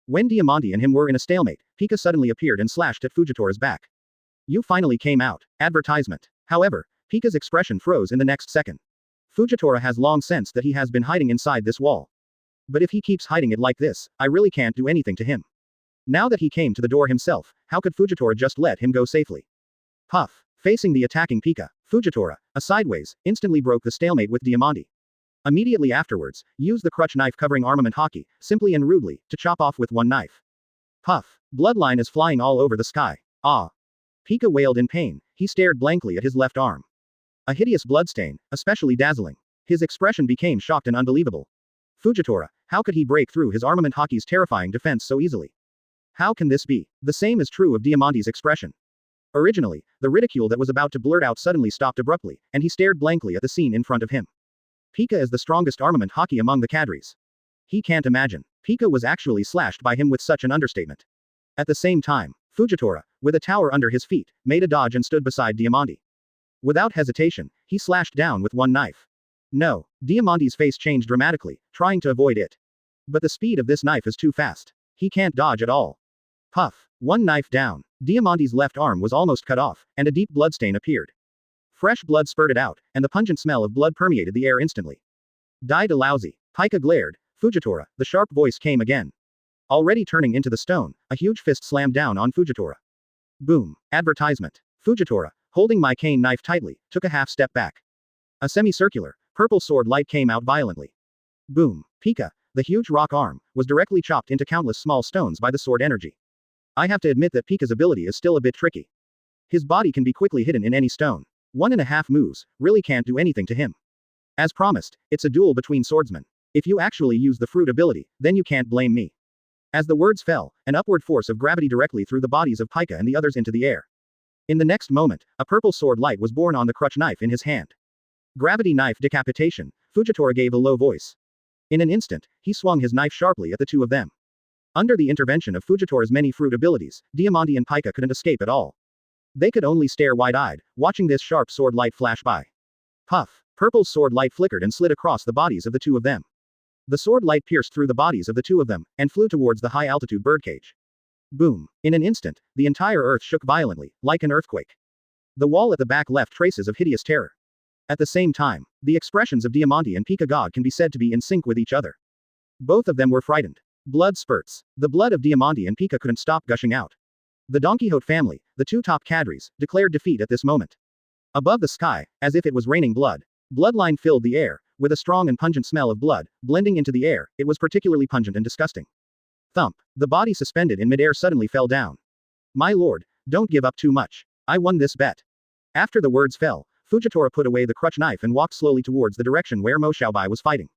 When Diamante and him were in a stalemate, Pika suddenly appeared and slashed at Fujitora's back. You finally came out. Advertisement. However, Pika's expression froze in the next second. Fujitora has long sensed that he has been hiding inside this wall. But if he keeps hiding it like this, I really can't do anything to him. Now that he came to the door himself, how could Fujitora just let him go safely? Puff. Facing the attacking Pika, Fujitora, a sideways, instantly broke the stalemate with Diamante. Immediately afterwards, used the crutch knife covering armament hockey, simply and rudely, to chop off with one knife. Puff. Bloodline is flying all over the sky. Ah. Pika wailed in pain, he stared blankly at his left arm. A hideous bloodstain, especially dazzling. His expression became shocked and unbelievable. Fujitora, how could he break through his armament hockey's terrifying defense so easily? How can this be? The same is true of Diamante's expression. Originally, the ridicule that was about to blurt out suddenly stopped abruptly, and he stared blankly at the scene in front of him. Pika is the strongest armament hockey among the cadres. He can't imagine. Pika was actually slashed by him with such an understatement. At the same time, Fujitora, with a tower under his feet, made a dodge and stood beside Diamante. Without hesitation, he slashed down with one knife. No, Diamante's face changed dramatically, trying to avoid it. But the speed of this knife is too fast. He can't dodge at all. Puff. One knife down. Diamante's left arm was almost cut off, and a deep bloodstain appeared. Fresh blood spurted out, and the pungent smell of blood permeated the air instantly. Die to Laozi. Pika glared. Fujitora, the sharp voice came again. Already turning into the stone, a huge fist slammed down on Fujitora. Boom. Advertisement. Fujitora, holding my cane knife tightly, took a half step back. A semicircular, purple sword light came out violently. Boom. Pika, the huge rock arm, was directly chopped into countless small stones by the sword energy. I have to admit that Pika's ability is still a bit tricky. His body can be quickly hidden in any stone. 1.5 moves, really can't do anything to him. As promised, it's a duel between swordsmen. If you actually use the fruit ability, then you can't blame me. As the words fell, an upward force of gravity directly threw the bodies of Pika and the others into the air. In the next moment, a purple sword light was born on the crutch knife in his hand. Gravity knife decapitation, Fujitora gave a low voice. In an instant, he swung his knife sharply at the two of them. Under the intervention of Fujitora's many fruit abilities, Diamante and Pika couldn't escape at all. They could only stare wide-eyed, watching this sharp sword light flash by. Puff! Purple's sword light flickered and slid across the bodies of the two of them. The sword light pierced through the bodies of the two of them, and flew towards the high-altitude birdcage. Boom! In an instant, the entire earth shook violently, like an earthquake. The wall at the back left traces of hideous terror. At the same time, the expressions of Diamante and Pika God can be said to be in sync with each other. Both of them were frightened. Blood spurts. The blood of Diamante and Pika couldn't stop gushing out. The Don Quixote family, the two top cadres, declared defeat at this moment. Above the sky, as if it was raining blood, bloodline filled the air, with a strong and pungent smell of blood, blending into the air. It was particularly pungent and disgusting. Thump. The body suspended in midair suddenly fell down. My lord, don't give up too much. I won this bet. After the words fell, Fujitora put away the crutch knife and walked slowly towards the direction where Mo Xiaobai was fighting.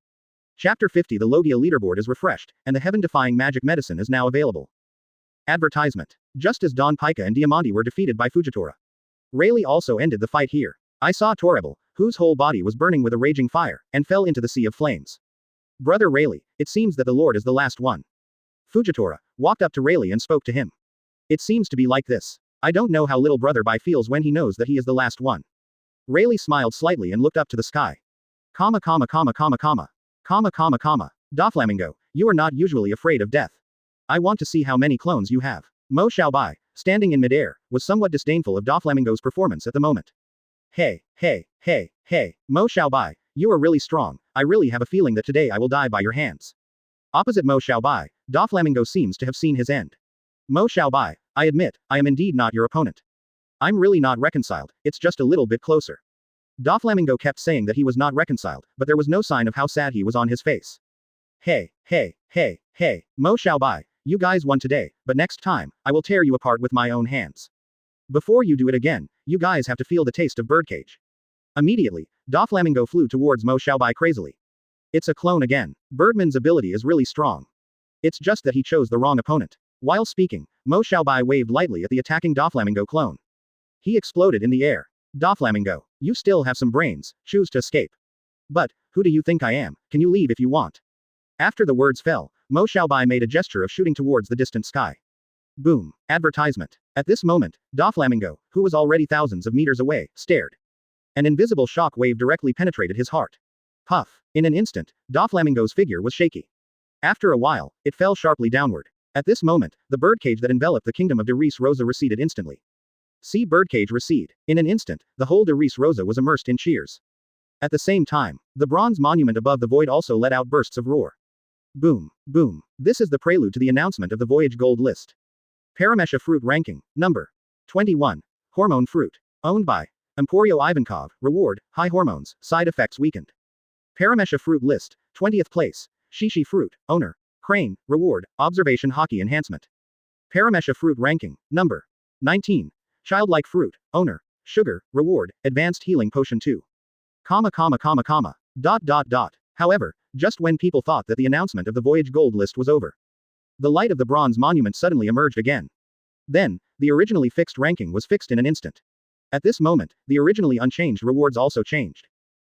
Chapter 50. The Logia leaderboard is refreshed, and the heaven-defying magic medicine is now available. Advertisement. Just as Don Pika and Diamante were defeated by Fujitora, Rayleigh also ended the fight here. I saw Torrebel, whose whole body was burning with a raging fire, and fell into the sea of flames. Brother Rayleigh, it seems that the Lord is the last one. Fujitora walked up to Rayleigh and spoke to him. It seems to be like this. I don't know how little Brother Bai feels when he knows that he is the last one. Rayleigh smiled slightly and looked up to the sky. Doflamingo, you are not usually afraid of death. I want to see how many clones you have. Mo Xiaobai, standing in midair, was somewhat disdainful of Doflamingo's performance at the moment. Hey, Mo Xiaobai, you are really strong. I really have a feeling that today I will die by your hands. Opposite Mo Xiaobai, Doflamingo seems to have seen his end. Mo Xiaobai, I admit, I am indeed not your opponent. I'm really not reconciled, it's just a little bit closer. Doflamingo kept saying that he was not reconciled, but there was no sign of how sad he was on his face. Hey, Mo Xiaobai, you guys won today, but next time, I will tear you apart with my own hands. Before you do it again, you guys have to feel the taste of birdcage. Immediately, Doflamingo flew towards Mo Xiaobai crazily. It's a clone again. Birdman's ability is really strong. It's just that he chose the wrong opponent. While speaking, Mo Xiaobai waved lightly at the attacking Doflamingo clone. He exploded in the air. Doflamingo, you still have some brains, choose to escape. But, who do you think I am? Can you leave if you want? After the words fell, Mo Xiaobai made a gesture of shooting towards the distant sky. Boom. Advertisement. At this moment, Doflamingo, who was already thousands of meters away, stared. An invisible shock wave directly penetrated his heart. Puff. In an instant, Doflamingo's figure was shaky. After a while, it fell sharply downward. At this moment, the birdcage that enveloped the kingdom of de Res Rosa receded instantly. See birdcage recede. In an instant, the whole de Res Rosa was immersed in cheers. At the same time, the bronze monument above the void also let out bursts of roar. Boom. Boom. This is the prelude to the announcement of the Voyage Gold List. Paramesha Fruit Ranking. Number 21. Hormone Fruit. Owned by Emporio Ivankov. Reward, high hormones, side effects weakened. Paramesha Fruit List. 20th place. Shishi Fruit. Owner. Crane. Reward, observation hockey enhancement. Paramesha Fruit Ranking. Number 19. Childlike Fruit. Owner. Sugar. Reward, advanced healing potion 2. However, just when people thought that the announcement of the Voyage Gold List was over, the light of the bronze monument suddenly emerged again. Then, the originally fixed ranking was fixed in an instant. At this moment, the originally unchanged rewards also changed.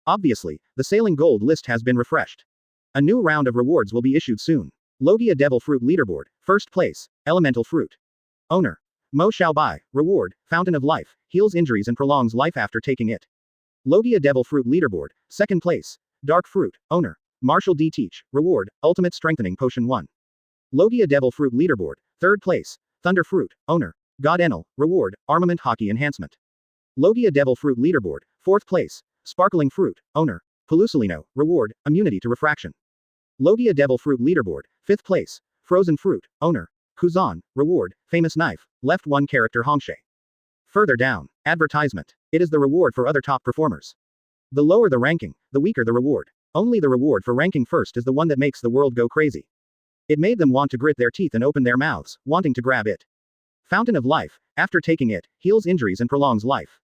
Obviously, the Sailing Gold List has been refreshed. A new round of rewards will be issued soon. Logia Devil Fruit Leaderboard. First place, Elemental Fruit. Owner. Mo Xiaobai. Reward, Fountain of Life, heals injuries and prolongs life after taking it. Logia Devil Fruit Leaderboard. Second place, Dark Fruit. Owner. Marshall D. Teach. Reward, Ultimate Strengthening Potion 1. Logia Devil Fruit Leaderboard. Third place, Thunder Fruit. Owner. God Enel. Reward, Armament Hockey Enhancement. Logia Devil Fruit Leaderboard. Fourth place, Sparkling Fruit. Owner. Pelusolino. Reward, Immunity to Refraction. Logia Devil Fruit Leaderboard. Fifth place, Frozen Fruit. Owner. Kuzan. Reward, Famous Knife. Left 1 character Hongshe. Further down, advertisement. It is the reward for other top performers. The lower the ranking, the weaker the reward. Only the reward for ranking first is the one that makes the world go crazy. It made them want to grit their teeth and open their mouths, wanting to grab it. Fountain of Life, after taking it, heals injuries and prolongs life.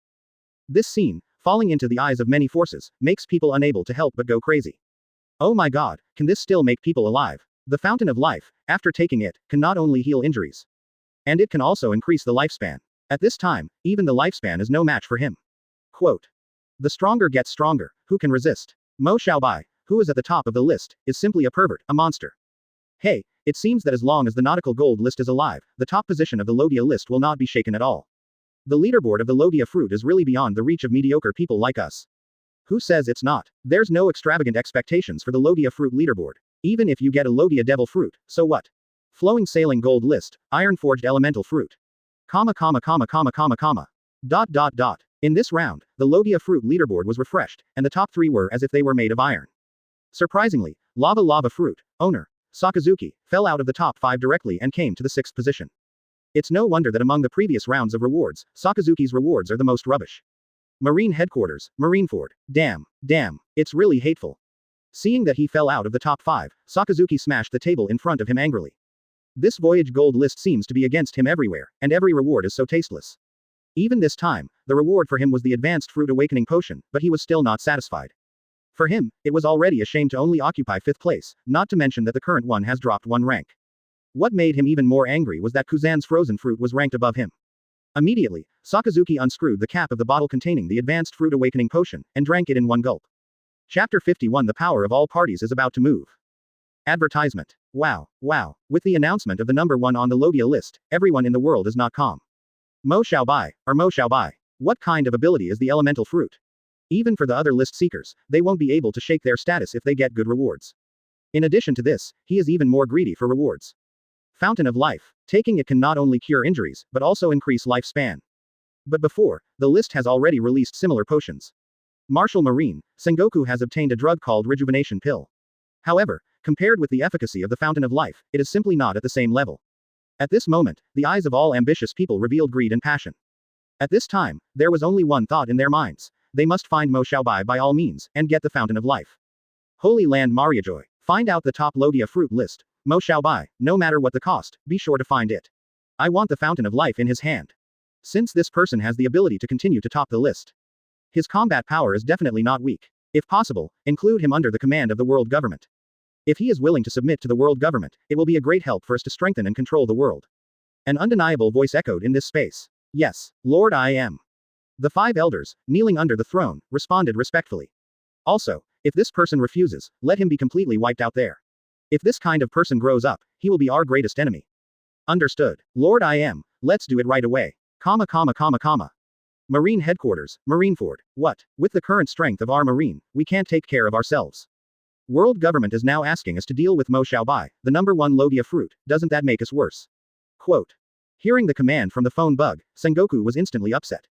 This scene, falling into the eyes of many forces, makes people unable to help but go crazy. Oh my god, can this still make people alive? The Fountain of Life, after taking it, can not only heal injuries, and it can also increase the lifespan. At this time, even the lifespan is no match for him. Quote. The stronger gets stronger, who can resist? Mo Xiaobai, who is at the top of the list, is simply a pervert, a monster. Hey, It seems that as long as the Nautical Gold List is alive, the top position of the Logia list will not be shaken at all. The leaderboard of the Logia fruit is really beyond the reach of mediocre people like us. Who says it's not? There's no extravagant expectations for the Logia fruit leaderboard. Even if you get a Logia devil fruit, so what? Flowing sailing gold list, iron forged elemental fruit. Comma comma comma comma comma comma. Dot dot dot. In this round, the Logia fruit leaderboard was refreshed, and the top 3 were as if they were made of iron. Surprisingly, lava fruit, owner, Sakazuki, fell out of the top 5 directly and came to the 6th position. It's no wonder that among the previous rounds of rewards, Sakazuki's rewards are the most rubbish. Marine headquarters, Marineford. Damn, it's really hateful. Seeing that he fell out of the top 5, Sakazuki smashed the table in front of him angrily. This voyage gold list seems to be against him everywhere, and every reward is so tasteless. Even this time, the reward for him was the advanced fruit awakening potion, but he was still not satisfied. For him, it was already a shame to only occupy 5th place, not to mention that the current one has dropped 1 rank. What made him even more angry was that Kuzan's frozen fruit was ranked above him. Immediately, Sakazuki unscrewed the cap of the bottle containing the advanced fruit awakening potion, and drank it in 1 gulp. Chapter 51 The power of all parties is about to move. Advertisement. Wow. With the announcement of the number 1 on the Logia list, everyone in the world is not calm. Mo Xiaobai. What kind of ability is the elemental fruit? Even for the other list seekers, they won't be able to shake their status if they get good rewards. In addition to this, he is even more greedy for rewards. Fountain of Life. Taking it can not only cure injuries, but also increase lifespan. But before, the list has already released similar potions. Martial Marine, Sengoku has obtained a drug called Rejuvenation Pill. However, compared with the efficacy of the Fountain of Life, it is simply not at the same level. At this moment, the eyes of all ambitious people revealed greed and passion. At this time, there was only one thought in their minds. They must find Mo Xiaobai by all means, and get the Fountain of Life. Holy Land Mariajoy. Find out the top Logia fruit list. Mo Xiaobai, no matter what the cost, be sure to find it. I want the Fountain of Life in his hand. Since this person has the ability to continue to top the list. His combat power is definitely not weak. If possible, include him under the command of the world government. If he is willing to submit to the world government, it will be a great help for us to strengthen and control the world. An undeniable voice echoed in this space. Yes, Lord I am. The 5 elders, kneeling under the throne, responded respectfully. Also, if this person refuses, let him be completely wiped out there. If this kind of person grows up, he will be our greatest enemy. Understood. Lord I am, let's do it right away. Comma comma comma comma. Marine headquarters, Marineford. What? With the current strength of our marine, we can't take care of ourselves. World government is now asking us to deal with Mo Xiaobai, the number 1 Logia fruit, doesn't that make us worse? Quote. Hearing the command from the phone bug, Sengoku was instantly upset.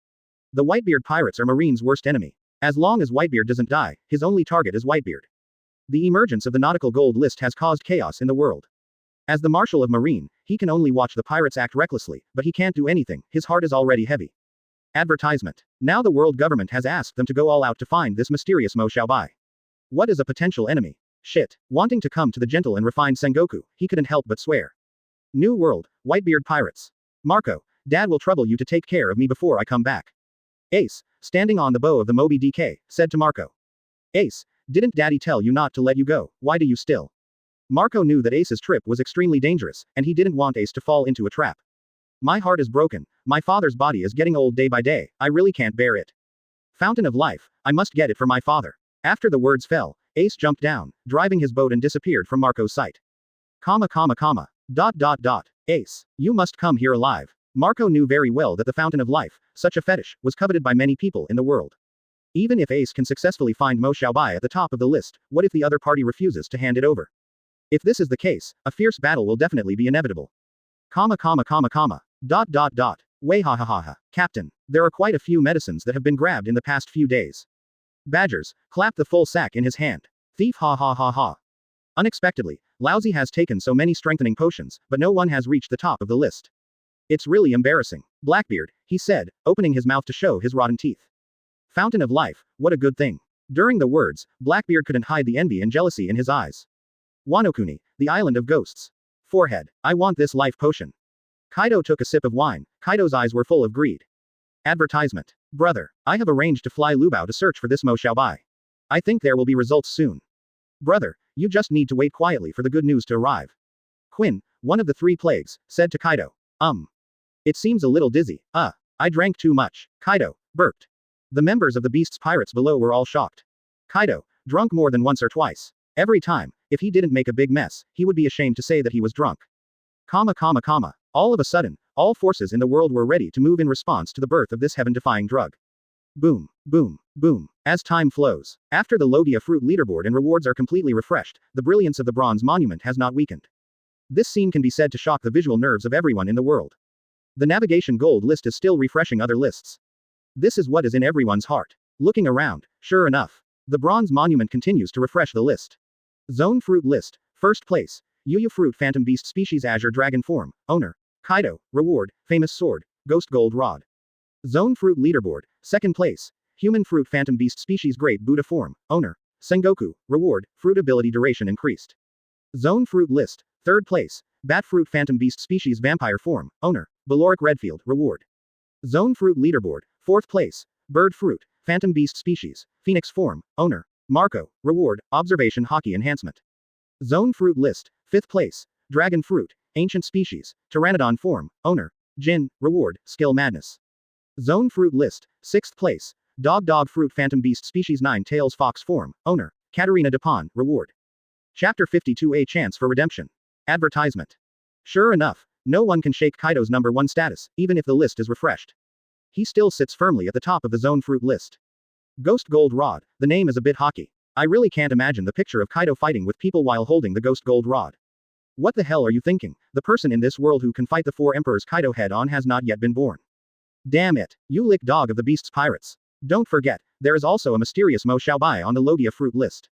The Whitebeard pirates are Marine's worst enemy. As long as Whitebeard doesn't die, his only target is Whitebeard. The emergence of the Nautical Gold List has caused chaos in the world. As the Marshal of Marine, he can only watch the pirates act recklessly, but he can't do anything, his heart is already heavy. Advertisement. Now the world government has asked them to go all out to find this mysterious Mo Xiaobai. What is a potential enemy? Shit. Wanting to come to the gentle and refined Sengoku, he couldn't help but swear. New world, Whitebeard pirates. Marco, Dad will trouble you to take care of me before I come back. Ace, standing on the bow of the Moby DK, said to Marco. Ace, didn't Daddy tell you not to let you go, why do you still? Marco knew that Ace's trip was extremely dangerous, and he didn't want Ace to fall into a trap. My heart is broken, my father's body is getting old day by day, I really can't bear it. Fountain of Life, I must get it for my father. After the words fell, Ace jumped down, driving his boat and disappeared from Marco's sight. Comma comma comma. Dot dot dot. Ace, you must come here alive. Marco knew very well that the Fountain of Life, such a fetish, was coveted by many people in the world. Even if Ace can successfully find Mo Xiaobai at the top of the list, what if the other party refuses to hand it over? If this is the case, a fierce battle will definitely be inevitable. Comma comma comma comma. Dot dot dot. Way ha ha ha ha. Captain, there are quite a few medicines that have been grabbed in the past few days. Badgers, clapped the full sack in his hand. Thief ha ha ha ha. Unexpectedly, Laozi has taken so many strengthening potions, but no one has reached the top of the list. It's really embarrassing. Blackbeard, he said, opening his mouth to show his rotten teeth. Fountain of Life, what a good thing. During the words, Blackbeard couldn't hide the envy and jealousy in his eyes. Wanokuni, the island of ghosts. Forehead, I want this life potion. Kaido took a sip of wine, Kaido's eyes were full of greed. Advertisement. Brother, I have arranged to fly Lubao to search for this Mo Xiaobai. I think there will be results soon. Brother, you just need to wait quietly for the good news to arrive. Quinn, one of the 3 plagues, said to Kaido. It seems a little dizzy. I drank too much. Kaido burped. The members of the Beast's pirates below were all shocked. Kaido, drunk more than once or twice. Every time, if he didn't make a big mess, he would be ashamed to say that he was drunk. All of a sudden, all forces in the world were ready to move in response to the birth of this heaven-defying drug. Boom, boom, boom. As time flows, after the Logia fruit leaderboard and rewards are completely refreshed, the brilliance of the bronze monument has not weakened. This scene can be said to shock the visual nerves of everyone in the world. The navigation gold list is still refreshing other lists. This is what is in everyone's heart. Looking around, sure enough, the bronze monument continues to refresh the list. Zone fruit list, first place, Yuyu fruit phantom beast species azure dragon form, owner, Kaido, reward, famous sword, ghost gold rod. Zone fruit leaderboard, second place, human fruit phantom beast species great Buddha form, owner, Sengoku, reward, fruit ability duration increased. Zone fruit list, third place, bat fruit phantom beast species vampire form, owner, Valoric Redfield, reward. Zone fruit leaderboard, fourth place, bird fruit, phantom beast species, phoenix form, owner, Marco, reward, observation hockey enhancement. Zone fruit list, fifth place, dragon fruit, ancient species, pteranodon form, owner, Jin, reward, skill madness. Zone fruit list, sixth place, dog fruit phantom beast species 9 tails fox form, owner, Katarina Dupont, reward. Chapter 52 A chance for redemption. Advertisement. Sure enough, no one can shake Kaido's number 1 status, even if the list is refreshed. He still sits firmly at the top of the zone fruit list. Ghost Gold Rod, the name is a bit hockey. I really can't imagine the picture of Kaido fighting with people while holding the Ghost Gold Rod. What the hell are you thinking? The person in this world who can fight the 4 emperors Kaido head on has not yet been born. Damn it, you lick dog of the beast's pirates. Don't forget, there is also a mysterious Mo Xiaobai on the Logia fruit list.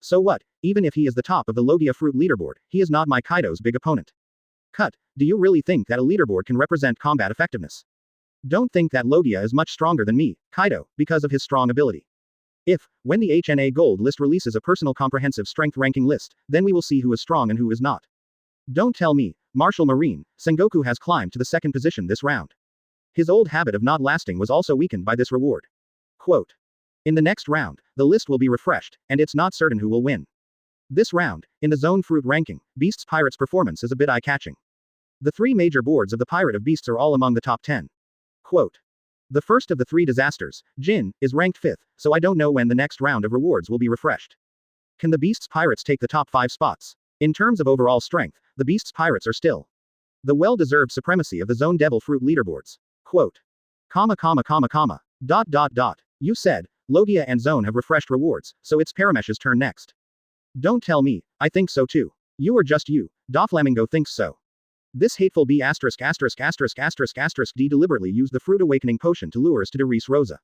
So what, even if he is the top of the Logia fruit leaderboard, he is not my Kaido's big opponent. Cut, do you really think that a leaderboard can represent combat effectiveness? Don't think that Logia is much stronger than me, Kaido, because of his strong ability. When the HNA Gold List releases a personal comprehensive strength ranking list, then we will see who is strong and who is not. Don't tell me, Martial Marine, Sengoku has climbed to the second position this round. His old habit of not lasting was also weakened by this reward. Quote. In the next round, the list will be refreshed, and it's not certain who will win. This round, in the zone fruit ranking, Beast's Pirate's performance is a bit eye-catching. The 3 major boards of the Pirate of Beasts are all among the top 10. Quote. The first of the 3 disasters, Jin, is ranked 5th, so I don't know when the next round of rewards will be refreshed. Can the Beast's Pirates take the top 5 spots? In terms of overall strength, the Beast's Pirates are still the well-deserved supremacy of the Zone Devil Fruit leaderboards. Quote. You said, Logia and Zone have refreshed rewards, so it's Paramesh's turn next. Don't tell me, I think so too. You or just you, Doflamingo thinks so. This hateful B********* D deliberately used the Fruit Awakening Potion to lure us to Doris Rosa.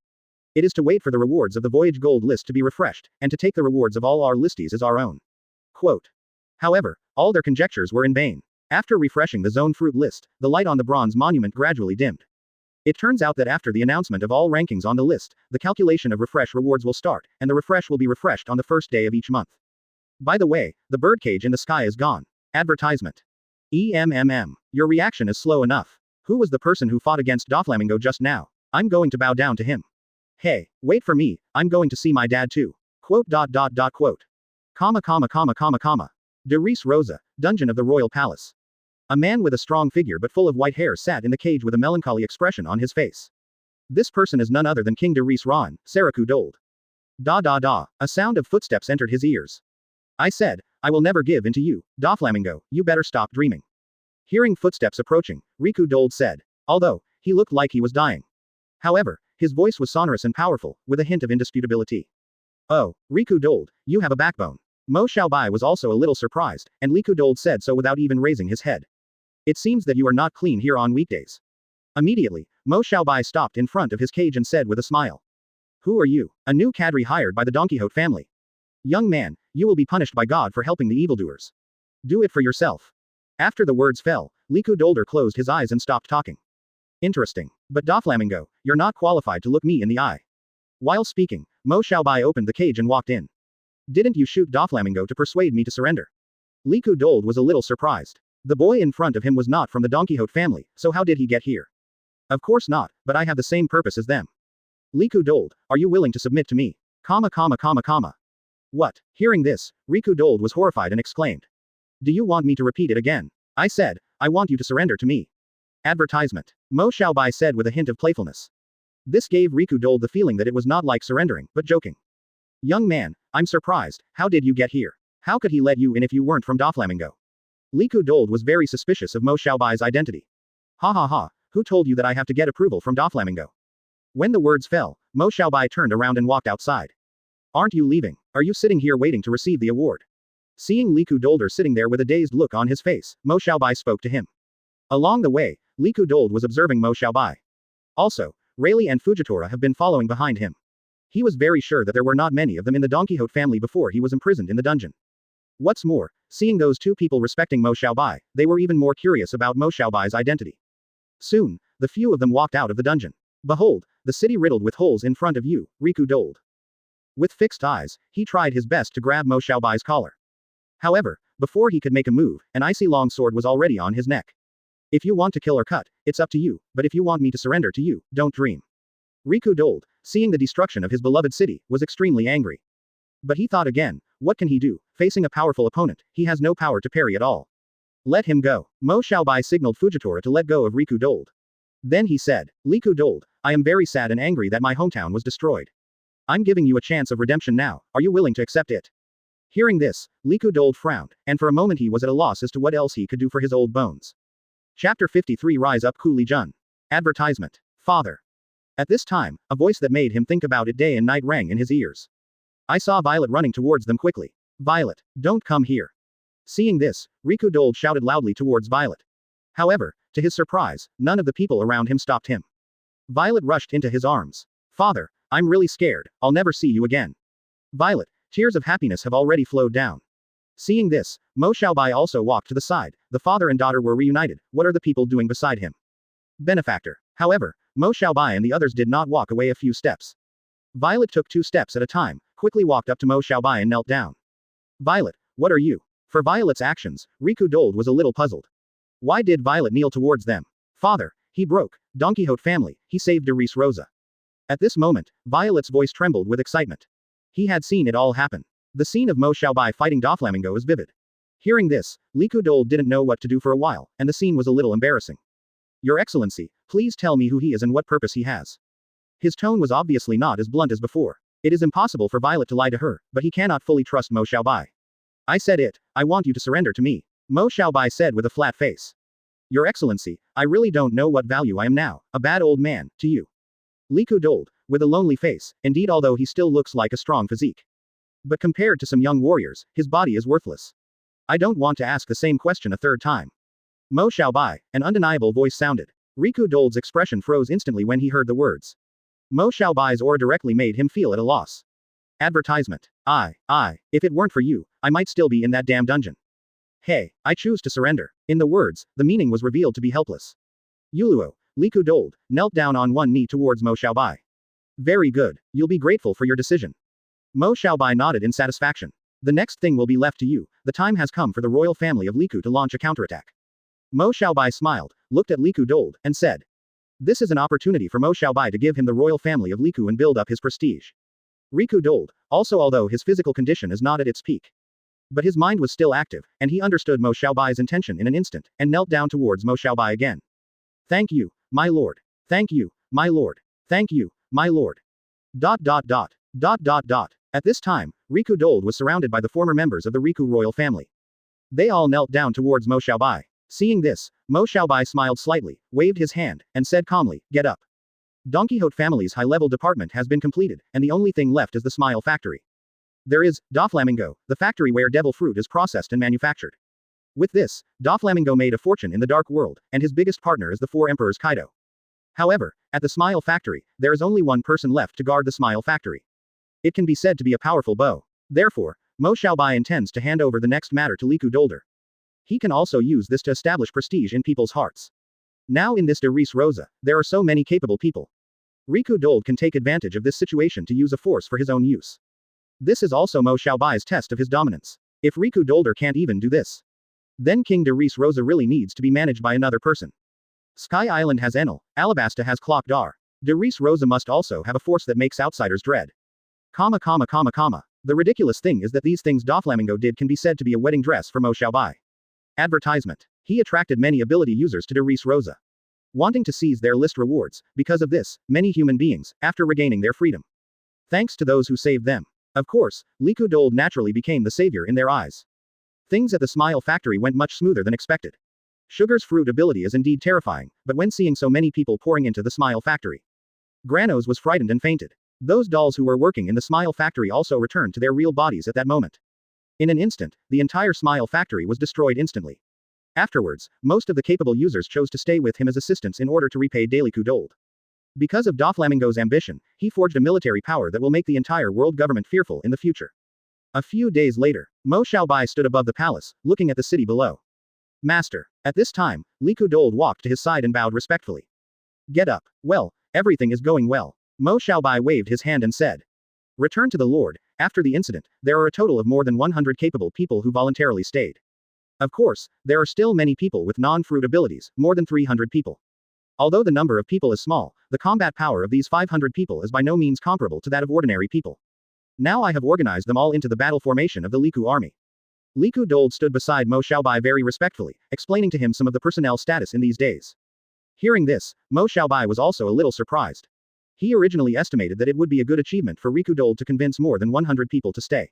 It is to wait for the rewards of the Voyage Gold List to be refreshed, and to take the rewards of all our listies as our own. Quote. However, all their conjectures were in vain. After refreshing the Zone Fruit List, the light on the bronze monument gradually dimmed. It turns out that after the announcement of all rankings on the list, the calculation of refresh rewards will start, and the refresh will be refreshed on the first day of each month. By the way, the birdcage in the sky is gone. Advertisement. Your reaction is slow enough. Who was the person who fought against Doflamingo just now? I'm going to bow down to him. Hey, wait for me, I'm going to see my dad too. Quote. Doris Rosa, Dungeon of the Royal Palace. A man with a strong figure but full of white hair sat in the cage with a melancholy expression on his face. This person is none other than King Doris Ron, Saraku Dold. A sound of footsteps entered his ears. I said, I will never give in to you, Doflamingo, you better stop dreaming. Hearing footsteps approaching, Riku Dold said. Although, he looked like he was dying. However, his voice was sonorous and powerful, with a hint of indisputability. Oh, Riku Dold, you have a backbone. Mo Xiaobai was also a little surprised, and Riku Dold said so without even raising his head. It seems that you are not clean here on weekdays. Immediately, Mo Xiaobai stopped in front of his cage and said with a smile. Who are you? A new cadre hired by the Don Quixote family. Young man, you will be punished by God for helping the evildoers. Do it for yourself. After the words fell, Riku Dolder closed his eyes and stopped talking. Interesting. But Doflamingo, you're not qualified to look me in the eye. While speaking, Mo Xiaobai opened the cage and walked in. Didn't you shoot Doflamingo to persuade me to surrender? Riku Dold was a little surprised. The boy in front of him was not from the Don Quixote family, so how did he get here? Of course not, but I have the same purpose as them. Riku Dold, are you willing to submit to me? What? Hearing this, Riku Dold was horrified and exclaimed. Do you want me to repeat it again? I said, I want you to surrender to me. Advertisement. Mo Xiaobai said with a hint of playfulness. This gave Riku Dold the feeling that it was not like surrendering, but joking. Young man, I'm surprised, how did you get here? How could he let you in if you weren't from Doflamingo? Liku Dold was very suspicious of Mo Xiaobai's identity. Ha ha ha, who told you that I have to get approval from Doflamingo? When the words fell, Mo Xiaobai turned around and walked outside. Aren't you leaving? Are you sitting here waiting to receive the award? Seeing Liku Dolder sitting there with a dazed look on his face, Mo Xiaobai spoke to him. Along the way, Liku Dold was observing Mo Xiaobai. Also, Rayleigh and Fujitora have been following behind him. He was very sure that there were not many of them in the Don Quixote family before he was imprisoned in the dungeon. What's more, seeing those two people respecting Mo Xiaobai, they were even more curious about Mo Xiaobai's identity. Soon, the few of them walked out of the dungeon. Behold, the city riddled with holes in front of you, Riku Dold. With fixed eyes, he tried his best to grab Mo Xiaobai's collar. However, before he could make a move, an icy long sword was already on his neck. If you want to kill or cut, it's up to you, but if you want me to surrender to you, don't dream. Riku Dold, seeing the destruction of his beloved city, was extremely angry. But he thought again, what can he do? Facing a powerful opponent, he has no power to parry at all. Let him go. Mo Xiaobai signaled Fujitora to let go of Riku Dold. Then he said, Liku Dold, I am very sad and angry that my hometown was destroyed. I'm giving you a chance of redemption now, are you willing to accept it? Hearing this, Liku Dold frowned, and for a moment he was at a loss as to what else he could do for his old bones. Chapter 53 Rise Up Cooley Jun. Advertisement. Father. At this time, a voice that made him think about it day and night rang in his ears. I saw Violet running towards them quickly. Violet, don't come here. Seeing this, Riku Dold shouted loudly towards Violet. However, to his surprise, none of the people around him stopped him. Violet rushed into his arms. Father, I'm really scared, I'll never see you again. Violet, tears of happiness have already flowed down. Seeing this, Mo Xiaobai also walked to the side. The father and daughter were reunited. What are the people doing beside him? Benefactor. However, Mo Xiaobai and the others did not walk away a few steps. Violet took 2 steps at a time, quickly walked up to Mo Xiaobai and knelt down. Violet, what are you? For Violet's actions, Riku Dold was a little puzzled. Why did Violet kneel towards them? Father, he broke Don Quixote family, he saved Derice Rosa. At this moment, Violet's voice trembled with excitement. He had seen it all happen. The scene of Mo Xiaobai fighting Doflamingo is vivid. Hearing this, Liku Dold didn't know what to do for a while, and the scene was a little embarrassing. Your Excellency, please tell me who he is and what purpose he has. His tone was obviously not as blunt as before. It is impossible for Violet to lie to her, but he cannot fully trust Mo Xiaobai. I said it, I want you to surrender to me. Mo Xiaobai said with a flat face. Your Excellency, I really don't know what value I am now, a bad old man, to you. Liku Dold, with a lonely face, indeed although he still looks like a strong physique. But compared to some young warriors, his body is worthless. I don't want to ask the same question a third time. Mo Xiaobai, an undeniable voice sounded. Riku Dold's expression froze instantly when he heard the words. Mo Xiaobai's aura directly made him feel at a loss. Advertisement. If it weren't for you, I might still be in that damn dungeon. Hey, I choose to surrender. In the words, the meaning was revealed to be helpless. Yuluo, Liku Dold, knelt down on one knee towards Mo Xiaobai. Very good, you'll be grateful for your decision. Mo Xiaobai nodded in satisfaction. The next thing will be left to you, the time has come for the royal family of Liku to launch a counterattack. Mo Xiaobai smiled, looked at Liku Dold, and said. This is an opportunity for Mo Xiaobai to give him the royal family of Liku and build up his prestige. Riku Dold, also although his physical condition is not at its peak. But his mind was still active, and he understood Mo Xiaobai's intention in an instant, and knelt down towards Mo Xiaobai again. Thank you, my lord. Thank you, my lord. Thank you, my lord. ... At this time, Riku Dold was surrounded by the former members of the Riku royal family. They all knelt down towards Mo Xiaobai. Seeing this, Mo Xiaobai smiled slightly, waved his hand, and said calmly, get up. Don Quixote family's high-level department has been completed, and the only thing left is the Smile Factory. There is Doflamingo, the factory where devil fruit is processed and manufactured. With this, Doflamingo made a fortune in the dark world, and his biggest partner is the 4 Emperors Kaido. However, at the Smile Factory, there is only one person left to guard the Smile Factory. It can be said to be a powerful bow. Therefore, Mo Xiaobai intends to hand over the next matter to Liku Dolder. He can also use this to establish prestige in people's hearts. Now in this Derice Rosa, there are so many capable people. Riku Dold can take advantage of this situation to use a force for his own use. This is also Mo Xiaobai's test of his dominance. If Riku Dolder can't even do this, then King Derice Rosa really needs to be managed by another person. Sky Island has Enel, Alabasta has Clock Dar. Derice Rosa must also have a force that makes outsiders dread. The ridiculous thing is that these things Doflamingo did can be said to be a wedding dress for Mo Xiaobai. Advertisement. He attracted many ability users to Derice Rosa, wanting to seize their list rewards. Because of this, many human beings, after regaining their freedom, thanks to those who saved them, Of course, Liku Dold naturally became the savior in their eyes. Things at the Smile Factory went much smoother than expected. Sugar's fruit ability is indeed terrifying, but when seeing so many people pouring into the Smile Factory, Granos was frightened and fainted. Those dolls who were working in the Smile Factory also returned to their real bodies at that moment. In an instant, the entire Smile Factory was destroyed instantly. Afterwards, most of the capable users chose to stay with him as assistants in order to repay Liku Dold. Because of Doflamingo's ambition, he forged a military power that will make the entire world government fearful in the future. A few days later, Mo Xiaobai stood above the palace, looking at the city below. Master. At this time, Liku Dold walked to his side and bowed respectfully. Get up. Well, everything is going well. Mo Xiaobai waved his hand and said. Return to the Lord. After the incident, there are a total of more than 100 capable people who voluntarily stayed. Of course, there are still many people with non-fruit abilities, more than 300 people. Although the number of people is small, the combat power of these 500 people is by no means comparable to that of ordinary people. Now I have organized them all into the battle formation of the Liku army. Liku Dold stood beside Mo Xiaobai very respectfully, explaining to him some of the personnel status in these days. Hearing this, Mo Xiaobai was also a little surprised. He originally estimated that it would be a good achievement for Liku Dold to convince more than 100 people to stay.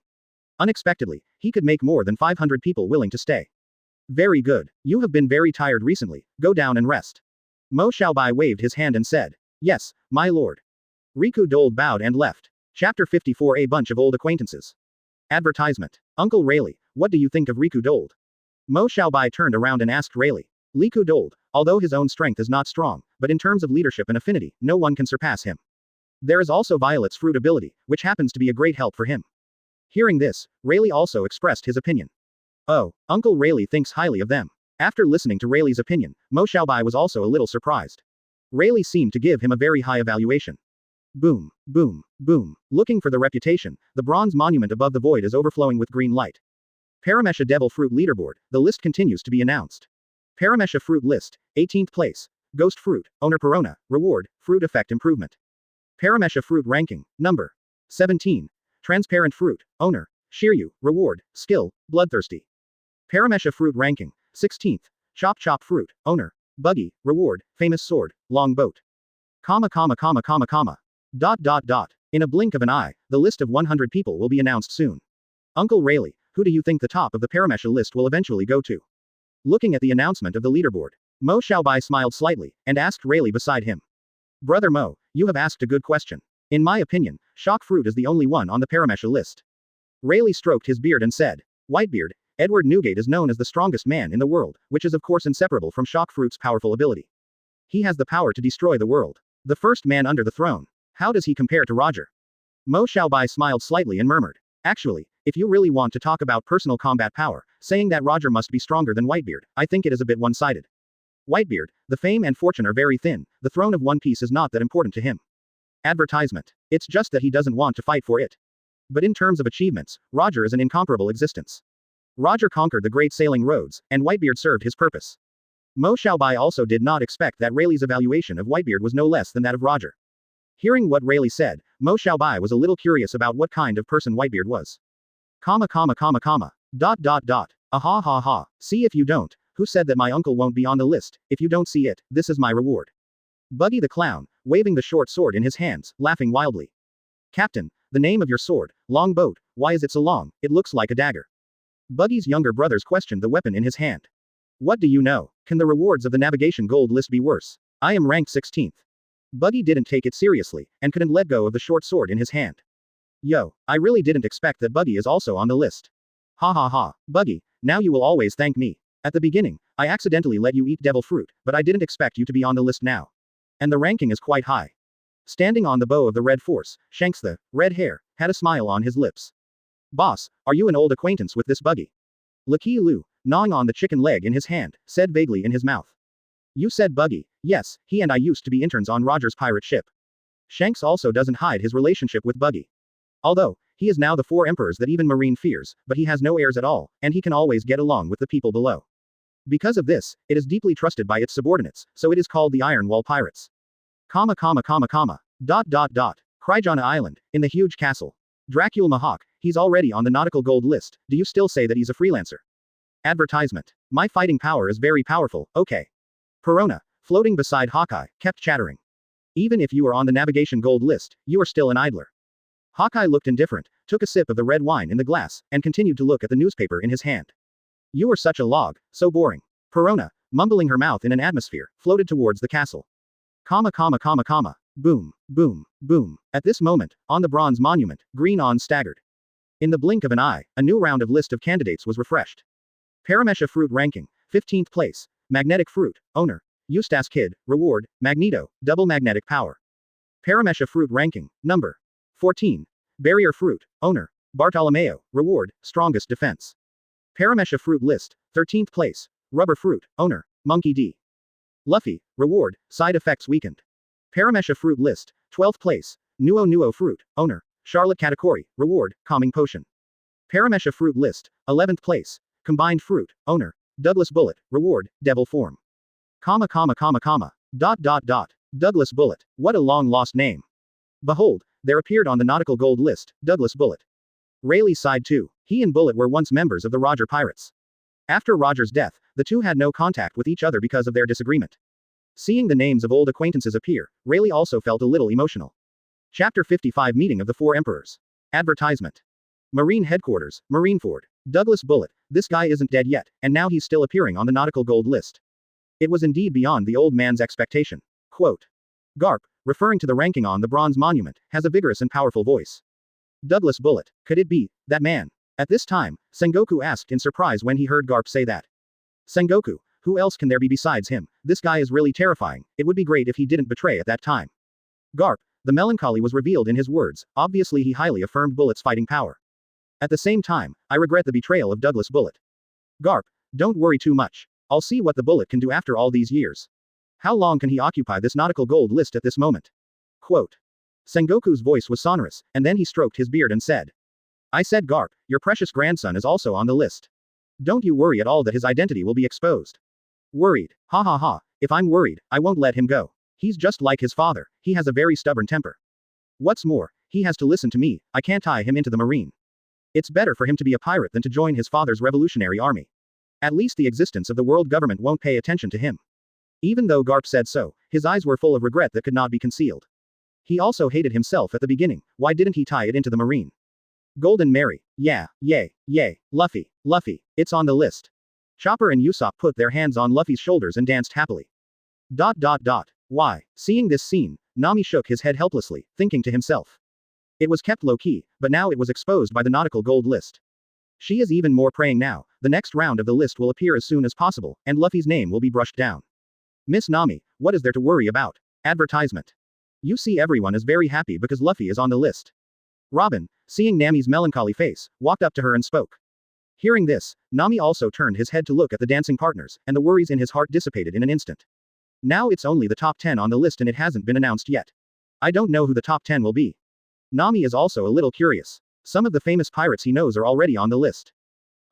Unexpectedly, he could make more than 500 people willing to stay. Very good. You have been very tired recently, go down and rest. Mo Xiaobai waved his hand and said. Yes, my lord. Liku Dold bowed and left. Chapter 54 A bunch of old acquaintances. Advertisement. Uncle Rayleigh, what do you think of Liku Dold? Mo Xiaobai turned around and asked Rayleigh. Liku Dold, although his own strength is not strong, but in terms of leadership and affinity, no one can surpass him. There is also Violet's fruit ability, which happens to be a great help for him. Hearing this, Rayleigh also expressed his opinion. Oh, Uncle Rayleigh thinks highly of them. After listening to Rayleigh's opinion, Mo Xiaobai was also a little surprised. Rayleigh seemed to give him a very high evaluation. Boom, boom, boom. Looking for the reputation, the bronze monument above the void is overflowing with green light. Paramesha Devil Fruit Leaderboard, the list continues to be announced. Paramesha Fruit List, 18th place. Ghost Fruit, Owner Perona, Reward, Fruit Effect Improvement. Paramesha Fruit Ranking, Number 17. Transparent Fruit, Owner, Shiryu, Reward, Skill, Bloodthirsty. Paramesha Fruit Ranking, 16th. Chop Chop Fruit, Owner, Buggy, Reward, Famous Sword, Long Boat. Comma. In a blink of an eye, the list of 100 people will be announced soon. Uncle Rayleigh, who do you think the top of the Paramesha list will eventually go to? Looking at the announcement of the leaderboard, Mo Xiaobai smiled slightly, and asked Rayleigh beside him. Brother Mo, you have asked a good question. In my opinion, Shock Fruit is the only one on the Paramesha list. Rayleigh stroked his beard and said, Whitebeard, Edward Newgate is known as the strongest man in the world, which is of course inseparable from Shock Fruit's powerful ability. He has the power to destroy the world. The first man under the throne. How does he compare to Roger? Mo Xiaobai smiled slightly and murmured. Actually, if you really want to talk about personal combat power, saying that Roger must be stronger than Whitebeard, I think it is a bit one-sided. Whitebeard, the fame and fortune are very thin, the throne of One Piece is not that important to him. Advertisement. It's just that he doesn't want to fight for it. But in terms of achievements, Roger is an incomparable existence. Roger conquered the great sailing roads, and Whitebeard served his purpose. Mo Xiaobai also did not expect that Rayleigh's evaluation of Whitebeard was no less than that of Roger. Hearing what Rayleigh said, Mo Xiaobai was a little curious about what kind of person Whitebeard was. Comma. Ha ha. See if you don't. Who said that my uncle won't be on the list? If you don't see it, this is my reward. Buggy the Clown, waving the short sword in his hands, laughing wildly. Captain, the name of your sword, Long Boat, why is it so long? It looks like a dagger. Buggy's younger brothers questioned the weapon in his hand. What do you know? Can the rewards of the Navigation Gold List be worse? I am ranked 16th. Buggy didn't take it seriously, and couldn't let go of the short sword in his hand. Yo, I really didn't expect that Buggy is also on the list. Ha ha ha, Buggy, now you will always thank me. At the beginning, I accidentally let you eat devil fruit, but I didn't expect you to be on the list now. And the ranking is quite high. Standing on the bow of the Red Force, Shanks the red hair, had a smile on his lips. Boss, are you an old acquaintance with this Buggy? Lucky Lu, gnawing on the chicken leg in his hand, said vaguely in his mouth. You said Buggy, yes, he and I used to be interns on Roger's pirate ship. Shanks also doesn't hide his relationship with Buggy. Although, he is now the 4 emperors that even Marine fears, but he has no heirs at all, and he can always get along with the people below. Because of this, it is deeply trusted by its subordinates, so it is called the Iron Wall Pirates. Comma. Kryjana Island, in the huge castle. Dracul Mahawk, he's already on the Nautical Gold List, do you still say that he's a freelancer? Advertisement. My fighting power is very powerful, okay. Perona, floating beside Hawkeye, kept chattering. Even if you are on the Navigation Gold List, you are still an idler. Hawkeye looked indifferent, took a sip of the red wine in the glass, and continued to look at the newspaper in his hand. You are such a log, so boring. Perona, mumbling her mouth in an atmosphere, floated towards the castle. Boom, boom, boom. At this moment, on the bronze monument, Green On staggered. In the blink of an eye, a new round of list of candidates was refreshed. Paramesha Fruit Ranking, 15th place. Magnetic Fruit, Owner. Eustace Kid, Reward, Magneto, Double Magnetic Power. Paramesha Fruit Ranking, Number 14. Barrier Fruit, Owner. Bartolomeo, Reward, Strongest Defense. Paramesha Fruit List, 13th place. Rubber Fruit, Owner. Monkey D. Luffy, Reward, Side Effects Weakened. Paramesha Fruit List, 12th place. Nuo Fruit, Owner. Charlotte Katakuri, Reward, Calming Potion. Paramesha Fruit List, 11th place. Combined Fruit, Owner. Douglas Bullet, Reward, Devil Form. Douglas Bullet, what a long-lost name. Behold, there appeared on the Nautical Gold List, Douglas Bullet. Rayleigh sighed too. He and Bullet were once members of the Roger Pirates. After Roger's death, the two had no contact with each other because of their disagreement. Seeing the names of old acquaintances appear, Rayleigh also felt a little emotional. Chapter 55 Meeting of the Four Emperors. Advertisement. Marine Headquarters, Marineford. Douglas Bullet, this guy isn't dead yet, and now he's still appearing on the Nautical Gold List. It was indeed beyond the old man's expectation. Quote. Garp, referring to the ranking on the bronze monument, has a vigorous and powerful voice. Douglas Bullet, could it be that man? At this time, Sengoku asked in surprise when he heard Garp say that. Sengoku, who else can there be besides him? This guy is really terrifying. It would be great if he didn't betray at that time. Garp, the melancholy was revealed in his words. Obviously he highly affirmed Bullet's fighting power. At the same time, I regret the betrayal of Douglas Bullet. Garp, don't worry too much. I'll see what the Bullet can do after all these years. How long can he occupy this Nautical Gold List at this moment? Quote. Sengoku's voice was sonorous, and then he stroked his beard and said. I said Garp, your precious grandson is also on the list. Don't you worry at all that his identity will be exposed. Worried. Ha ha ha, if I'm worried, I won't let him go. He's just like his father, he has a very stubborn temper. What's more, he has to listen to me, I can't tie him into the marine. It's better for him to be a pirate than to join his father's revolutionary army. At least the existence of the world government won't pay attention to him. Even though Garp said so, his eyes were full of regret that could not be concealed. He also hated himself at the beginning. Why didn't he tie it into the marine? Golden Mary. Yeah, yay, Luffy, it's on the list. Chopper and Usopp put their hands on Luffy's shoulders and danced happily. Why? Seeing this scene, Nami shook his head helplessly, thinking to himself. It was kept low-key, but now it was exposed by the Nautical Gold List. She is even more praying now. The next round of the list will appear as soon as possible, and Luffy's name will be brushed down. Miss Nami, what is there to worry about? Advertisement. You see, everyone is very happy because Luffy is on the list. Robin, seeing Nami's melancholy face, walked up to her and spoke. Hearing this, Nami also turned his head to look at the dancing partners, and the worries in his heart dissipated in an instant. Now it's only the top 10 on the list and it hasn't been announced yet. I don't know who the top 10 will be. Nami is also a little curious. Some of the famous pirates he knows are already on the list.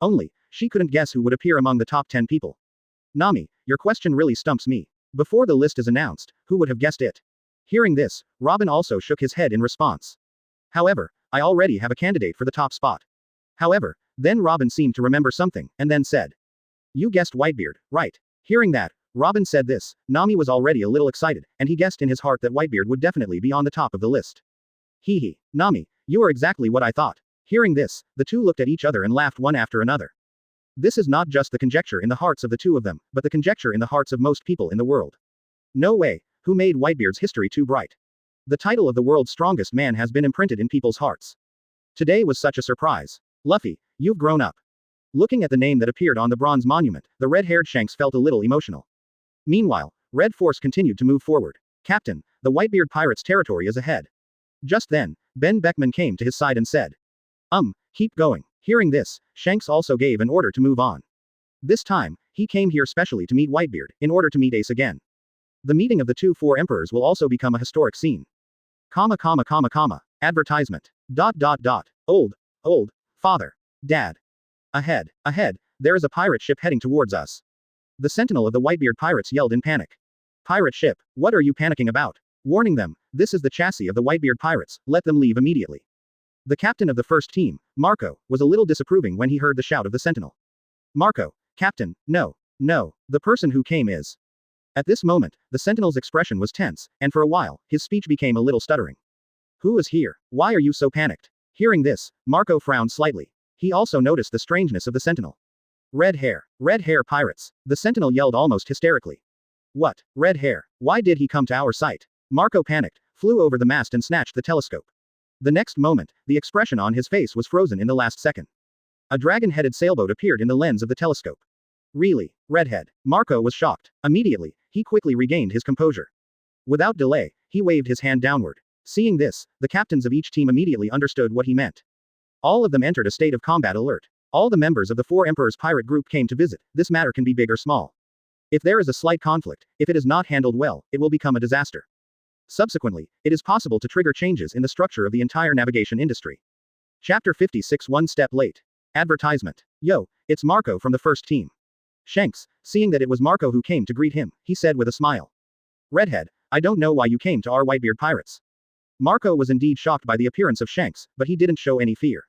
Only, she couldn't guess who would appear among the top 10 people. Nami, your question really stumps me. Before the list is announced, who would have guessed it? Hearing this, Robin also shook his head in response. However, I already have a candidate for the top spot. However, then Robin seemed to remember something, and then said. You guessed Whitebeard, right? Hearing that, Robin said this, Nami was already a little excited, and he guessed in his heart that Whitebeard would definitely be on the top of the list. Hee. Nami, you are exactly what I thought. Hearing this, the two looked at each other and laughed one after another. This is not just the conjecture in the hearts of the two of them, but the conjecture in the hearts of most people in the world. No way, who made Whitebeard's history too bright? The title of the world's strongest man has been imprinted in people's hearts. Today was such a surprise. Luffy, you've grown up. Looking at the name that appeared on the bronze monument, the red-haired Shanks felt a little emotional. Meanwhile, Red Force continued to move forward. Captain, the Whitebeard pirates' territory is ahead. Just then, Ben Beckman came to his side and said. Keep going. Hearing this, Shanks also gave an order to move on. This time, he came here specially to meet Whitebeard, in order to meet Ace again. The meeting of the four emperors will also become a historic scene. Advertisement. Old. Father. Dad. Ahead, there is a pirate ship heading towards us. The sentinel of the Whitebeard pirates yelled in panic. Pirate ship, what are you panicking about? Warning them, this is the chassis of the Whitebeard pirates, let them leave immediately. The captain of the first team, Marco, was a little disapproving when he heard the shout of the sentinel. Marco, Captain, no, the person who came is. At this moment, the sentinel's expression was tense, and for a while, his speech became a little stuttering. Who is here? Why are you so panicked? Hearing this, Marco frowned slightly. He also noticed the strangeness of the sentinel. Red hair pirates. The sentinel yelled almost hysterically. What? Red hair? Why did he come to our site? Marco panicked, flew over the mast and snatched the telescope. The next moment, the expression on his face was frozen in the last second. A dragon-headed sailboat appeared in the lens of the telescope. Really? Redhead. Marco was shocked. Immediately, he quickly regained his composure. Without delay, he waved his hand downward. Seeing this, the captains of each team immediately understood what he meant. All of them entered a state of combat alert. All the members of the Four Emperors pirate group came to visit. This matter can be big or small. If there is a slight conflict, if it is not handled well, it will become a disaster. Subsequently, it is possible to trigger changes in the structure of the entire navigation industry. Chapter 56 One Step Late. Advertisement. Yo, it's Marco from the first team. Shanks, seeing that it was Marco who came to greet him, he said with a smile. Redhead, I don't know why you came to our Whitebeard pirates. Marco was indeed shocked by the appearance of Shanks, but he didn't show any fear.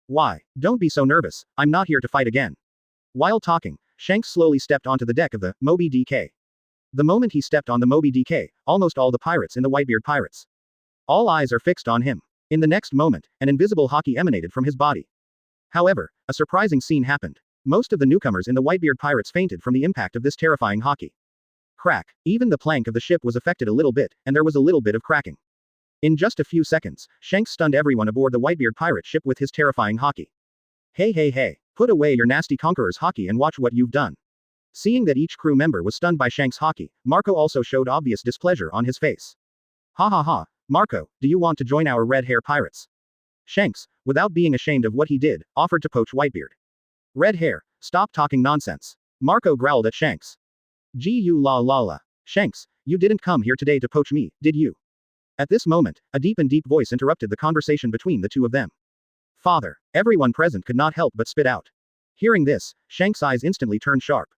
Why? Don't be so nervous, I'm not here to fight again. While talking, Shanks slowly stepped onto the deck of the Moby DK. The moment he stepped on the Moby DK, almost all the pirates in the Whitebeard pirates. All eyes are fixed on him. In the next moment, an invisible haki emanated from his body. However, a surprising scene happened. Most of the newcomers in the Whitebeard pirates fainted from the impact of this terrifying haki. Crack. Even the plank of the ship was affected a little bit, and there was a little bit of cracking. In just a few seconds, Shanks stunned everyone aboard the Whitebeard pirate ship with his terrifying haki. Hey, put away your nasty conqueror's haki and watch what you've done. Seeing that each crew member was stunned by Shanks' haki, Marco also showed obvious displeasure on his face. Ha, Marco, do you want to join our red hair pirates? Shanks, without being ashamed of what he did, offered to poach Whitebeard. Red hair, stop talking nonsense. Marco growled at Shanks. La. Shanks, you didn't come here today to poach me, did you? At this moment, a deep voice interrupted the conversation between the two of them. Father. Everyone present could not help but spit out. Hearing this, Shanks' eyes instantly turned sharp.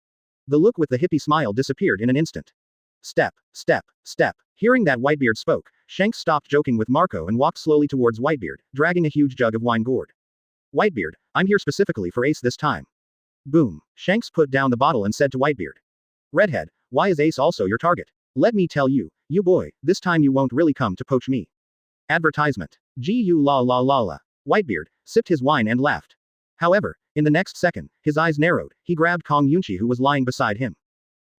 The look with the hippie smile disappeared in an instant. Step. Hearing that Whitebeard spoke, Shanks stopped joking with Marco and walked slowly towards Whitebeard, dragging a huge jug of wine gourd. Whitebeard, I'm here specifically for Ace this time. Boom. Shanks put down the bottle and said to Whitebeard. Redhead, why is Ace also your target? Let me tell you, you boy, this time you won't really come to poach me. Advertisement. La. Whitebeard sipped his wine and laughed. However, in the next second, his eyes narrowed, he grabbed Kong Yunchi who was lying beside him.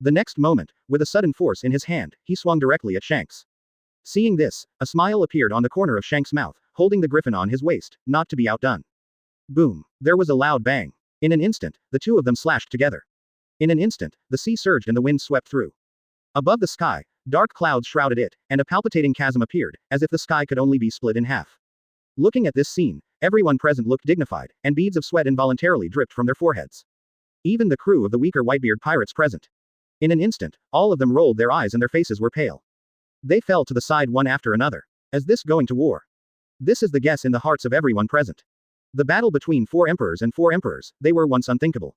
The next moment, with a sudden force in his hand, he swung directly at Shanks. Seeing this, a smile appeared on the corner of Shanks' mouth, holding the griffin on his waist, not to be outdone. Boom. There was a loud bang. In an instant, the two of them slashed together. In an instant, the sea surged and the wind swept through. Above the sky, dark clouds shrouded it, and a palpitating chasm appeared, as if the sky could only be split in half. Looking at this scene, everyone present looked dignified, and beads of sweat involuntarily dripped from their foreheads. Even the crew of the weaker Whitebeard pirates present. In an instant, all of them rolled their eyes and their faces were pale. They fell to the side one after another. Is this going to war? This is the guess in the hearts of everyone present. The battle between four emperors, they were once unthinkable.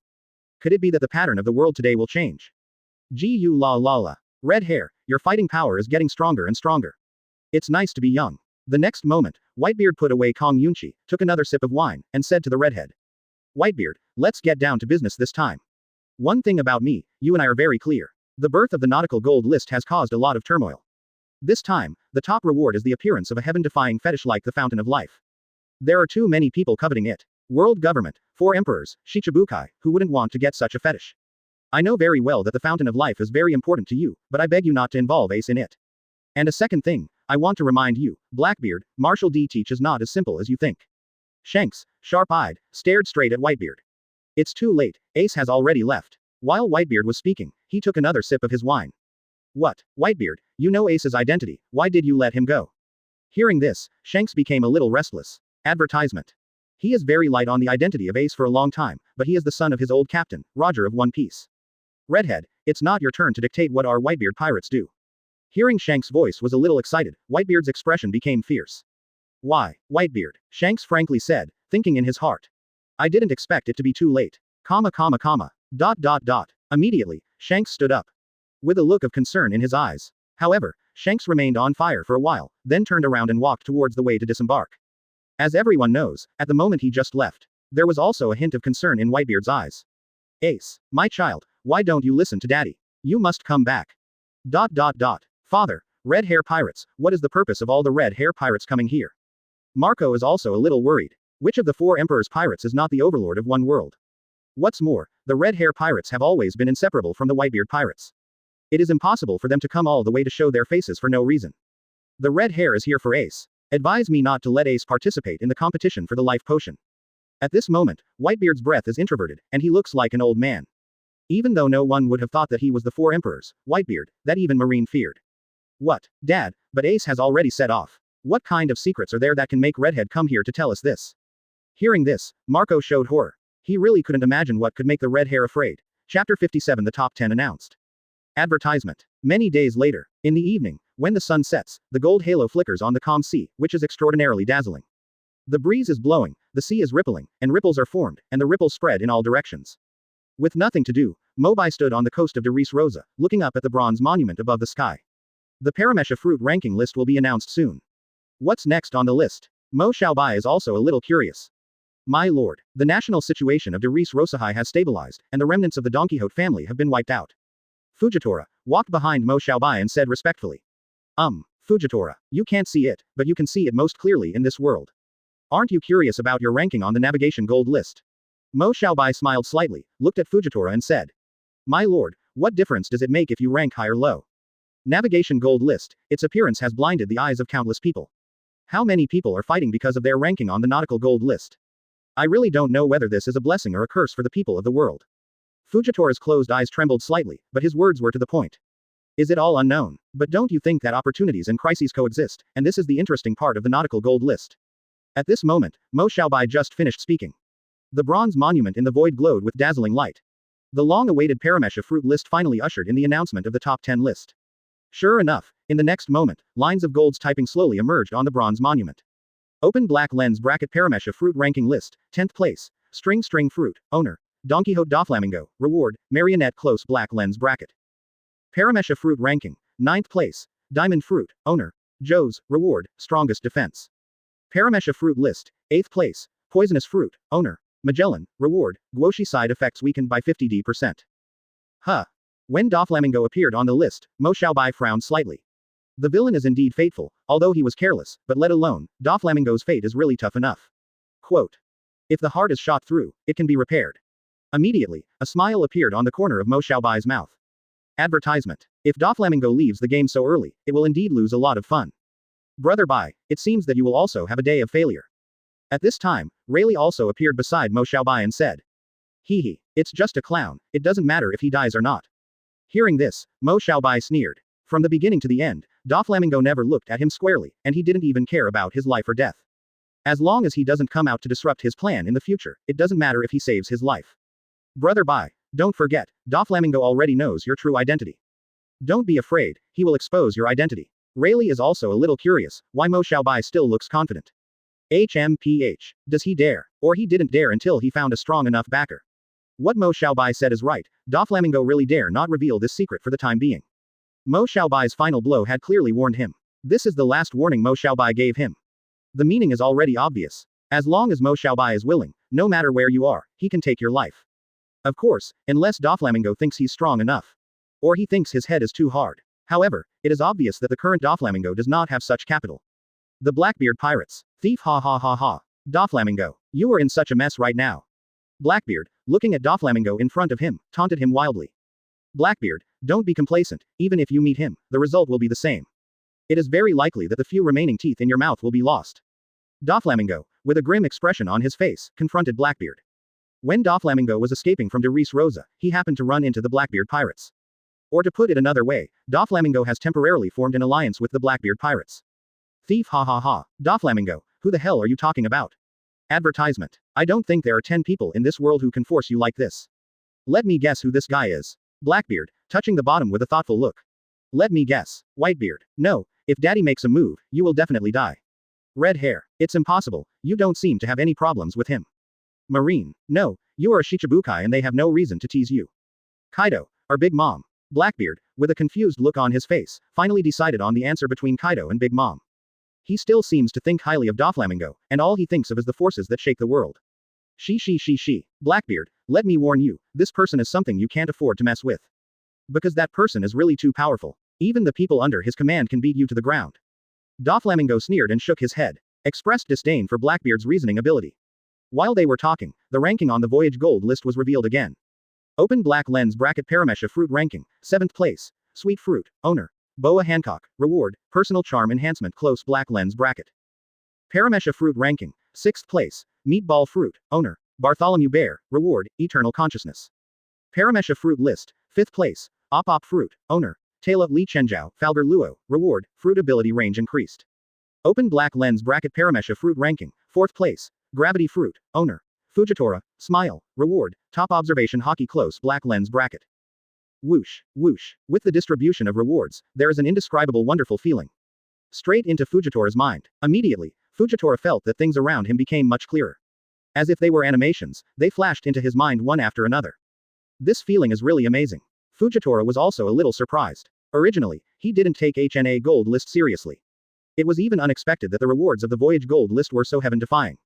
Could it be that the pattern of the world today will change? La. Red hair, your fighting power is getting stronger and stronger. It's nice to be young. The next moment, Whitebeard put away Kong Yunchi, took another sip of wine, and said to the redhead. Whitebeard, let's get down to business this time. One thing about me, you and I are very clear. The birth of the Nautical Gold List has caused a lot of turmoil. This time, the top reward is the appearance of a heaven-defying fetish like the Fountain of Life. There are too many people coveting it. World government, four emperors, Shichibukai, who wouldn't want to get such a fetish? I know very well that the Fountain of Life is very important to you, but I beg you not to involve Ace in it. And a second thing, I want to remind you, Blackbeard, martial D teach is not as simple as you think. Shanks, sharp-eyed, stared straight at Whitebeard. It's too late, Ace has already left. While Whitebeard was speaking, he took another sip of his wine. What, Whitebeard, you know Ace's identity, why did you let him go? Hearing this, Shanks became a little restless. Advertisement. He is very light on the identity of Ace for a long time, but he is the son of his old captain, Roger of One Piece. Redhead, it's not your turn to dictate what our Whitebeard pirates do. Hearing Shanks' voice was a little excited, Whitebeard's expression became fierce. Why, Whitebeard, Shanks frankly said, thinking in his heart. I didn't expect it to be too late. Immediately, Shanks stood up. With a look of concern in his eyes. However, Shanks remained on fire for a while, then turned around and walked towards the way to disembark. As everyone knows, at the moment he just left, there was also a hint of concern in Whitebeard's eyes. Ace, my child, why don't you listen to Daddy? You must come back. Father, red hair pirates, what is the purpose of all the red hair pirates coming here? Marco is also a little worried. Which of the 4 Emperor's pirates is not the overlord of one world? What's more, the red hair pirates have always been inseparable from the Whitebeard pirates. It is impossible for them to come all the way to show their faces for no reason. The red hair is here for Ace. Advise me not to let Ace participate in the competition for the life potion. At this moment, Whitebeard's breath is introverted, and he looks like an old man. Even though no one would have thought that he was the 4 Emperors, Whitebeard, that even Marine feared. What, Dad, but Ace has already set off. What kind of secrets are there that can make Redhead come here to tell us this? Hearing this, Marco showed horror. He really couldn't imagine what could make the red hair afraid. Chapter 57 The Top 10 announced. Advertisement. Many days later, in the evening, when the sun sets, the gold halo flickers on the calm sea, which is extraordinarily dazzling. The breeze is blowing, the sea is rippling, and ripples are formed, and the ripples spread in all directions. With nothing to do, Mobai stood on the coast of Deris Rosa, looking up at the bronze monument above the sky. The Paramesha fruit ranking list will be announced soon. What's next on the list? Mo Xiaobai is also a little curious. My lord, the national situation of Deris Rosahai has stabilized, and the remnants of the Don Quixote family have been wiped out. Fujitora walked behind Mo Xiaobai and said respectfully. Fujitora, you can't see it, but you can see it most clearly in this world. Aren't you curious about your ranking on the Navigation Gold List? Mo Xiaobai smiled slightly, looked at Fujitora and said. My lord, what difference does it make if you rank high or low? Navigation Gold List, its appearance has blinded the eyes of countless people. How many people are fighting because of their ranking on the Nautical Gold List? I really don't know whether this is a blessing or a curse for the people of the world. Fujitora's closed eyes trembled slightly, but his words were to the point. Is it all unknown? But don't you think that opportunities and crises coexist, and this is the interesting part of the Nautical Gold List? At this moment, Mo Xiaobai just finished speaking. The bronze monument in the void glowed with dazzling light. The long-awaited Paramesha fruit list finally ushered in the announcement of the top 10 list. Sure enough, in the next moment, lines of golds typing slowly emerged on the bronze monument. Open black lens bracket Paramesha fruit ranking list, 10th place, string fruit, owner, Don Quixote Doflamingo, reward, marionette close black lens bracket. Paramesha fruit ranking, 9th place, diamond fruit, owner, Joe's, reward, strongest defense. Paramesha fruit list, 8th place, poisonous fruit, owner, Magellan, reward, Guoshi side effects weakened by 50%. Huh. When Doflamingo appeared on the list, Mo Xiaobai frowned slightly. The villain is indeed fateful, although he was careless, but let alone, Doflamingo's fate is really tough enough. Quote. If the heart is shot through, it can be repaired. Immediately, a smile appeared on the corner of Mo Xiaobai's mouth. Advertisement. If Doflamingo leaves the game so early, it will indeed lose a lot of fun. Brother Bai, it seems that you will also have a day of failure. At this time, Rayleigh also appeared beside Mo Xiaobai and said. Hee, it's just a clown, it doesn't matter if he dies or not. Hearing this, Mo Xiaobai sneered. From the beginning to the end, Doflamingo never looked at him squarely, and he didn't even care about his life or death. As long as he doesn't come out to disrupt his plan in the future, it doesn't matter if he saves his life. Brother Bai, don't forget, Doflamingo already knows your true identity. Don't be afraid, he will expose your identity. Rayleigh is also a little curious, why Mo Xiaobai still looks confident. HMPH. Does he dare? Or he didn't dare until he found a strong enough backer. What Mo Xiaobai said is right, Doflamingo really dare not reveal this secret for the time being. Mo Xiaobai's final blow had clearly warned him. This is the last warning Mo Xiaobai gave him. The meaning is already obvious. As long as Mo Xiaobai is willing, no matter where you are, he can take your life. Of course, unless Doflamingo thinks he's strong enough. Or he thinks his head is too hard. However, it is obvious that the current Doflamingo does not have such capital. The Blackbeard Pirates. Thief ha ha ha ha. Doflamingo, you are in such a mess right now. Blackbeard, looking at Doflamingo in front of him, taunted him wildly. Blackbeard, don't be complacent, even if you meet him, the result will be the same. It is very likely that the few remaining teeth in your mouth will be lost. Doflamingo, with a grim expression on his face, confronted Blackbeard. When Doflamingo was escaping from Deris Rosa, he happened to run into the Blackbeard Pirates. Or to put it another way, Doflamingo has temporarily formed an alliance with the Blackbeard Pirates. Thief ha ha ha. Doflamingo, who the hell are you talking about? Advertisement. I don't think there are 10 people in this world who can force you like this. Let me guess who this guy is. Blackbeard, touching the bottom with a thoughtful look. Let me guess. Whitebeard. No, if daddy makes a move, you will definitely die. Red hair. It's impossible, you don't seem to have any problems with him. Marine. No, you are a Shichibukai and they have no reason to tease you. Kaido, or Big Mom. Blackbeard, with a confused look on his face, finally decided on the answer between Kaido and Big Mom. He still seems to think highly of Doflamingo, and all he thinks of is the forces that shake the world. She. Blackbeard, let me warn you, this person is something you can't afford to mess with. Because that person is really too powerful. Even the people under his command can beat you to the ground. Doflamingo sneered and shook his head. expressed disdain for Blackbeard's reasoning ability. While they were talking, the ranking on the Voyage Gold list was revealed again. Open black lens bracket Paramesha fruit ranking, 7th place. Sweet fruit, owner. Boa Hancock, reward, personal charm enhancement close black lens bracket. Paramesha fruit ranking, 6th place. Meatball fruit, owner. Bartholomew Bear, reward, eternal consciousness. Paramesha fruit list, 5th place. Op fruit, owner. Taila Li Chenjiao, Falgar Luo, reward, fruit ability range increased. Open black lens bracket Paramesha fruit ranking, 4th place. Gravity fruit, owner. Fujitora, smile, reward, top observation hockey close black lens bracket. Whoosh, whoosh, with the distribution of rewards, there is an indescribable wonderful feeling. Straight into Fujitora's mind. Immediately, Fujitora felt that things around him became much clearer. As if they were animations, they flashed into his mind one after another. This feeling is really amazing. Fujitora was also a little surprised. Originally, he didn't take HNA Gold List seriously. It was even unexpected that the rewards of the Voyage Gold List were so heaven-defying.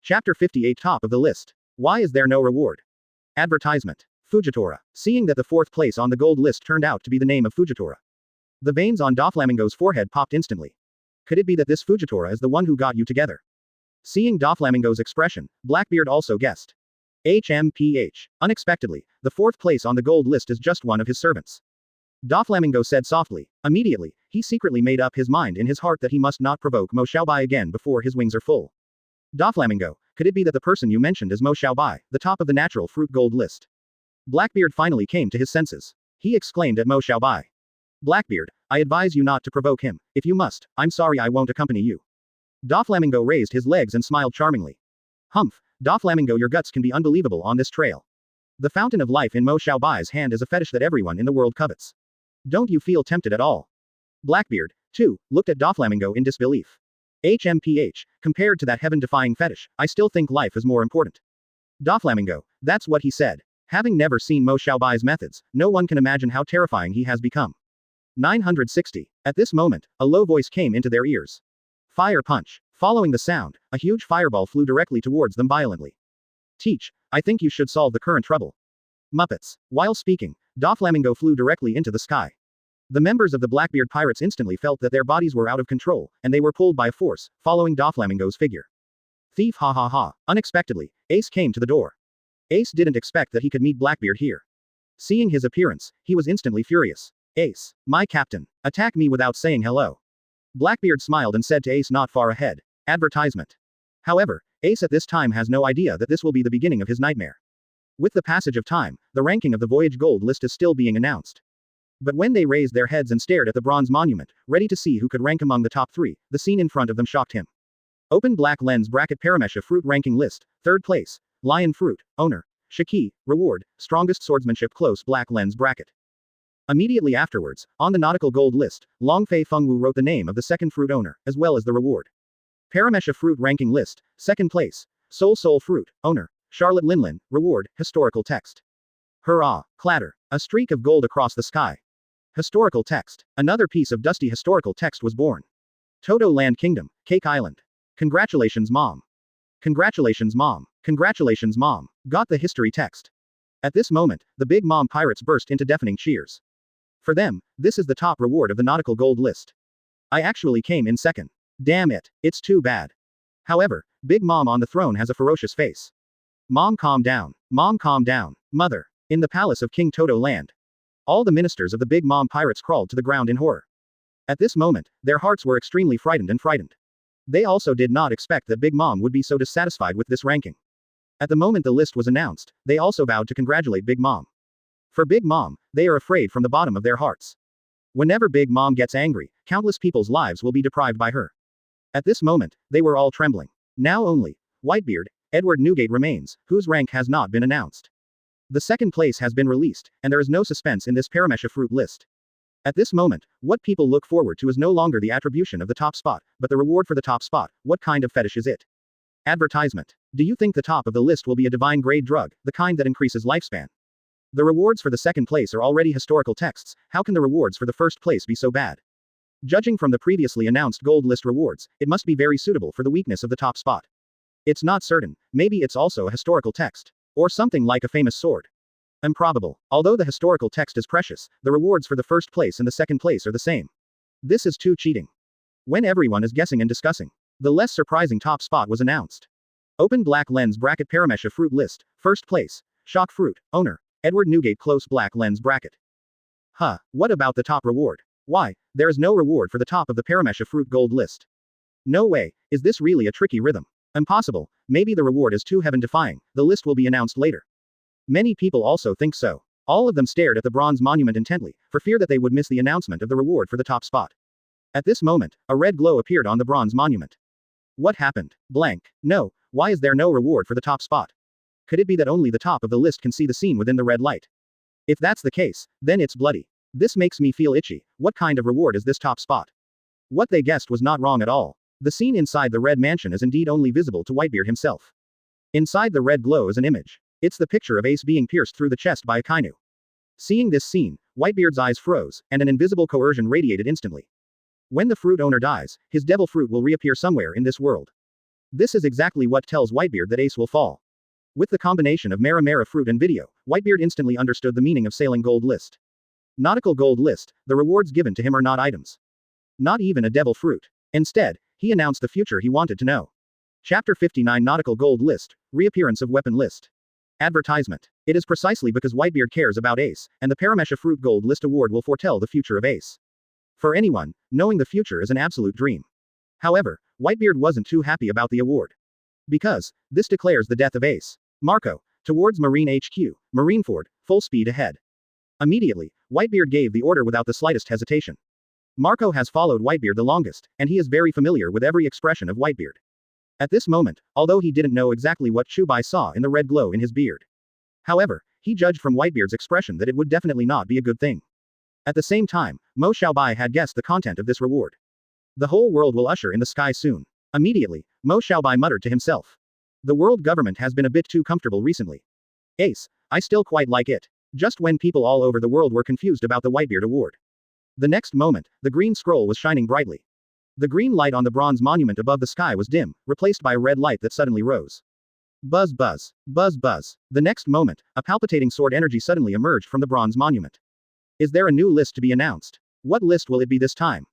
Chapter 58 Top of the list. Why is there no reward? Advertisement. Fujitora. Seeing that the 4th place on the gold list turned out to be the name of Fujitora. The veins on Doflamingo's forehead popped instantly. Could it be that this Fujitora is the one who got you together? Seeing Doflamingo's expression, Blackbeard also guessed. HMPH. Unexpectedly, the 4th place on the gold list is just one of his servants. Doflamingo said softly. Immediately, he secretly made up his mind in his heart that he must not provoke Mo Xiaobai again before his wings are full. Doflamingo, could it be that the person you mentioned is Mo Xiaobai, the top of the natural fruit gold list? Blackbeard finally came to his senses. He exclaimed at Mo Xiaobai. Blackbeard, I advise you not to provoke him. If you must, I'm sorry I won't accompany you. Doflamingo raised his legs and smiled charmingly. Humph, Doflamingo, your guts can be unbelievable on this trail. The fountain of life in Mo Xiaobai's hand is a fetish that everyone in the world covets. Don't you feel tempted at all? Blackbeard, too, looked at Doflamingo in disbelief. HMPH, compared to that heaven-defying fetish, I still think life is more important. Doflamingo, that's what he said. Having never seen Mo Xiaobai's methods, no one can imagine how terrifying he has become. 960. At this moment, a low voice came into their ears. Fire punch. Following the sound, a huge fireball flew directly towards them violently. Teach, I think you should solve the current trouble. Muppets. While speaking, Doflamingo flew directly into the sky. The members of the Blackbeard Pirates instantly felt that their bodies were out of control, and they were pulled by force, following Doflamingo's figure. Thief, ha ha ha. Unexpectedly, Ace came to the door. Ace didn't expect that he could meet Blackbeard here. Seeing his appearance, he was instantly furious. Ace, my captain, attack me without saying hello. Blackbeard smiled and said to Ace not far ahead. Advertisement. However, Ace at this time has no idea that this will be the beginning of his nightmare. With the passage of time, the ranking of the Voyage Gold List is still being announced. But when they raised their heads and stared at the bronze monument, ready to see who could rank among the top 3, the scene in front of them shocked him. Open black lens bracket Paramesha fruit ranking list, 3rd place. Lion fruit, owner. Shiki, reward, strongest swordsmanship close black lens bracket. Immediately afterwards, on the Nautical Gold List, Longfei Fengwu wrote the name of the 2nd fruit owner, as well as the reward. Paramesha fruit ranking list, 2nd place. Soul fruit, owner. Charlotte Linlin, reward, historical text. Hurrah, clatter, a streak of gold across the sky. Historical text. Another piece of dusty historical text was born. Toto Land Kingdom, Cake Island. Congratulations, Mom. Congratulations, Mom. Congratulations, Mom. Got the history text. At this moment, the Big Mom pirates burst into deafening cheers. For them, this is the top reward of the Nautical Gold List. I actually came in 2nd. Damn it, it's too bad. However, Big Mom on the throne has a ferocious face. Mom, calm down. Mom, calm down. Mother. In the palace of King Toto Land. All the ministers of the Big Mom pirates crawled to the ground in horror. At this moment, their hearts were extremely frightened. They also did not expect that Big Mom would be so dissatisfied with this ranking. At the moment the list was announced, they also vowed to congratulate Big Mom. For Big Mom, they are afraid from the bottom of their hearts. Whenever Big Mom gets angry, countless people's lives will be deprived by her. At this moment, they were all trembling. Now only Whitebeard, Edward Newgate remains, whose rank has not been announced. The 2nd place has been released, and there is no suspense in this Paramesha fruit list. At this moment, what people look forward to is no longer the attribution of the top spot, but the reward for the top spot. What kind of fetish is it? Advertisement. Do you think the top of the list will be a divine grade drug, the kind that increases lifespan? The rewards for the 2nd place are already historical texts, how can the rewards for the 1st place be so bad? Judging from the previously announced gold list rewards, it must be very suitable for the weakness of the top spot. It's not certain, maybe it's also a historical text. Or something like a famous sword. Improbable. Although the historical text is precious, the rewards for the 1st place and the 2nd place are the same. This is too cheating. When everyone is guessing and discussing, The less surprising top spot was announced. Open black lens bracket Paramesha fruit list, first place, shock fruit, owner, Edward Newgate close black lens bracket. What about the top reward? Why, there is no reward for the top of the Paramesha fruit gold list. No way, is this really a tricky rhythm? Impossible, maybe the reward is too heaven defying, the list will be announced later. Many people also think so. All of them stared at the bronze monument intently, for fear that they would miss the announcement of the reward for the top spot. At this moment, a red glow appeared on the bronze monument. What happened? Blank. No, why is there no reward for the top spot? Could it be that only the top of the list can see the scene within the red light? If that's the case, then it's bloody. This makes me feel itchy. What kind of reward is this top spot? What they guessed was not wrong at all. The scene inside the red mansion is indeed only visible to Whitebeard himself. Inside the red glow is an image. It's the picture of Ace being pierced through the chest by Akainu. Seeing this scene, Whitebeard's eyes froze, and an invisible coercion radiated instantly. When the fruit owner dies, his devil fruit will reappear somewhere in this world. This is exactly what tells Whitebeard that Ace will fall. With the combination of Mara fruit and video, Whitebeard instantly understood the meaning of Sailing Gold List. Nautical Gold List, the rewards given to him are not items. Not even a devil fruit. Instead, he announced the future he wanted to know. Chapter 59 Nautical Gold List, Reappearance of Weapon List. Advertisement. It is precisely because Whitebeard cares about Ace, and the Paramesha Fruit Gold List award will foretell the future of Ace. For anyone, knowing the future is an absolute dream. However, Whitebeard wasn't too happy about the award. Because, this declares the death of Ace. Marco, towards Marine HQ, Marineford, full speed ahead. Immediately, Whitebeard gave the order without the slightest hesitation. Marco has followed Whitebeard the longest, and he is very familiar with every expression of Whitebeard. At this moment, although he didn't know exactly what Xiaobai saw in the red glow in his beard. However, he judged from Whitebeard's expression that it would definitely not be a good thing. At the same time, Xiaobai had guessed the content of this reward. The whole world will usher in the sky soon. Immediately, Xiaobai muttered to himself. The world government has been a bit too comfortable recently. Ace, I still quite like it. Just when people all over the world were confused about the Whitebeard award. The next moment, the green scroll was shining brightly. The green light on the bronze monument above the sky was dim, replaced by a red light that suddenly rose. Buzz buzz. Buzz buzz. The next moment, a palpitating sword energy suddenly emerged from the bronze monument. Is there a new list to be announced? What list will it be this time?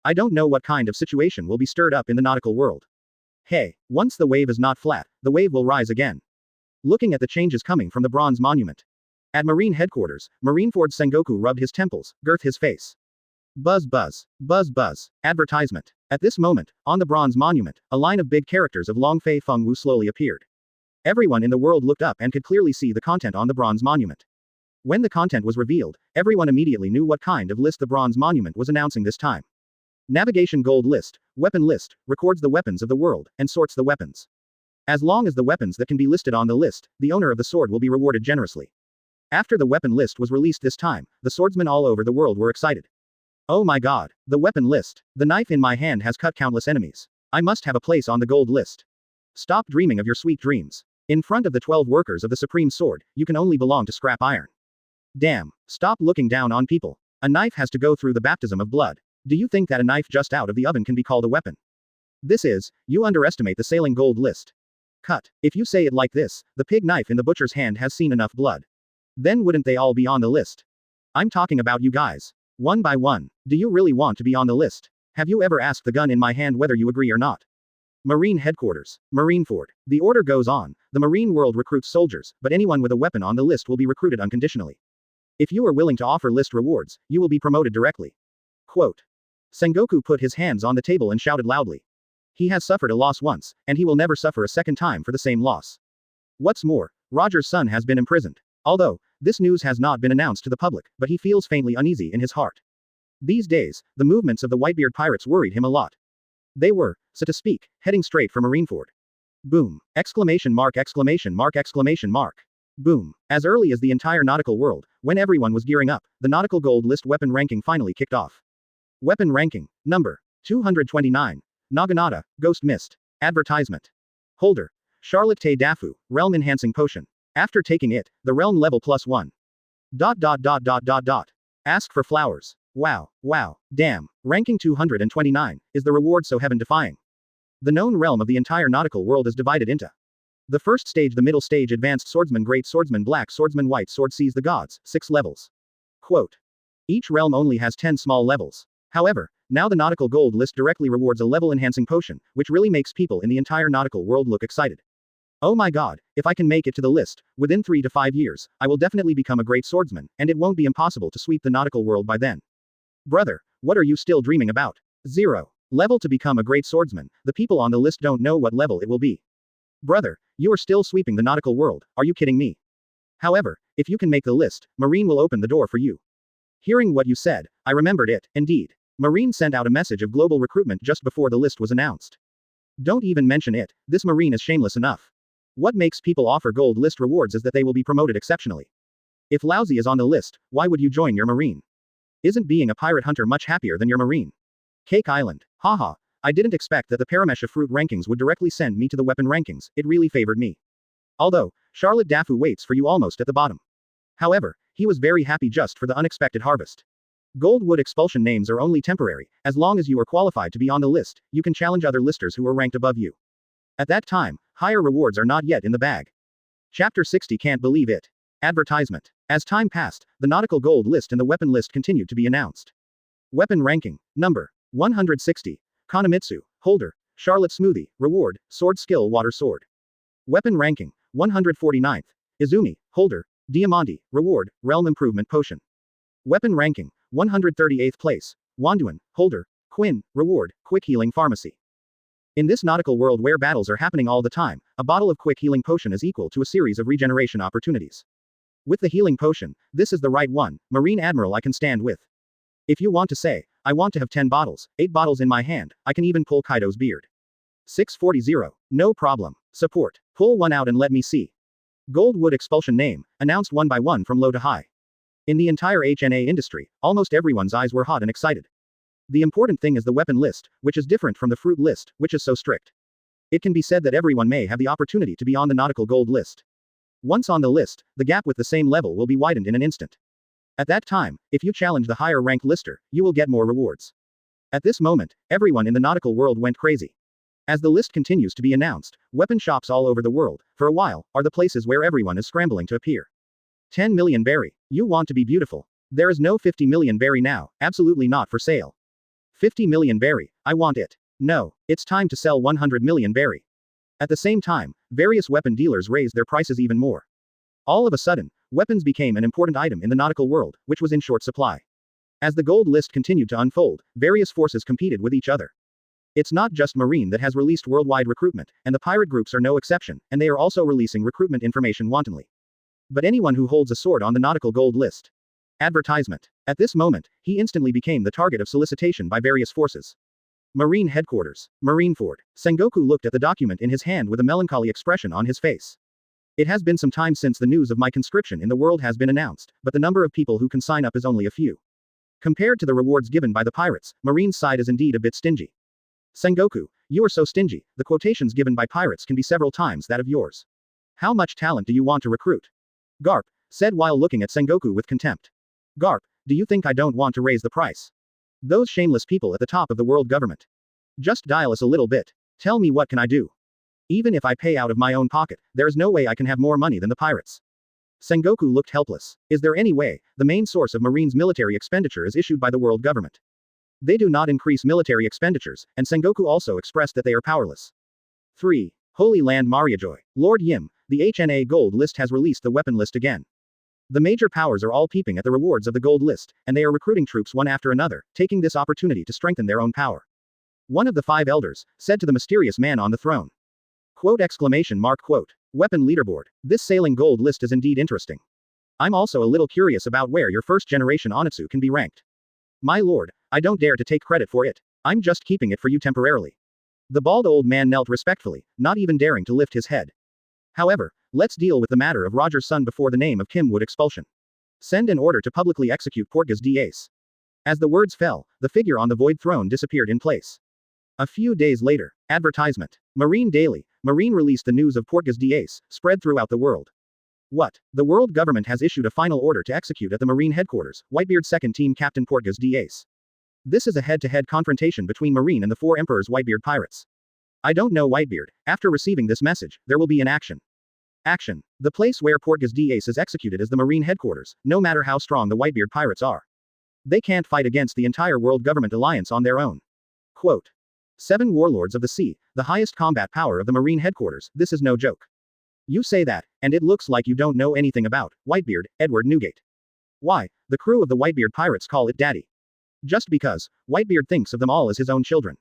I don't know what kind of situation will be stirred up in the nautical world. Hey, once the wave is not flat, the wave will rise again. Looking at the changes coming from the bronze monument. At Marine headquarters, Marineford Sengoku rubbed his temples, girthed his face. Buzz buzz. Buzz buzz. Advertisement. At this moment, on the bronze monument, a line of big characters of Long Fei Feng Wu slowly appeared. Everyone in the world looked up and could clearly see the content on the bronze monument. When the content was revealed, everyone immediately knew what kind of list the bronze monument was announcing this time. Navigation Gold List, Weapon List, records the weapons of the world, and sorts the weapons. As long as the weapons that can be listed on the list, the owner of the sword will be rewarded generously. After the weapon list was released this time, the swordsmen all over the world were excited. Oh my god, the weapon list. The knife in my hand has cut countless enemies. I must have a place on the gold list. Stop dreaming of your sweet dreams. In front of the 12 workers of the Supreme Sword, you can only belong to scrap iron. Damn, stop looking down on people. A knife has to go through the baptism of blood. Do you think that a knife just out of the oven can be called a weapon? You underestimate the Sailing Gold List. Cut. If you say it like this, the pig knife in the butcher's hand has seen enough blood. Then wouldn't they all be on the list? I'm talking about you guys. One by one. Do you really want to be on the list? Have you ever asked the gun in my hand whether you agree or not? Marine Headquarters. Marineford. The order goes on. The Marine world recruits soldiers, but anyone with a weapon on the list will be recruited unconditionally. If you are willing to offer list rewards, you will be promoted directly. Quote. Sengoku put his hands on the table and shouted loudly. He has suffered a loss once, and he will never suffer a second time for the same loss. What's more, Roger's son has been imprisoned. Although, this news has not been announced to the public, but he feels faintly uneasy in his heart. These days, the movements of the Whitebeard pirates worried him a lot. They were, so to speak, heading straight for Marineford. Boom! Exclamation mark exclamation mark exclamation mark. Boom. As early as the entire nautical world, when everyone was gearing up, the Nautical Gold List weapon ranking finally kicked off. Weapon ranking. Number 229. Naginata, Ghost Mist. Advertisement. Holder. Charlotte Te Dafu, Realm Enhancing Potion. After taking it, the realm level +1. ... Ask for flowers. Wow, damn, ranking 229, is the reward so heaven-defying? The known realm of the entire nautical world is divided into the first stage, the middle stage, Advanced Swordsman, Great Swordsman, Black Swordsman, White Sword, Sees the Gods, 6 levels. Quote. Each realm only has 10 small levels. However, now the Nautical Gold List directly rewards a level-enhancing potion, which really makes people in the entire nautical world look excited. Oh my god, if I can make it to the list, within 3 to 5 years, I will definitely become a great swordsman, and it won't be impossible to sweep the nautical world by then. Brother, what are you still dreaming about? 0 level to become a great swordsman, the people on the list don't know what level it will be. Brother, you are still sweeping the nautical world, are you kidding me? However, if you can make the list, Marine will open the door for you. Hearing what you said, I remembered it, indeed. Marine sent out a message of global recruitment just before the list was announced. Don't even mention it, this Marine is shameless enough. What makes people offer gold list rewards is that they will be promoted exceptionally. If Laozi is on the list, why would you join your Marine? Isn't being a pirate hunter much happier than your Marine? Cake Island. Haha, I didn't expect that the Paramesha fruit rankings would directly send me to the weapon rankings, it really favored me. Although, Charlotte Dafu waits for you almost at the bottom. However, he was very happy just for the unexpected harvest. Gold wood expulsion names are only temporary, as long as you are qualified to be on the list, you can challenge other listers who are ranked above you. At that time, higher rewards are not yet in the bag. Chapter 60 Can't believe it. Advertisement. As time passed, the Nautical Gold List and the weapon list continued to be announced. Weapon ranking. Number 160. Kanamitsu. Holder. Charlotte Smoothie. Reward. Sword skill water sword. Weapon ranking. 149th. Izumi. Holder. Diamante. Reward. Realm improvement potion. Weapon ranking. 138th place. Wanduan. Holder. Quinn. Reward. Quick healing pharmacy. In this nautical world where battles are happening all the time, a bottle of quick healing potion is equal to a series of regeneration opportunities. With the healing potion, this is the right one, Marine Admiral I can stand with. If you want to say, I want to have 10 bottles, 8 bottles in my hand, I can even pull Kaido's beard. 640. No problem. Support. Pull one out and let me see. Gold wood expulsion name, announced one by one from low to high. In the entire HNA industry, almost everyone's eyes were hot and excited. The important thing is the weapon list, which is different from the fruit list, which is so strict. It can be said that everyone may have the opportunity to be on the Nautical Gold List. Once on the list, the gap with the same level will be widened in an instant. At that time, if you challenge the higher rank lister, you will get more rewards. At this moment, everyone in the nautical world went crazy. As the list continues to be announced, weapon shops all over the world, for a while, are the places where everyone is scrambling to appear. 10 million berry. You want to be beautiful. There is no 50 million berry now, absolutely not for sale. 50 million berry, I want it. No, it's time to sell 100 million berry. At the same time, various weapon dealers raised their prices even more. All of a sudden, weapons became an important item in the nautical world, which was in short supply. As the gold list continued to unfold, various forces competed with each other. It's not just Marine that has released worldwide recruitment, and the pirate groups are no exception, and they are also releasing recruitment information wantonly. But anyone who holds a sword on the Nautical Gold List. Advertisement. At this moment, he instantly became the target of solicitation by various forces. Marine Headquarters. Marineford. Sengoku looked at the document in his hand with a melancholy expression on his face. It has been some time since the news of my conscription in the world has been announced, but the number of people who can sign up is only a few. Compared to the rewards given by the pirates, Marine's side is indeed a bit stingy. Sengoku, you are so stingy, the quotations given by pirates can be several times that of yours. How much talent do you want to recruit? Garp said while looking at Sengoku with contempt. Garp, do you think I don't want to raise the price? Those shameless people at the top of the world government. Just dial us a little bit. Tell me what can I do? Even if I pay out of my own pocket, there is no way I can have more money than the pirates. Sengoku looked helpless. Is there any way? The main source of Marine's military expenditure is issued by the world government. They do not increase military expenditures, and Sengoku also expressed that they are powerless. 3. Holy Land Mariajoy. Lord Yim, the HNA Gold List has released the weapon list again. The major powers are all peeping at the rewards of the Gold List, and they are recruiting troops one after another, taking this opportunity to strengthen their own power. One of the 5 elders said to the mysterious man on the throne. Quote exclamation mark quote. Weapon leaderboard. This sailing Gold List is indeed interesting. I'm also a little curious about where your first generation Onitsu can be ranked. My lord, I don't dare to take credit for it. I'm just keeping it for you temporarily. The bald old man knelt respectfully, not even daring to lift his head. However, let's deal with the matter of Roger's son before the name of Kim would expulsion. Send an order to publicly execute Portgas d'Ace. As the words fell, the figure on the void throne disappeared in place. A few days later, advertisement. Marine Daily. Marine released the news of Portgas d'Ace, spread throughout the world. What? The world government has issued a final order to execute at the Marine headquarters, Whitebeard's second team captain Portgas d'Ace. This is a head-to-head confrontation between Marine and the 4 Emperors Whitebeard pirates. I don't know Whitebeard, after receiving this message, there will be an action. Action. The place where Portgas d'Ace is executed is the Marine headquarters, no matter how strong the Whitebeard pirates are. They can't fight against the entire world government alliance on their own. Quote. 7 warlords of the sea, the highest combat power of the Marine headquarters, this is no joke. You say that, and it looks like you don't know anything about Whitebeard, Edward Newgate. Why, the crew of the Whitebeard pirates call it Daddy. Just because, Whitebeard thinks of them all as his own children.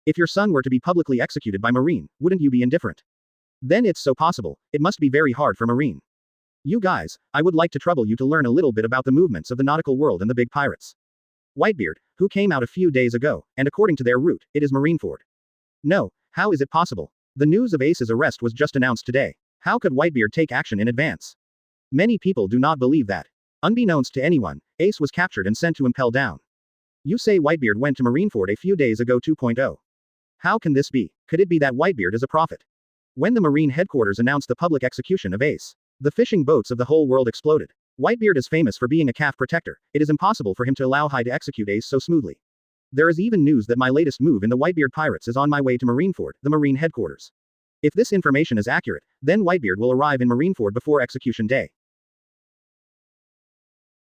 If your son were to be publicly executed by Marine, wouldn't you be indifferent? Then it's so possible, it must be very hard for Marine. You guys, I would like to trouble you to learn a little bit about the movements of the nautical world and the big pirates. Whitebeard, who came out a few days ago, and according to their route, it is Marineford. No, how is it possible? The news of Ace's arrest was just announced today. How could Whitebeard take action in advance? Many people do not believe that. Unbeknownst to anyone, Ace was captured and sent to impel down. You say Whitebeard went to Marineford a few days ago 2.0. How can this be? Could it be that Whitebeard is a prophet? When the Marine headquarters announced the public execution of Ace, the fishing boats of the whole world exploded. Whitebeard is famous for being a calf protector. It is impossible for him to allow Hai to execute Ace so smoothly. There is even news that my latest move in the Whitebeard pirates is on my way to Marineford, the Marine headquarters. If this information is accurate, then Whitebeard will arrive in Marineford before execution day.